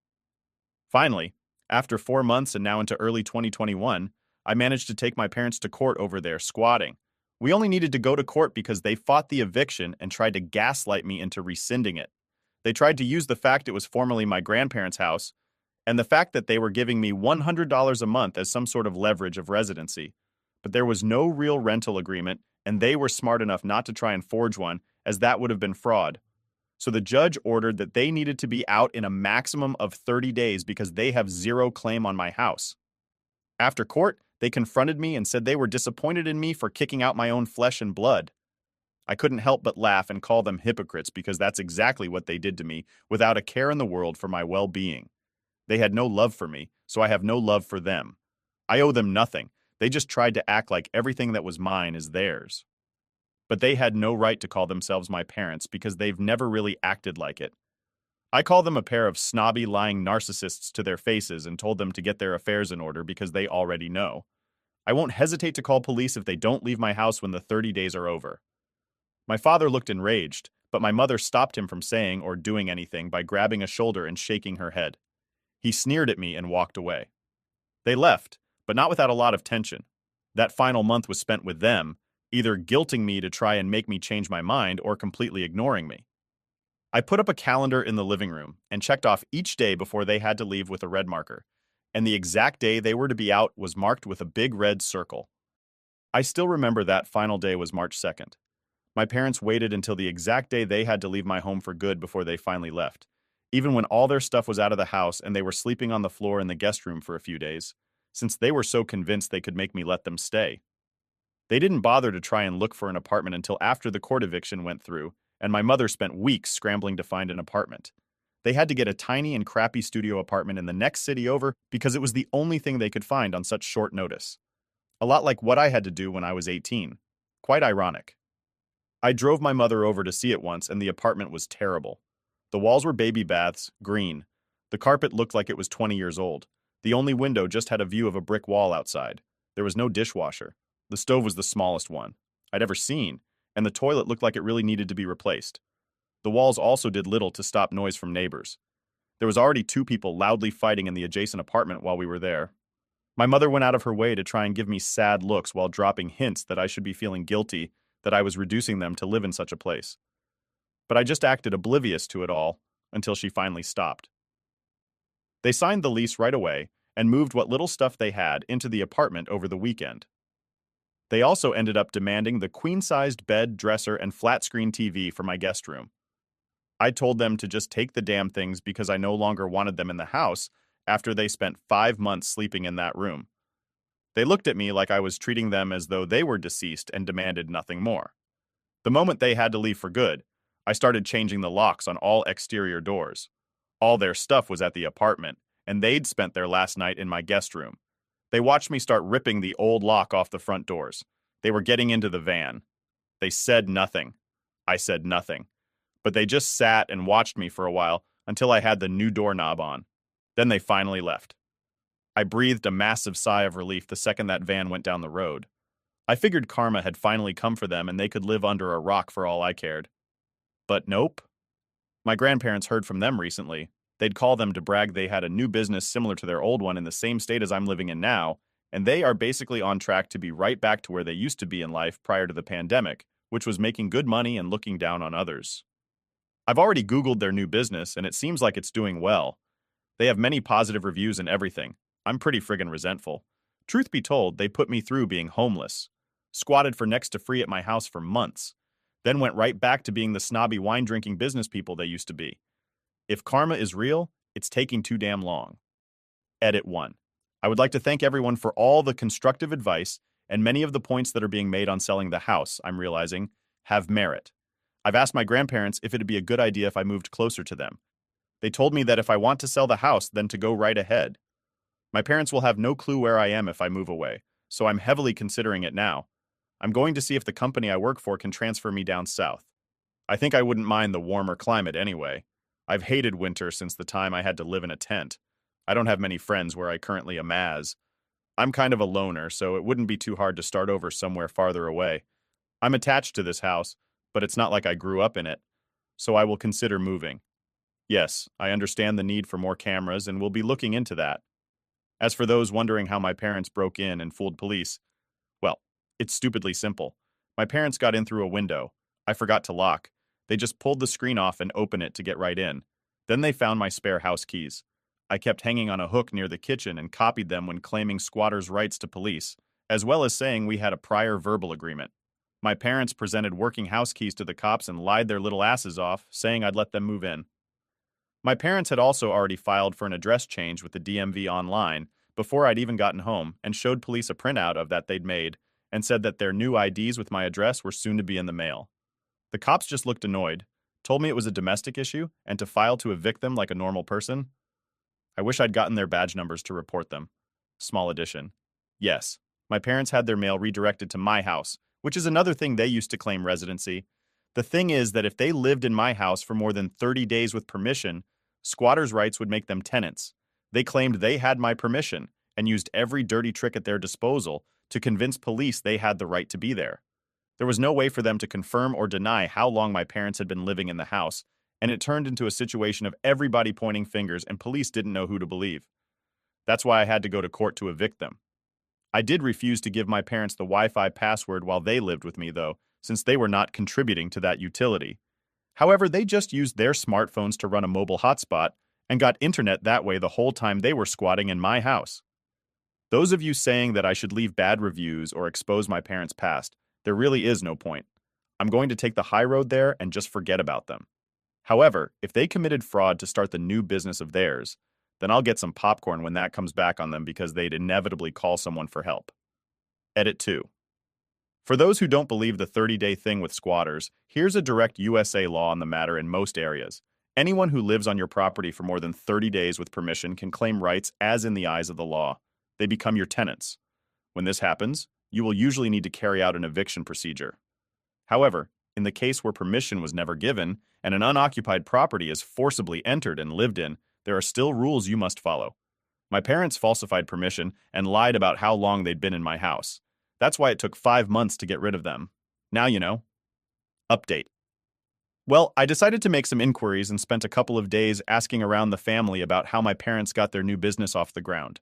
Finally, after 4 months and now into early 2021, I managed to take my parents to court over their squatting. We only needed to go to court because they fought the eviction and tried to gaslight me into rescinding it. They tried to use the fact it was formerly my grandparents' house and the fact that they were giving me $100 a month as some sort of leverage of residency. But there was no real rental agreement, and they were smart enough not to try and forge one, as that would have been fraud. So the judge ordered that they needed to be out in a maximum of 30 days because they have zero claim on my house. After court, they confronted me and said they were disappointed in me for kicking out my own flesh and blood. I couldn't help but laugh and call them hypocrites because that's exactly what they did to me, without a care in the world for my well-being. They had no love for me, so I have no love for them. I owe them nothing. They just tried to act like everything that was mine is theirs. But they had no right to call themselves my parents because they've never really acted like it. I call them a pair of snobby, lying narcissists to their faces and told them to get their affairs in order because they already know. I won't hesitate to call police if they don't leave my house when the 30 days are over. My father looked enraged, but my mother stopped him from saying or doing anything by grabbing a shoulder and shaking her head. He sneered at me and walked away. They left, but not without a lot of tension. That final month was spent with them, either guilting me to try and make me change my mind or completely ignoring me. I put up a calendar in the living room and checked off each day before they had to leave with a red marker, and the exact day they were to be out was marked with a big red circle. I still remember that final day was March 2nd. My parents waited until the exact day they had to leave my home for good before they finally left, even when all their stuff was out of the house and they were sleeping on the floor in the guest room for a few days, since they were so convinced they could make me let them stay. They didn't bother to try and look for an apartment until after the court eviction went through, and my mother spent weeks scrambling to find an apartment. They had to get a tiny and crappy studio apartment in the next city over because it was the only thing they could find on such short notice. A lot like what I had to do when I was 18. Quite ironic. I drove my mother over to see it once, and the apartment was terrible. The walls were baby baths, green. The carpet looked like it was 20 years old. The only window just had a view of a brick wall outside. There was no dishwasher. The stove was the smallest one I'd ever seen, and the toilet looked like it really needed to be replaced. The walls also did little to stop noise from neighbors. There was already 2 people loudly fighting in the adjacent apartment while we were there. My mother went out of her way to try and give me sad looks while dropping hints that I should be feeling guilty that I was reducing them to live in such a place. But I just acted oblivious to it all until she finally stopped. They signed the lease right away and moved what little stuff they had into the apartment over the weekend. They also ended up demanding the queen-sized bed, dresser, and flat-screen TV for my guest room. I told them to just take the damn things because I no longer wanted them in the house after they spent 5 months sleeping in that room. They looked at me like I was treating them as though they were deceased and demanded nothing more. The moment they had to leave for good, I started changing the locks on all exterior doors. All their stuff was at the apartment, and they'd spent their last night in my guest room. They watched me start ripping the old lock off the front doors. They were getting into the van. They said nothing. I said nothing. But they just sat and watched me for a while until I had the new doorknob on. Then they finally left. I breathed a massive sigh of relief the second that van went down the road. I figured karma had finally come for them and they could live under a rock for all I cared. But nope. My grandparents heard from them recently. They'd call them to brag they had a new business similar to their old one in the same state as I'm living in now, and they are basically on track to be right back to where they used to be in life prior to the pandemic, which was making good money and looking down on others. I've already Googled their new business, and it seems like it's doing well. They have many positive reviews and everything. I'm pretty friggin' resentful. Truth be told, they put me through being homeless. Squatted for next to free at my house for months. Then went right back to being the snobby wine-drinking business people they used to be. If karma is real, it's taking too damn long. Edit 1. I would like to thank everyone for all the constructive advice, and many of the points that are being made on selling the house, I'm realizing, have merit. I've asked my grandparents if it'd be a good idea if I moved closer to them. They told me that if I want to sell the house, then to go right ahead. My parents will have no clue where I am if I move away, so I'm heavily considering it now. I'm going to see if the company I work for can transfer me down south. I think I wouldn't mind the warmer climate anyway. I've hated winter since the time I had to live in a tent. I don't have many friends where I currently am as. I'm kind of a loner, so it wouldn't be too hard to start over somewhere farther away. I'm attached to this house, but it's not like I grew up in it, so I will consider moving. Yes, I understand the need for more cameras and will be looking into that. As for those wondering how my parents broke in and fooled police, well, it's stupidly simple. My parents got in through a window. I forgot to lock. They just pulled the screen off and opened it to get right in. Then they found my spare house keys. I kept hanging on a hook near the kitchen and copied them when claiming squatters' rights to police, as well as saying we had a prior verbal agreement. My parents presented working house keys to the cops and lied their little asses off, saying I'd let them move in. My parents had also already filed for an address change with the DMV online before I'd even gotten home and showed police a printout of that they'd made and said that their new IDs with my address were soon to be in the mail. The cops just looked annoyed, told me it was a domestic issue and to file to evict them like a normal person. I wish I'd gotten their badge numbers to report them. Small addition. Yes, my parents had their mail redirected to my house, which is another thing they used to claim residency. The thing is that if they lived in my house for more than 30 days with permission, squatters' rights would make them tenants. They claimed they had my permission and used every dirty trick at their disposal to convince police they had the right to be there. There was no way for them to confirm or deny how long my parents had been living in the house, and it turned into a situation of everybody pointing fingers and police didn't know who to believe. That's why I had to go to court to evict them. I did refuse to give my parents the Wi-Fi password while they lived with me, though, since they were not contributing to that utility. However, they just used their smartphones to run a mobile hotspot and got internet that way the whole time they were squatting in my house. Those of you saying that I should leave bad reviews or expose my parents' past, there really is no point. I'm going to take the high road there and just forget about them. However, if they committed fraud to start the new business of theirs, then I'll get some popcorn when that comes back on them because they'd inevitably call someone for help. Edit 2. For those who don't believe the 30-day thing with squatters, here's a direct USA law on the matter in most areas. Anyone who lives on your property for more than 30 days with permission can claim rights as in the eyes of the law. They become your tenants. When this happens, you will usually need to carry out an eviction procedure. However, in the case where permission was never given and an unoccupied property is forcibly entered and lived in, there are still rules you must follow. My parents falsified permission and lied about how long they'd been in my house. That's why it took 5 months to get rid of them. Now you know. Update. Well, I decided to make some inquiries and spent a couple of days asking around the family about how my parents got their new business off the ground.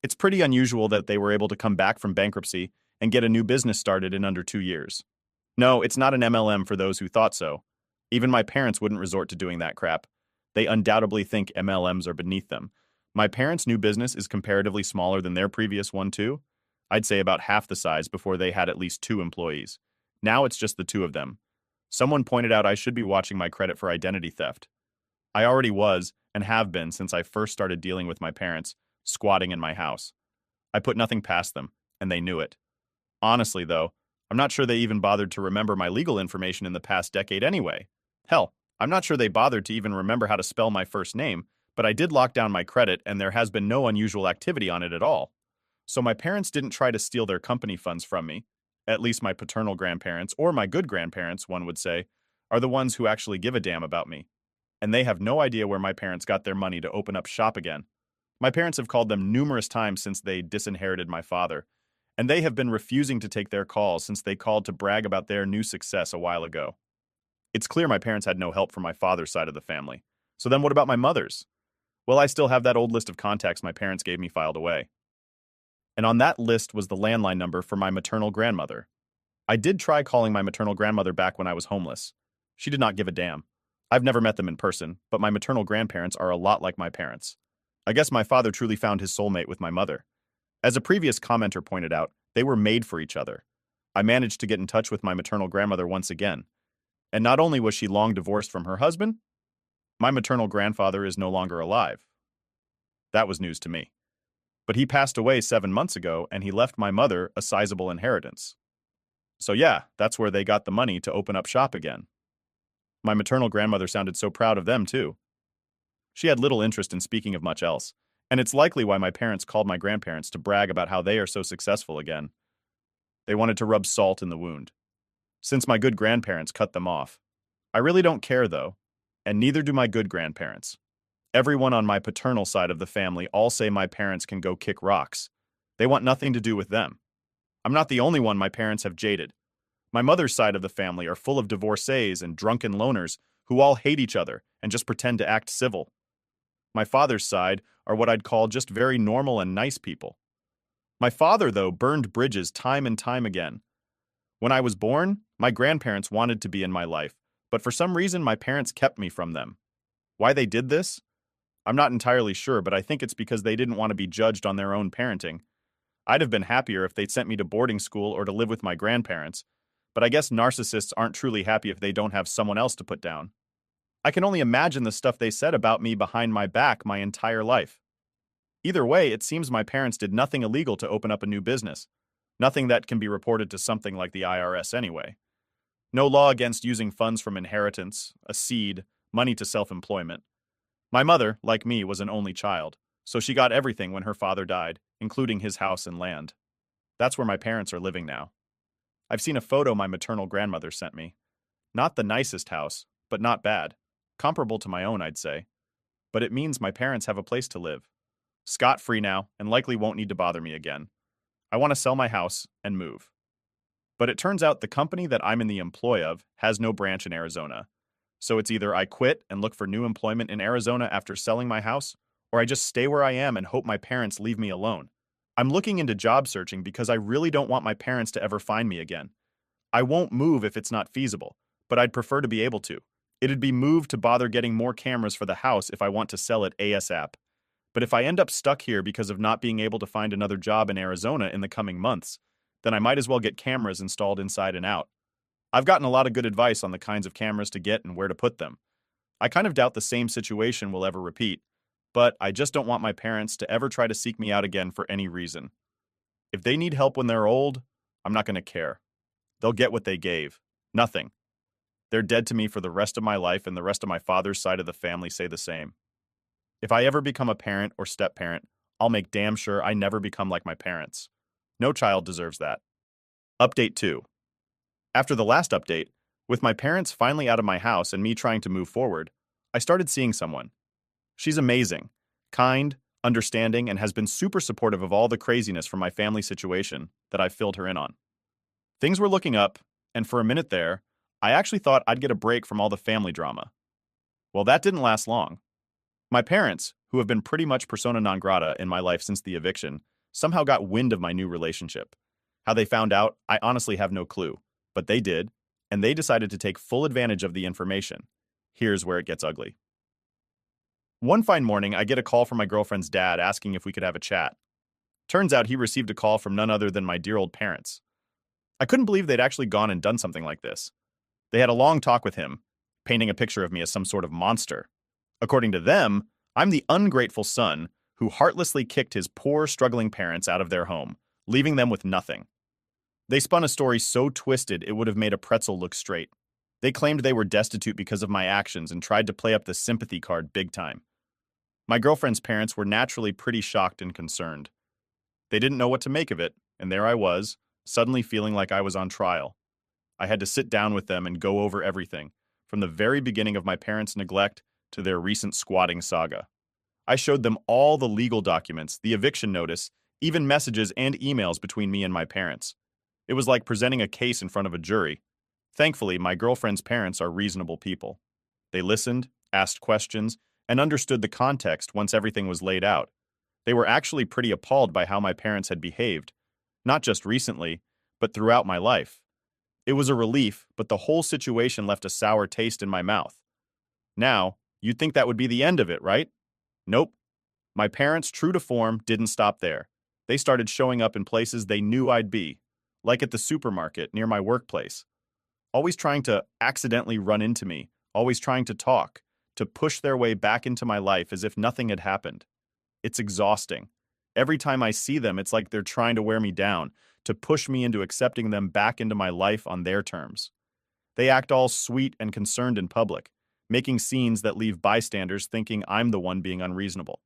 It's pretty unusual that they were able to come back from bankruptcy and get a new business started in under 2 years. No, it's not an MLM for those who thought so. Even my parents wouldn't resort to doing that crap. They undoubtedly think MLMs are beneath them. My parents' new business is comparatively smaller than their previous one too. I'd say about half the size before they had at least 2 employees. Now it's just the 2 of them. Someone pointed out I should be watching my credit for identity theft. I already was, and have been since I first started dealing with my parents, squatting in my house. I put nothing past them, and they knew it. Honestly, though, I'm not sure they even bothered to remember my legal information in the past decade anyway. Hell, I'm not sure they bothered to even remember how to spell my first name, but I did lock down my credit and there has been no unusual activity on it at all. So my parents didn't try to steal their company funds from me. At least my paternal grandparents, or my good grandparents, one would say, are the ones who actually give a damn about me. And they have no idea where my parents got their money to open up shop again. My parents have called them numerous times since they disinherited my father, and they have been refusing to take their calls since they called to brag about their new success a while ago. It's clear my parents had no help from my father's side of the family. So then what about my mother's? Well, I still have that old list of contacts my parents gave me filed away. And on that list was the landline number for my maternal grandmother. I did try calling my maternal grandmother back when I was homeless. She did not give a damn. I've never met them in person, but my maternal grandparents are a lot like my parents. I guess my father truly found his soulmate with my mother. As a previous commenter pointed out, they were made for each other. I managed to get in touch with my maternal grandmother once again. And not only was she long divorced from her husband, my maternal grandfather is no longer alive. That was news to me. But he passed away 7 months ago, and he left my mother a sizable inheritance. So yeah, that's where they got the money to open up shop again. My maternal grandmother sounded so proud of them, too. She had little interest in speaking of much else, and it's likely why my parents called my grandparents to brag about how they are so successful again. They wanted to rub salt in the wound. Since my good grandparents cut them off. I really don't care, though, and neither do my good grandparents. Everyone on my paternal side of the family all say my parents can go kick rocks. They want nothing to do with them. I'm not the only one my parents have jaded. My mother's side of the family are full of divorcees and drunken loners who all hate each other and just pretend to act civil. My father's side are what I'd call just very normal and nice people. My father, though, burned bridges time and time again. When I was born, my grandparents wanted to be in my life, but for some reason my parents kept me from them. Why they did this? I'm not entirely sure, but I think it's because they didn't want to be judged on their own parenting. I'd have been happier if they'd sent me to boarding school or to live with my grandparents, but I guess narcissists aren't truly happy if they don't have someone else to put down. I can only imagine the stuff they said about me behind my back my entire life. Either way, it seems my parents did nothing illegal to open up a new business. Nothing that can be reported to something like the IRS anyway. No law against using funds from inheritance, a seed, money to self-employment. My mother, like me, was an only child, so she got everything when her father died, including his house and land. That's where my parents are living now. I've seen a photo my maternal grandmother sent me. Not the nicest house, but not bad. Comparable to my own, I'd say. But it means my parents have a place to live. Scot-free now, and likely won't need to bother me again. I want to sell my house and move. But it turns out the company that I'm in the employ of has no branch in Arizona. So it's either I quit and look for new employment in Arizona after selling my house, or I just stay where I am and hope my parents leave me alone. I'm looking into job searching because I really don't want my parents to ever find me again. I won't move if it's not feasible, but I'd prefer to be able to. It'd be moved to bother getting more cameras for the house if I want to sell it ASAP. But if I end up stuck here because of not being able to find another job in Arizona in the coming months, then I might as well get cameras installed inside and out. I've gotten a lot of good advice on the kinds of cameras to get and where to put them. I kind of doubt the same situation will ever repeat, but I just don't want my parents to ever try to seek me out again for any reason. If they need help when they're old, I'm not going to care. They'll get what they gave. Nothing. They're dead to me for the rest of my life, and the rest of my father's side of the family say the same. If I ever become a parent or step-parent, I'll make damn sure I never become like my parents. No child deserves that. Update 2. After the last update, with my parents finally out of my house and me trying to move forward, I started seeing someone. She's amazing, kind, understanding, and has been super supportive of all the craziness from my family situation that I've filled her in on. Things were looking up, and for a minute there, I actually thought I'd get a break from all the family drama. Well, that didn't last long. My parents, who have been pretty much persona non grata in my life since the eviction, somehow got wind of my new relationship. How they found out, I honestly have no clue. But they did, and they decided to take full advantage of the information. Here's where it gets ugly. One fine morning, I get a call from my girlfriend's dad asking if we could have a chat. Turns out he received a call from none other than my dear old parents. I couldn't believe they'd actually gone and done something like this. They had a long talk with him, painting a picture of me as some sort of monster. According to them, I'm the ungrateful son who heartlessly kicked his poor, struggling parents out of their home, leaving them with nothing. They spun a story so twisted it would have made a pretzel look straight. They claimed they were destitute because of my actions and tried to play up the sympathy card big time. My girlfriend's parents were naturally pretty shocked and concerned. They didn't know what to make of it, and there I was, suddenly feeling like I was on trial. I had to sit down with them and go over everything, from the very beginning of my parents' neglect to their recent squatting saga. I showed them all the legal documents, the eviction notice, even messages and emails between me and my parents. It was like presenting a case in front of a jury. Thankfully, my girlfriend's parents are reasonable people. They listened, asked questions, and understood the context once everything was laid out. They were actually pretty appalled by how my parents had behaved, not just recently, but throughout my life. It was a relief, but the whole situation left a sour taste in my mouth. Now, you'd think that would be the end of it, right? Nope. My parents, true to form, didn't stop there. They started showing up in places they knew I'd be, like at the supermarket near my workplace. Always trying to accidentally run into me, always trying to talk, to push their way back into my life as if nothing had happened. It's exhausting. Every time I see them, it's like they're trying to wear me down, to push me into accepting them back into my life on their terms. They act all sweet and concerned in public, making scenes that leave bystanders thinking I'm the one being unreasonable.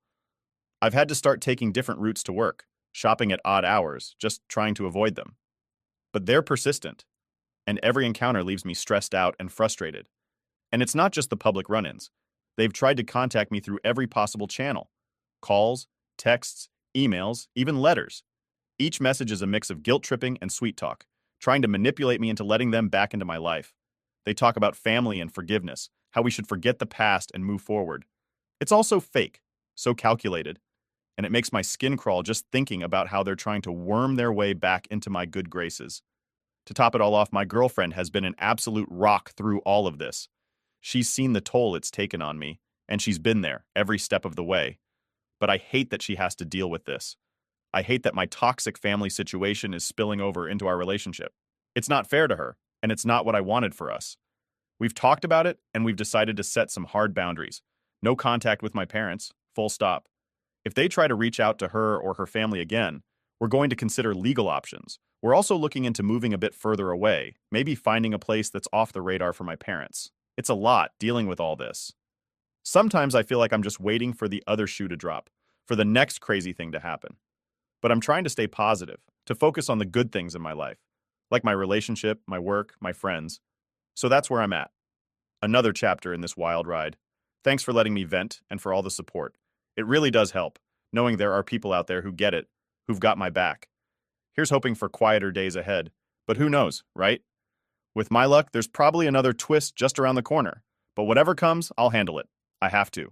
I've had to start taking different routes to work, shopping at odd hours, just trying to avoid them. But they're persistent, and every encounter leaves me stressed out and frustrated. And it's not just the public run-ins. They've tried to contact me through every possible channel: calls, texts, emails, even letters. Each message is a mix of guilt-tripping and sweet talk, trying to manipulate me into letting them back into my life. They talk about family and forgiveness, how we should forget the past and move forward. It's all so fake, so calculated, and it makes my skin crawl just thinking about how they're trying to worm their way back into my good graces. To top it all off, my girlfriend has been an absolute rock through all of this. She's seen the toll it's taken on me, and she's been there every step of the way. But I hate that she has to deal with this. I hate that my toxic family situation is spilling over into our relationship. It's not fair to her, and it's not what I wanted for us. We've talked about it, and we've decided to set some hard boundaries. No contact with my parents, full stop. If they try to reach out to her or her family again, we're going to consider legal options. We're also looking into moving a bit further away, maybe finding a place that's off the radar for my parents. It's a lot dealing with all this. Sometimes I feel like I'm just waiting for the other shoe to drop, for the next crazy thing to happen. But I'm trying to stay positive, to focus on the good things in my life, like my relationship, my work, my friends. So that's where I'm at. Another chapter in this wild ride. Thanks for letting me vent and for all the support. It really does help, knowing there are people out there who get it, who've got my back. Here's hoping for quieter days ahead. But who knows, right? With my luck, there's probably another twist just around the corner. But whatever comes, I'll handle it. I have to.